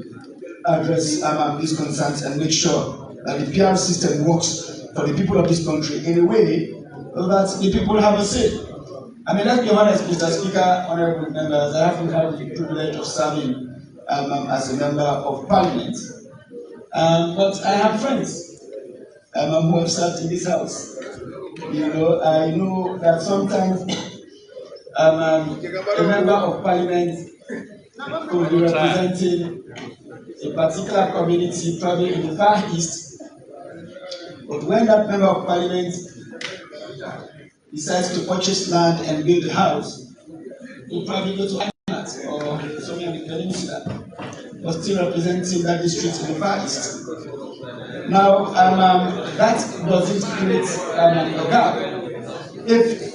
address these concerns and make sure that the PR system works for the people of this country in a way that the people have a say. I mean, let's be honest, Mr. Speaker, honorable members, I haven't had the privilege of serving as a member of Parliament, but I have friends who have served in this house. I know that sometimes a member of Parliament could be representing a particular community, probably in the Far East, but when that member of Parliament decides to purchase land and build a house, he'll probably go to Ireland or somewhere in the peninsula, but still representing that district in the Far East. Now, that doesn't create a gap if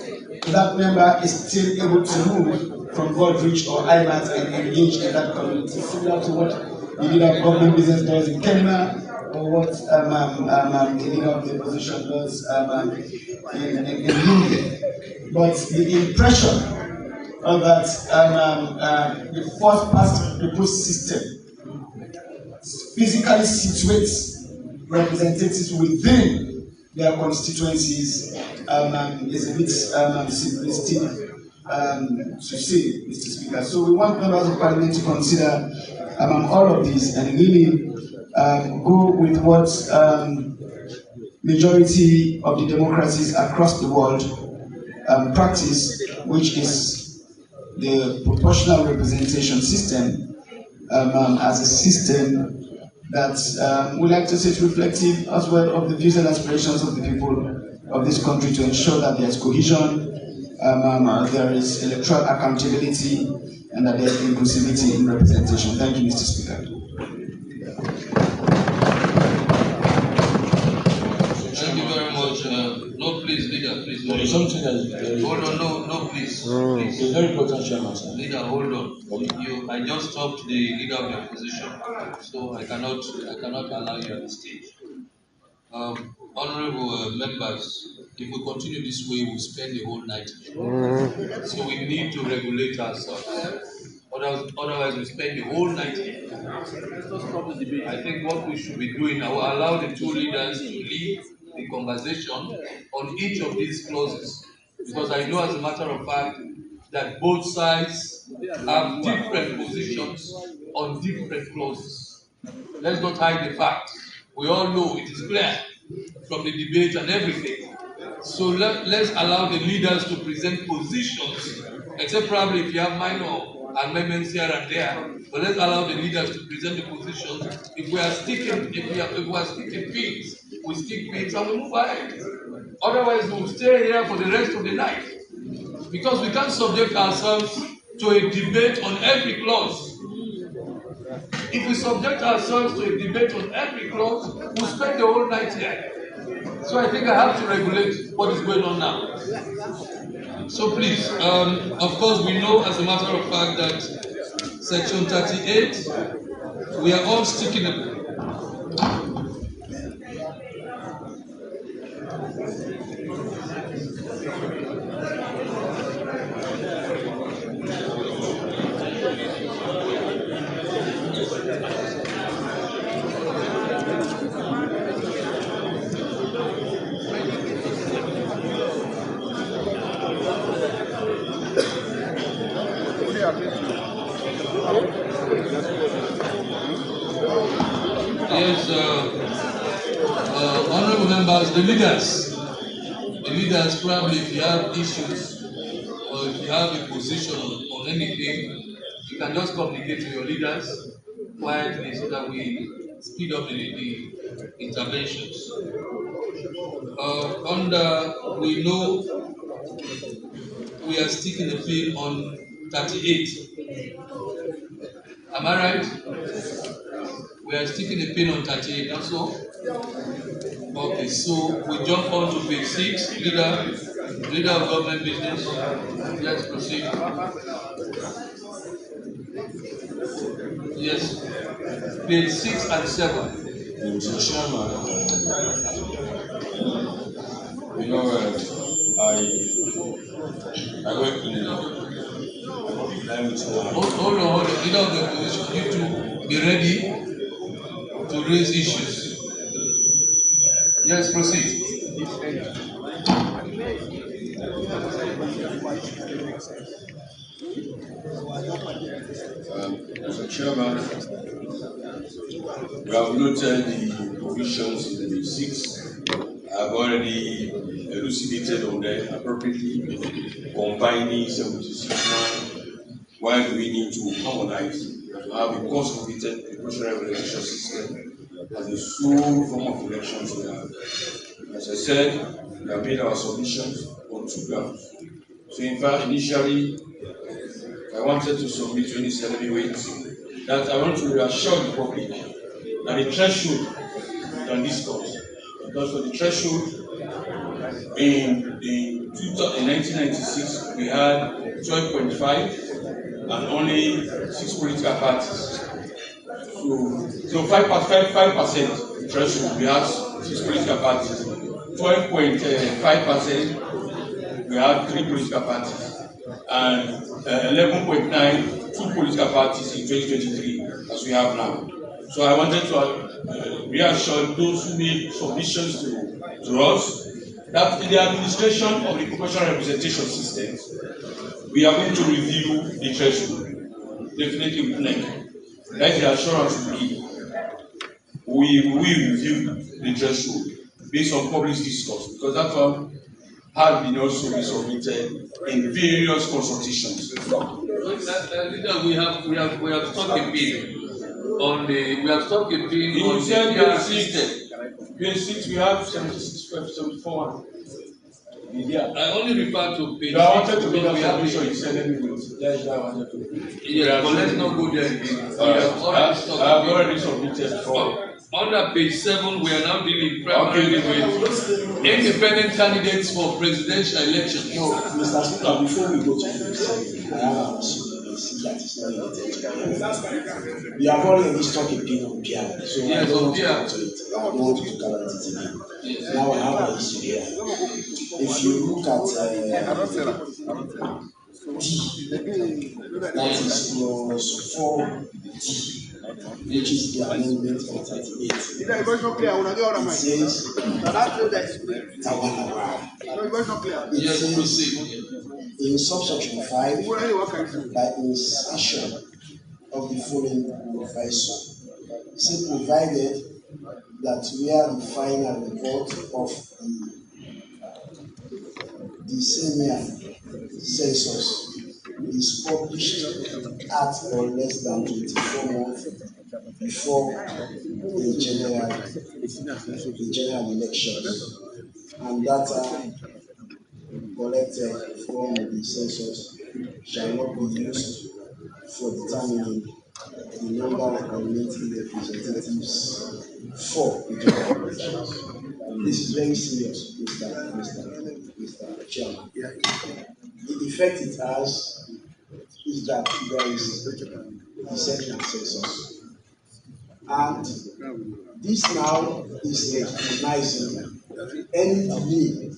that member is still able to move from Goldrich or Ireland and engage in that community, similar to what the leader of government business does in Kenya, or what the leader of the opposition does in India. But the impression of that the first past the post system physically situates representatives within their constituencies is a bit simplistic to say, Mr. Speaker. So we want members of Parliament to consider all of these and really go with what majority of the democracies across the world practice, which is the proportional representation system as a system that we like to say is reflective as well of the views and aspirations of the people of this country to ensure that there's cohesion, there is electoral accountability, and that there's inclusivity in representation. Thank you, Mr. Speaker. Thank you very much. No, please, leader, please. There is something that is hold on, no, please. It's a very important, Chairman, sir. Leader, hold on. I just stopped the leader of the opposition, so I cannot allow you on the stage. Honorable members, if we continue this way, we'll spend the whole night. So we need to regulate ourselves. Otherwise, we spend the whole night here. I think what we should be doing, I will allow the two leaders to lead the conversation on each of these clauses. Because I know, as a matter of fact, that both sides have different positions on different clauses. Let's not hide the fact. We all know it is clear from the debate and everything. So let's allow the leaders to present positions, except probably if you have minor amendments here and there. But let's allow the leaders to present the positions. If we are sticking pins, we stick pins and we move ahead. Otherwise, we'll stay here for the rest of the night, because we can't subject ourselves to a debate on every clause. If we subject ourselves to a debate on every clause, we'll spend the whole night here. So I think I have to regulate what is going on now. So please, of course, we know, as a matter of fact, that Section 38, we are all sticking it. Yes, honorable members, the leaders probably, if you have issues or if you have a position on anything, you can just communicate to your leaders quietly so that we speed up the interventions. We know we are sticking the field on 38. Am I right? We are sticking a pin on 38 also. Okay, so we jump on to page 6, leader of government business. Let's proceed. Yes, page 6 and 7. Mr. Chairman, I work in Hold on. Leader of the opposition, you to be ready to raise issues. Yes, proceed. Mr. Chairman, we have noted the provisions in the 6. I've already elucidated on them appropriately, combining 76.1. Why do we need to harmonize to have a cost-competitive proportional election system as the sole form of elections we have? As I said, we have made our submissions on 2 grounds. So in fact, initially, I wanted to submit to any heavyweight that I want to reassure the public that the threshold can discuss. Because for the threshold, in 1996, we had 12.5 and only 6 political parties. So 5% threshold, we have 6 political parties. 12.5%, we have 3 political parties. And 11.9, 2 political parties in 2023, as we have now. So I wanted to reassure those who made submissions to us that in the administration of the proportional representation systems, we are going to review the threshold, definitely with NEC. That's the assurance we give. We will review the threshold based on public discourse, because that one have been also been submitted in various consultations. Leader, we have stopped a bill on the You said PR system. we have 74. Yeah. I only refer to page. I wanted to make because a we have submission. You said let me wait. That's why I wanted to. Yeah, but let's not go there again. I've already submitted for. Under page 7, we are now dealing primarily with independent candidates for presidential elections. No, Mr. Speaker, before we go to the I have an issue that is not related to PR. We have already struck a pin on PR, so I don't want to go to it. I don't want to talk about it again. Yes. Now I have an issue here. If you look at D, that is clause 4D. Which is the amendment of 38. It says, in subsection 5, by insertion of the following proviso, it says provided that where the final report of the senior census is published at or less than 24 months before the general elections, and data collected from the census shall not be used for determining the number of community representatives for the general elections. This is very serious, Mr. Chairman. The effect it has is that there is deception census, and this now is recognizing any delay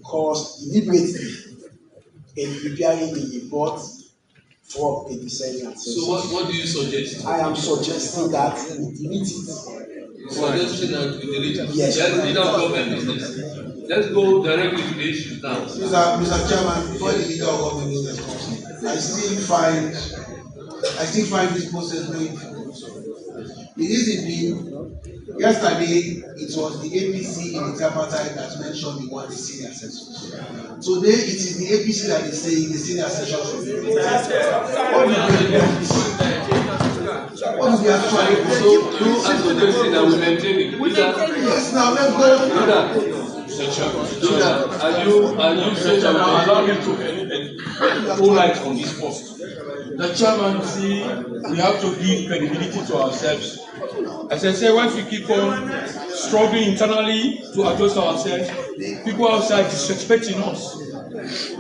caused deliberately in preparing the report for a deception census. So what do you suggest? I am suggesting that we delete it. Suggesting that we delete it. Yes. Let's lead our government business. Let's go directly to the issue now. Mr. Chairman, before the leader of government business comes in, I still find this process very difficult. The reason being, yesterday it was the APC in the tripartite that mentioned they want the senior census. Today it is the APC that is saying the senior census should be what is the actual? So you are suggesting that we maintain it. Yes, now let's go. Are you saying that allow me to throw light on this post? The chairman see we have to give credibility to ourselves. As I say, once we keep on struggling internally to adjust ourselves, people outside disrespecting us.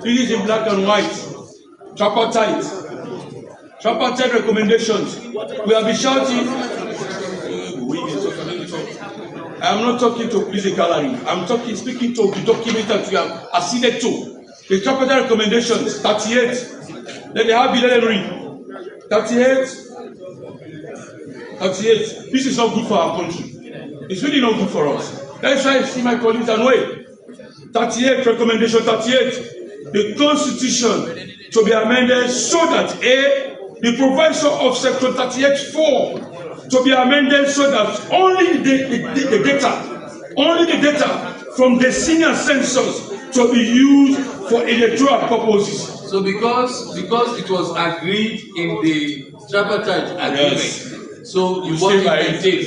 It is in black and white, tripartite recommendations. We have been shouting. I am not talking to please a gallery. I'm speaking to the document that we have acceded to. The tripartite recommendations, 38. Then they have below read. 38. This is not good for our country. It's really not good for us. Let's try to see my colleagues and wait. 38, recommendation 38. The Constitution to be amended so that the proviso of section 38(4) to be amended so that only the data from the senior census to be used for electoral purposes. So because it was agreed in the tripartite agreement, yes. So you want it maintained,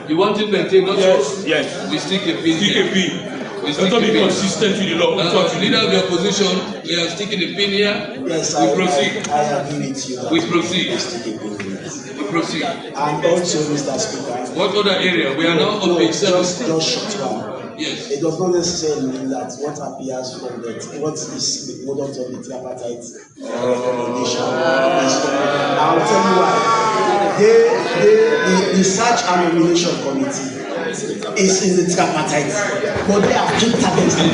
you want it maintained, not so? Yes. We stick a pin. Let's not be consistent with the law. Leader of the opposition, we are sticking a pin here. Yes, we proceed. I agree with you. We proceed. We proceed. And also, Mr. Speaker. What other area? We are now on page 7. Just short one. Yes. It does not necessarily mean that what appears from what is the product of the tripartite recommendation is. I'll tell you why. The search and nomination committee is in the tripartite, but they have kicked against it.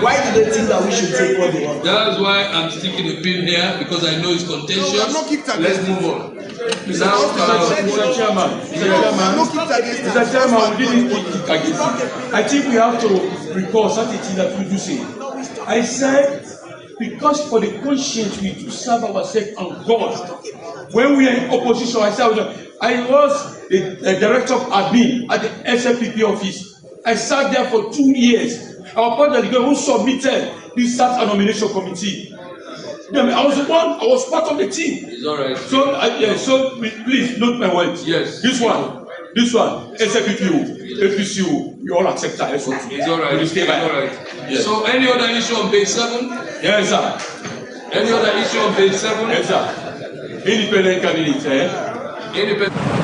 Why do they think that we should take what they want? That's why I'm sticking a pin here, because I know it's contentious. Let's move on. Mr. Chairman, we didn't kick it against it. I think we have to recall certain things that we do say. I said, because for the conscience we do serve ourselves and God. When we are in opposition, I was the director of admin at the SFPP office. I sat there for 2 years. Our partner, the guy who submitted this SAT nomination committee. I was the one. I was part of the team. It's all right. So, so please note my words. Yes. This one, SFPPO, APCO, we all accept that. It's all right. It's all right. Yes. So, any other issue on page 7? Yes, sir. Any other issue on page 7? Yes, sir. Independent candidate, Independent.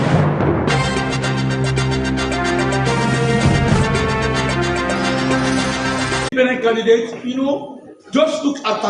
Independent candidate, just look at